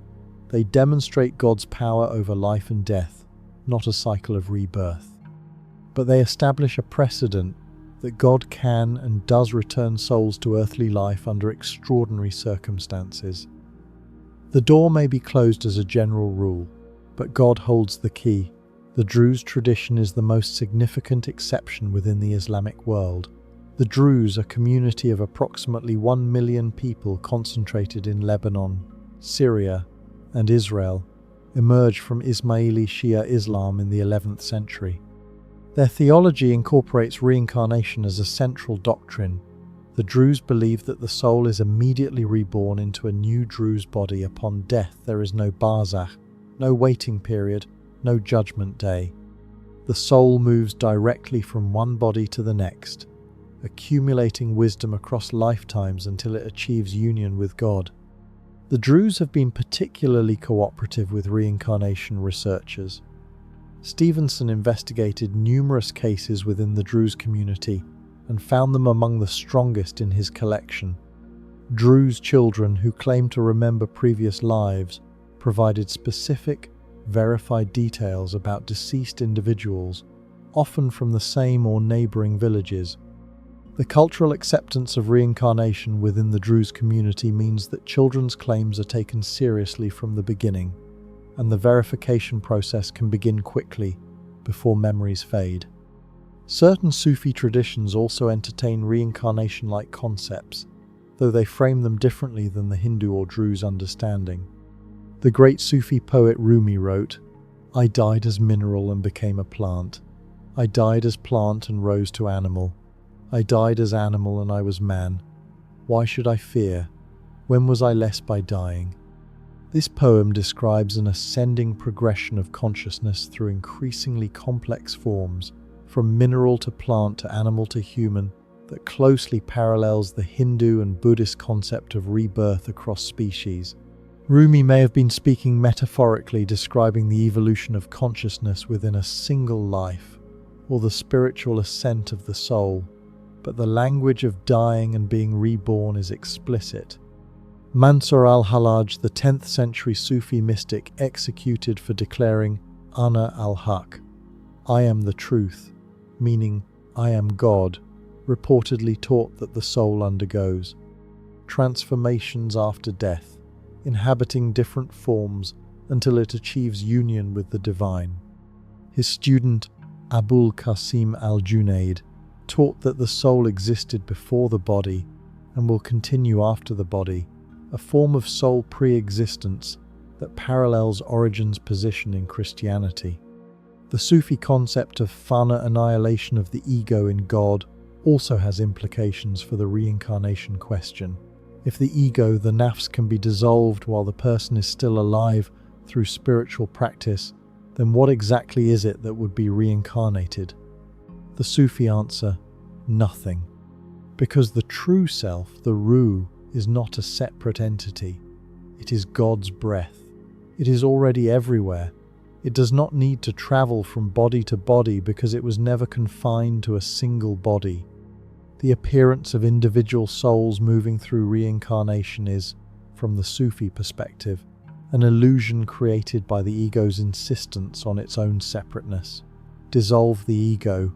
They demonstrate God's power over life and death, not a cycle of rebirth. But they establish a precedent that God can and does return souls to earthly life under extraordinary circumstances. The door may be closed as a general rule, but God holds the key. The Druze tradition is the most significant exception within the Islamic world. The Druze, a community of approximately 1 million people concentrated in Lebanon, Syria, and Israel, emerged from Ismaili Shia Islam in the 11th century. Their theology incorporates reincarnation as a central doctrine. The Druze believe that the soul is immediately reborn into a new Druze body upon death. There is no barzakh, no waiting period, no judgment day. The soul moves directly from one body to the next, accumulating wisdom across lifetimes until it achieves union with God. The Druze have been particularly cooperative with reincarnation researchers. Stevenson investigated numerous cases within the Druze community and found them among the strongest in his collection. Druze children who claimed to remember previous lives provided specific, verified details about deceased individuals, often from the same or neighboring villages. The cultural acceptance of reincarnation within the Druze community means that children's claims are taken seriously from the beginning, and the verification process can begin quickly, before memories fade. Certain Sufi traditions also entertain reincarnation-like concepts, though they frame them differently than the Hindu or Druze understanding. The great Sufi poet Rumi wrote, "I died as mineral and became a plant. I died as plant and rose to animal. I died as animal and I was man. Why should I fear? When was I less by dying?" This poem describes an ascending progression of consciousness through increasingly complex forms, from mineral to plant to animal to human, that closely parallels the Hindu and Buddhist concept of rebirth across species. Rumi may have been speaking metaphorically, describing the evolution of consciousness within a single life, or the spiritual ascent of the soul, but the language of dying and being reborn is explicit. Mansur al-Hallaj, the 10th century Sufi mystic executed for declaring Ana al-Haq, I am the truth, meaning I am God, reportedly taught that the soul undergoes transformations after death, inhabiting different forms until it achieves union with the divine. His student, Abul Qasim al-Junaid, taught that the soul existed before the body and will continue after the body, a form of soul pre-existence that parallels Origen's position in Christianity. The Sufi concept of fana, annihilation of the ego in God, also has implications for the reincarnation question. If the ego, the nafs, can be dissolved while the person is still alive through spiritual practice, then what exactly is it that would be reincarnated? The Sufi answer, nothing. Because the true self, the Ruh, is not a separate entity. It is God's breath. It is already everywhere, It does not need to travel from body to body because it was never confined to a single body. The appearance of individual souls moving through reincarnation is, from the Sufi perspective, an illusion created by the ego's insistence on its own separateness. Dissolve the ego,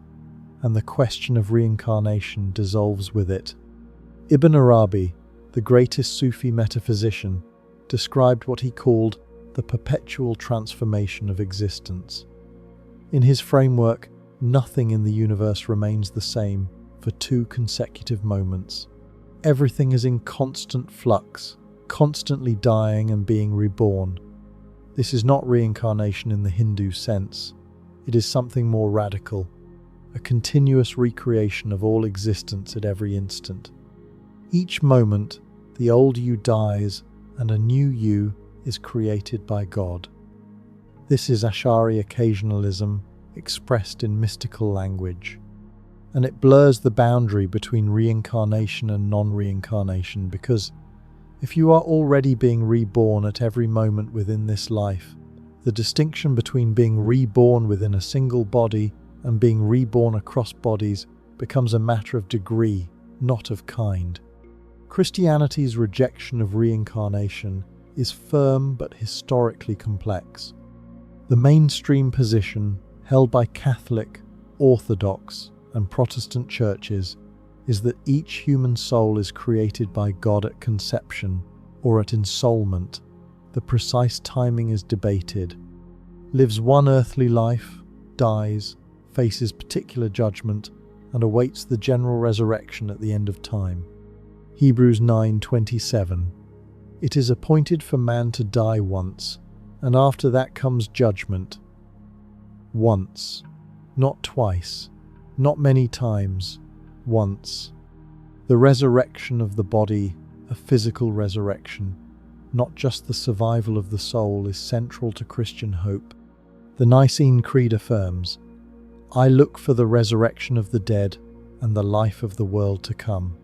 and the question of reincarnation dissolves with it. Ibn Arabi, the greatest Sufi metaphysician, described what he called the perpetual transformation of existence. In his framework, nothing in the universe remains the same for 2 consecutive moments. Everything is in constant flux, constantly dying and being reborn. This is not reincarnation in the Hindu sense. It is something more radical, a continuous recreation of all existence at every instant. Each moment, the old you dies and a new you is created by God. This is Ash'ari occasionalism expressed in mystical language, and it blurs the boundary between reincarnation and non-reincarnation, because if you are already being reborn at every moment within this life, the distinction between being reborn within a single body and being reborn across bodies becomes a matter of degree, not of kind. Christianity's rejection of reincarnation is firm but historically complex. The mainstream position held by Catholic, Orthodox, and Protestant churches is that each human soul is created by God at conception or at ensoulment. The precise timing is debated. Lives one earthly life, dies, faces particular judgment, and awaits the general resurrection at the end of time. Hebrews 9:27. It is appointed for man to die once, and after that comes judgment. Once, not twice, not many times, once. The resurrection of the body, a physical resurrection, not just the survival of the soul, is central to Christian hope. The Nicene Creed affirms, "I look for the resurrection of the dead and the life of the world to come."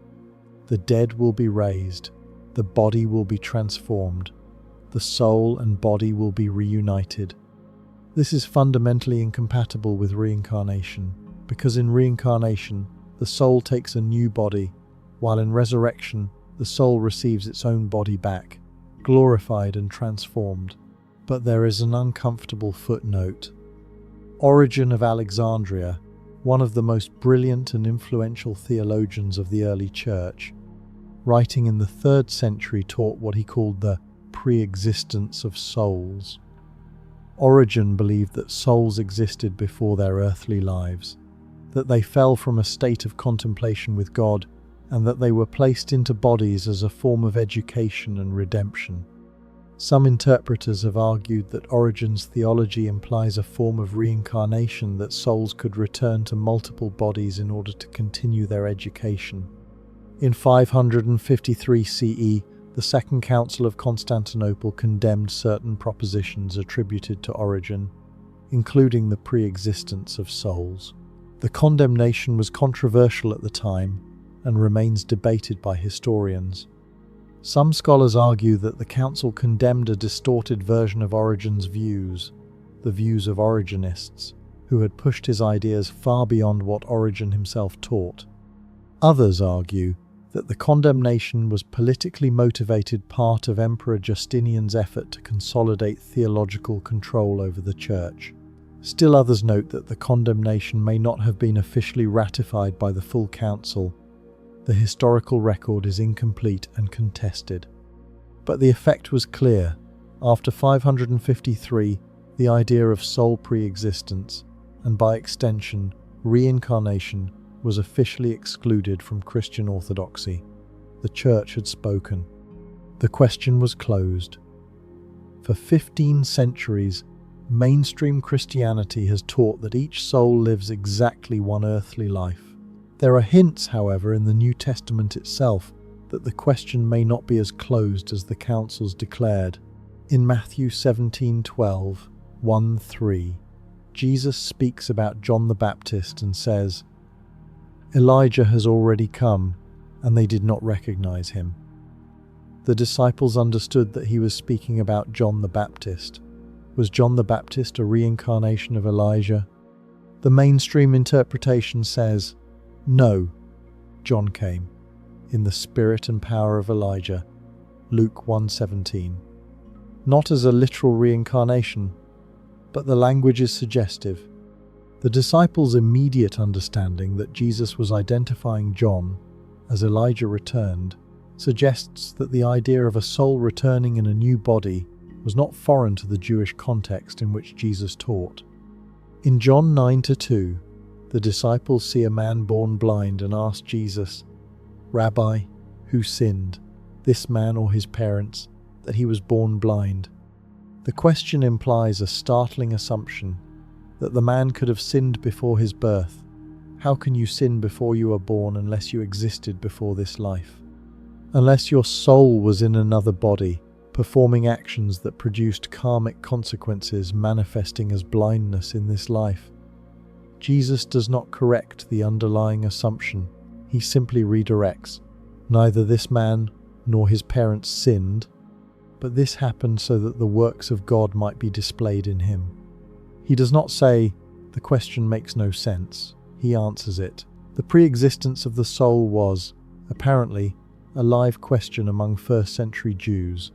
The dead will be raised, the body will be transformed, the soul and body will be reunited. This is fundamentally incompatible with reincarnation, because in reincarnation, the soul takes a new body, while in resurrection, the soul receives its own body back, glorified and transformed. But there is an uncomfortable footnote. Origen of Alexandria, one of the most brilliant and influential theologians of the early church, writing in the 3rd century, taught what he called the pre-existence of souls. Origen believed that souls existed before their earthly lives, that they fell from a state of contemplation with God, and that they were placed into bodies as a form of education and redemption. Some interpreters have argued that Origen's theology implies a form of reincarnation, that souls could return to multiple bodies in order to continue their education. In 553 CE, the Second Council of Constantinople condemned certain propositions attributed to Origen, including the pre-existence of souls. The condemnation was controversial at the time and remains debated by historians. Some scholars argue that the council condemned a distorted version of Origen's views, the views of Origenists, who had pushed his ideas far beyond what Origen himself taught. Others argue that the condemnation was politically motivated, part of Emperor Justinian's effort to consolidate theological control over the Church. Still others note that the condemnation may not have been officially ratified by the full council. The historical record is incomplete and contested. But the effect was clear. After 553, the idea of soul pre-existence, and by extension, reincarnation, was officially excluded from Christian orthodoxy. The Church had spoken. The question was closed. For 15 centuries, mainstream Christianity has taught that each soul lives exactly one earthly life. There are hints, however, in the New Testament itself that the question may not be as closed as the councils declared. In Matthew 17:12, 1-3, Jesus speaks about John the Baptist and says, "Elijah has already come, and they did not recognize him." The disciples understood that he was speaking about John the Baptist. Was John the Baptist a reincarnation of Elijah? The mainstream interpretation says, no, John came in the spirit and power of Elijah, Luke 1:17. Not as a literal reincarnation, but the language is suggestive. The disciples' immediate understanding that Jesus was identifying John as Elijah returned suggests that the idea of a soul returning in a new body was not foreign to the Jewish context in which Jesus taught. In John 9-2, the disciples see a man born blind and ask Jesus, "Rabbi, who sinned, this man or his parents, that he was born blind?" The question implies a startling assumption that the man could have sinned before his birth. How can you sin before you are born unless you existed before this life? Unless your soul was in another body, performing actions that produced karmic consequences manifesting as blindness in this life. Jesus does not correct the underlying assumption, he simply redirects. Neither this man nor his parents sinned, but this happened so that the works of God might be displayed in him. He does not say, the question makes no sense. He answers it. The pre-existence of the soul was, apparently, a live question among first-century Jews.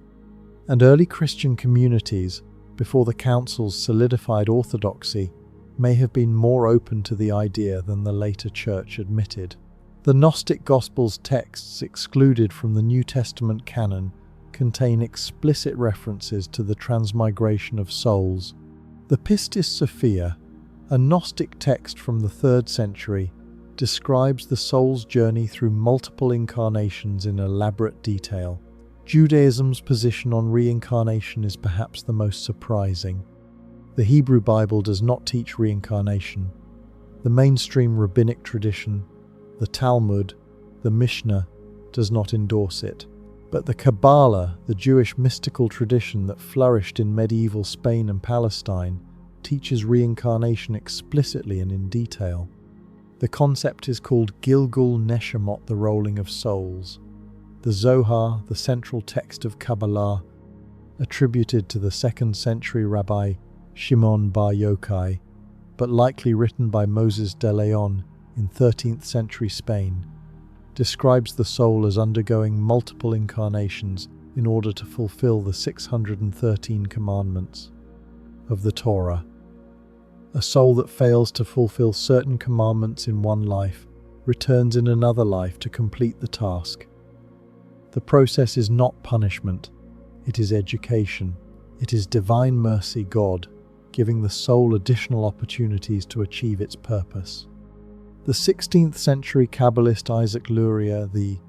And early Christian communities, before the councils solidified orthodoxy, may have been more open to the idea than the later church admitted. The Gnostic Gospels texts excluded from the New Testament canon contain explicit references to the transmigration of souls. The Pistis Sophia, a Gnostic text from the 3rd century, describes the soul's journey through multiple incarnations in elaborate detail. Judaism's position on reincarnation is perhaps the most surprising. The Hebrew Bible does not teach reincarnation. The mainstream rabbinic tradition, the Talmud, the Mishnah, does not endorse it. But the Kabbalah, the Jewish mystical tradition that flourished in medieval Spain and Palestine, teaches reincarnation explicitly and in detail. The concept is called Gilgul Neshamot, the rolling of souls. The Zohar, the central text of Kabbalah, attributed to the 2nd century Rabbi Shimon Bar Yochai, but likely written by Moses de Leon in 13th century Spain, describes the soul as undergoing multiple incarnations in order to fulfill the 613 commandments of the Torah. A soul that fails to fulfill certain commandments in one life returns in another life to complete the task. The process is not punishment, it is education. It is divine mercy, God, giving the soul additional opportunities to achieve its purpose. The 16th century Kabbalist Isaac Luria, the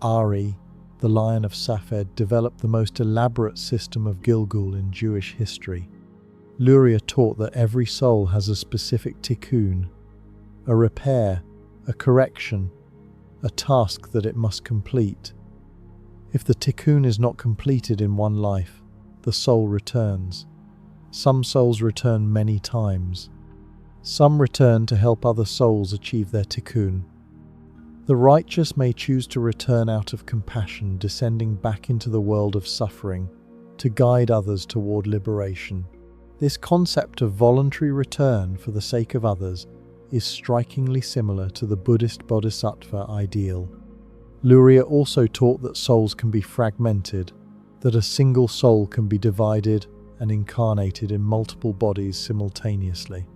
Ari, the Lion of Safed, developed the most elaborate system of Gilgul in Jewish history. Luria taught that every soul has a specific tikkun, a repair, a correction, a task that it must complete. If the tikkun is not completed in one life, the soul returns. Some souls return many times. Some return to help other souls achieve their tikkun. The righteous may choose to return out of compassion, descending back into the world of suffering, to guide others toward liberation. This concept of voluntary return for the sake of others is strikingly similar to the Buddhist bodhisattva ideal. Luria also taught that souls can be fragmented, that a single soul can be divided and incarnated in multiple bodies simultaneously.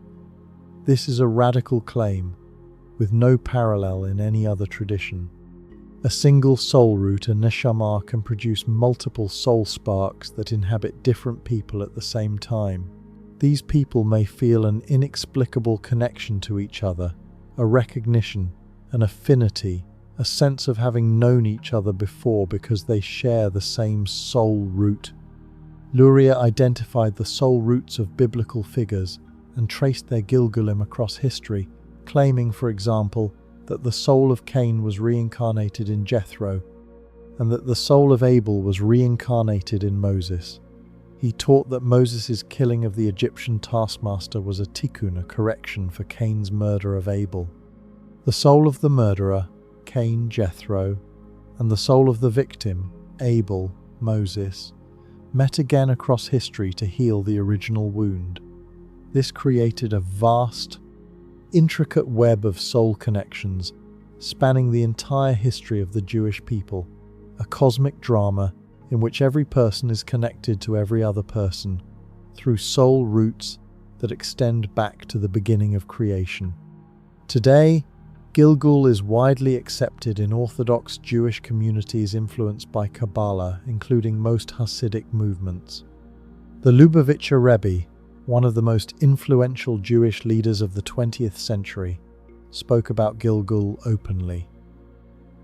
This is a radical claim, with no parallel in any other tradition. A single soul root, a neshama, can produce multiple soul sparks that inhabit different people at the same time. These people may feel an inexplicable connection to each other, a recognition, an affinity, a sense of having known each other before because they share the same soul root. Luria identified the soul roots of biblical figures and traced their Gilgulim across history, claiming, for example, that the soul of Cain was reincarnated in Jethro, and that the soul of Abel was reincarnated in Moses. He taught that Moses' killing of the Egyptian taskmaster was a tikkun, a correction for Cain's murder of Abel. The soul of the murderer, Cain, Jethro, and the soul of the victim, Abel, Moses, met again across history to heal the original wound. This created a vast, intricate web of soul connections spanning the entire history of the Jewish people, a cosmic drama in which every person is connected to every other person through soul roots that extend back to the beginning of creation. Today, Gilgul is widely accepted in Orthodox Jewish communities influenced by Kabbalah, including most Hasidic movements. The Lubavitcher Rebbe, one of the most influential Jewish leaders of the 20th century, spoke about Gilgul openly.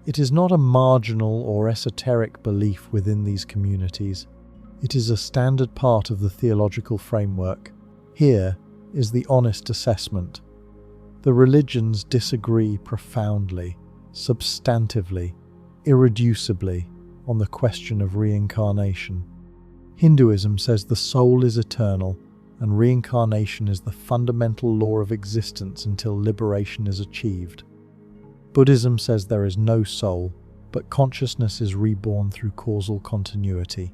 It is not a marginal or esoteric belief within these communities. It is a standard part of the theological framework. Here is the honest assessment. The religions disagree profoundly, substantively, irreducibly on the question of reincarnation. Hinduism says the soul is eternal and reincarnation is the fundamental law of existence until liberation is achieved. Buddhism says there is no soul, but consciousness is reborn through causal continuity.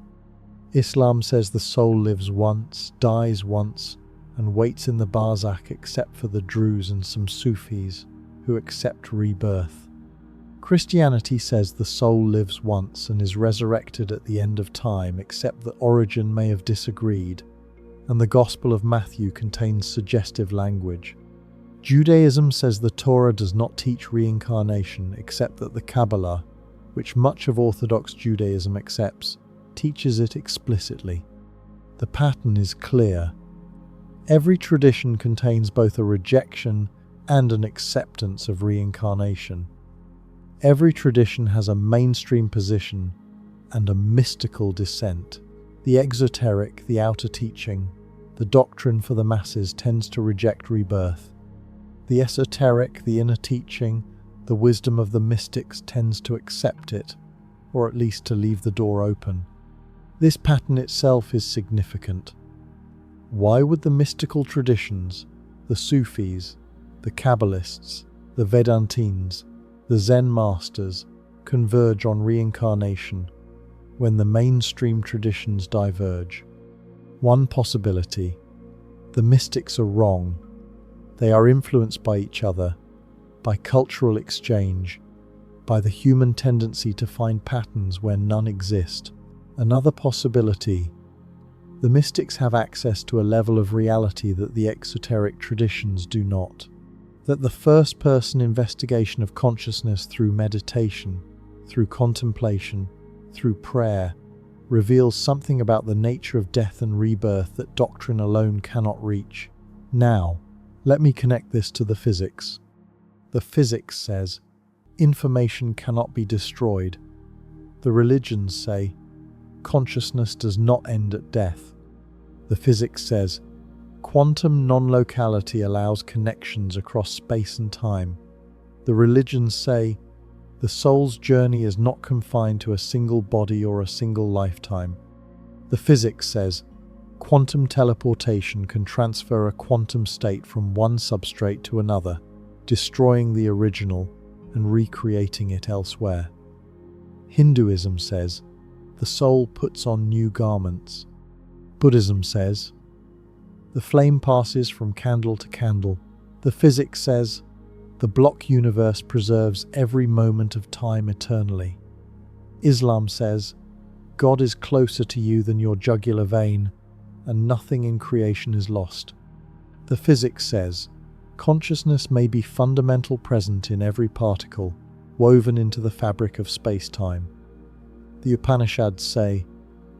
Islam says the soul lives once, dies once, and waits in the barzakh except for the Druze and some Sufis who accept rebirth. Christianity says the soul lives once and is resurrected at the end of time, except that Origen may have disagreed, and the Gospel of Matthew contains suggestive language. Judaism says the Torah does not teach reincarnation, except that the Kabbalah, which much of Orthodox Judaism accepts, teaches it explicitly. The pattern is clear. Every tradition contains both a rejection and an acceptance of reincarnation. Every tradition has a mainstream position and a mystical dissent. The exoteric, the outer teaching, the doctrine for the masses tends to reject rebirth. The esoteric, the inner teaching, the wisdom of the mystics tends to accept it, or at least to leave the door open. This pattern itself is significant. Why would the mystical traditions, the Sufis, the Kabbalists, the Vedantines, the Zen masters converge on reincarnation when the mainstream traditions diverge? One possibility: the mystics are wrong. They are influenced by each other, by cultural exchange, by the human tendency to find patterns where none exist. Another possibility: the mystics have access to a level of reality that the exoteric traditions do not. That the first-person investigation of consciousness through meditation, through contemplation, through prayer, reveals something about the nature of death and rebirth that doctrine alone cannot reach. Now, let me connect this to the physics. The physics says, information cannot be destroyed. The religions say, consciousness does not end at death. The physics says, quantum nonlocality allows connections across space and time. The religions say, the soul's journey is not confined to a single body or a single lifetime. The physics says, quantum teleportation can transfer a quantum state from one substrate to another, destroying the original and recreating it elsewhere. Hinduism says, the soul puts on new garments. Buddhism says, the flame passes from candle to candle. The physics says, the block universe preserves every moment of time eternally. Islam says, God is closer to you than your jugular vein, and nothing in creation is lost. The physics says, consciousness may be fundamental present in every particle, woven into the fabric of space-time. The Upanishads say,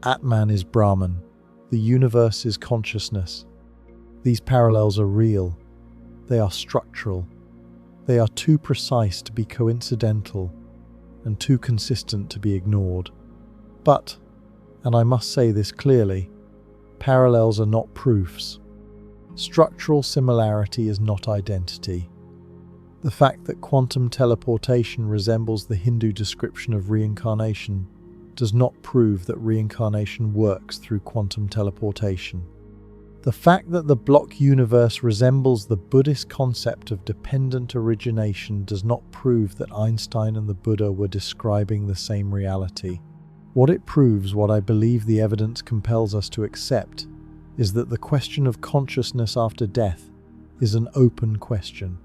Atman is Brahman, the universe is consciousness. These parallels are real. They are structural. They are too precise to be coincidental and too consistent to be ignored. But, and I must say this clearly, parallels are not proofs. Structural similarity is not identity. The fact that quantum teleportation resembles the Hindu description of reincarnation does not prove that reincarnation works through quantum teleportation. The fact that the block universe resembles the Buddhist concept of dependent origination does not prove that Einstein and the Buddha were describing the same reality. What it proves, what I believe the evidence compels us to accept, is that the question of consciousness after death is an open question,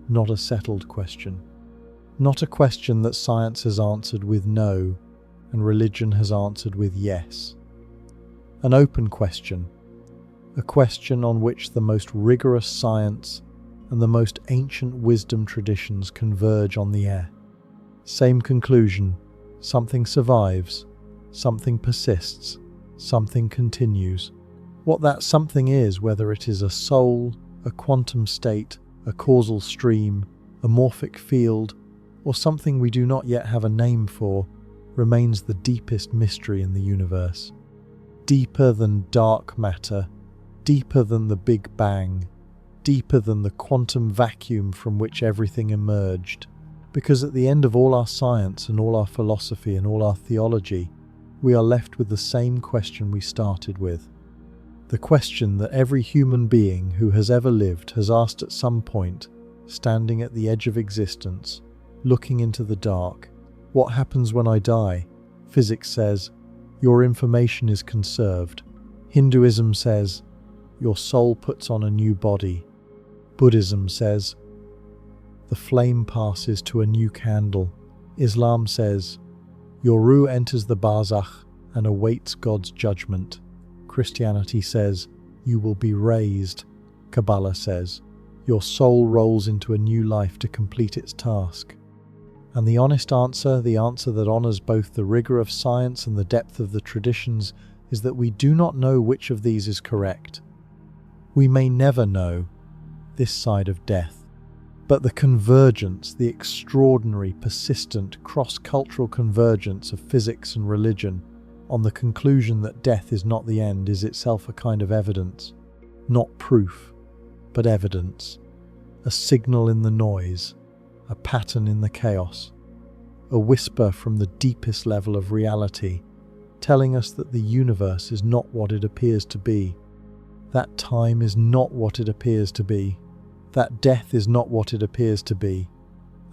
not a settled question. Not a question that science has answered with no and religion has answered with yes. An open question, a question on which the most rigorous science and the most ancient wisdom traditions converge on the air. Same conclusion: something survives, something persists, something continues. What that something is, whether it is a soul, a quantum state, a causal stream, a morphic field, or something we do not yet have a name for, remains the deepest mystery in the universe. Deeper than dark matter, deeper than the Big Bang, deeper than the quantum vacuum from which everything emerged. Because at the end of all our science and all our philosophy and all our theology, we are left with the same question we started with. The question that every human being who has ever lived has asked at some point, standing at the edge of existence, looking into the dark: what happens when I die? Physics says, your information is conserved. Hinduism says, your soul puts on a new body. Buddhism says, the flame passes to a new candle. Islam says, your ruh enters the barzakh and awaits God's judgment. Christianity says, you will be raised. Kabbalah says, your soul rolls into a new life to complete its task. And the honest answer, the answer that honors both the rigor of science and the depth of the traditions, is that we do not know which of these is correct. We may never know this side of death. But the convergence, the extraordinary, persistent, cross-cultural convergence of physics and religion on the conclusion that death is not the end is itself a kind of evidence. Not proof, but evidence. A signal in the noise, a pattern in the chaos, a whisper from the deepest level of reality, telling us that the universe is not what it appears to be, that time is not what it appears to be, that death is not what it appears to be,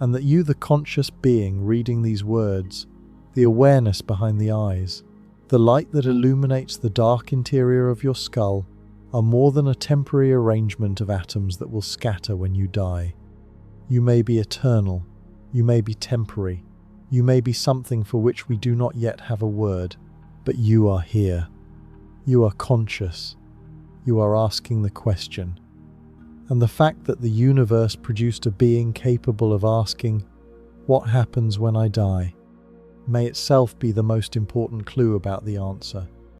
and that you, the conscious being reading these words, the awareness behind the eyes, the light that illuminates the dark interior of your skull, are more than a temporary arrangement of atoms that will scatter when you die. You may be eternal, you may be temporary, you may be something for which we do not yet have a word, but you are here. You are conscious. You are asking the question. And the fact that the universe produced a being capable of asking, what happens when I die, may itself be the most important clue about the answer.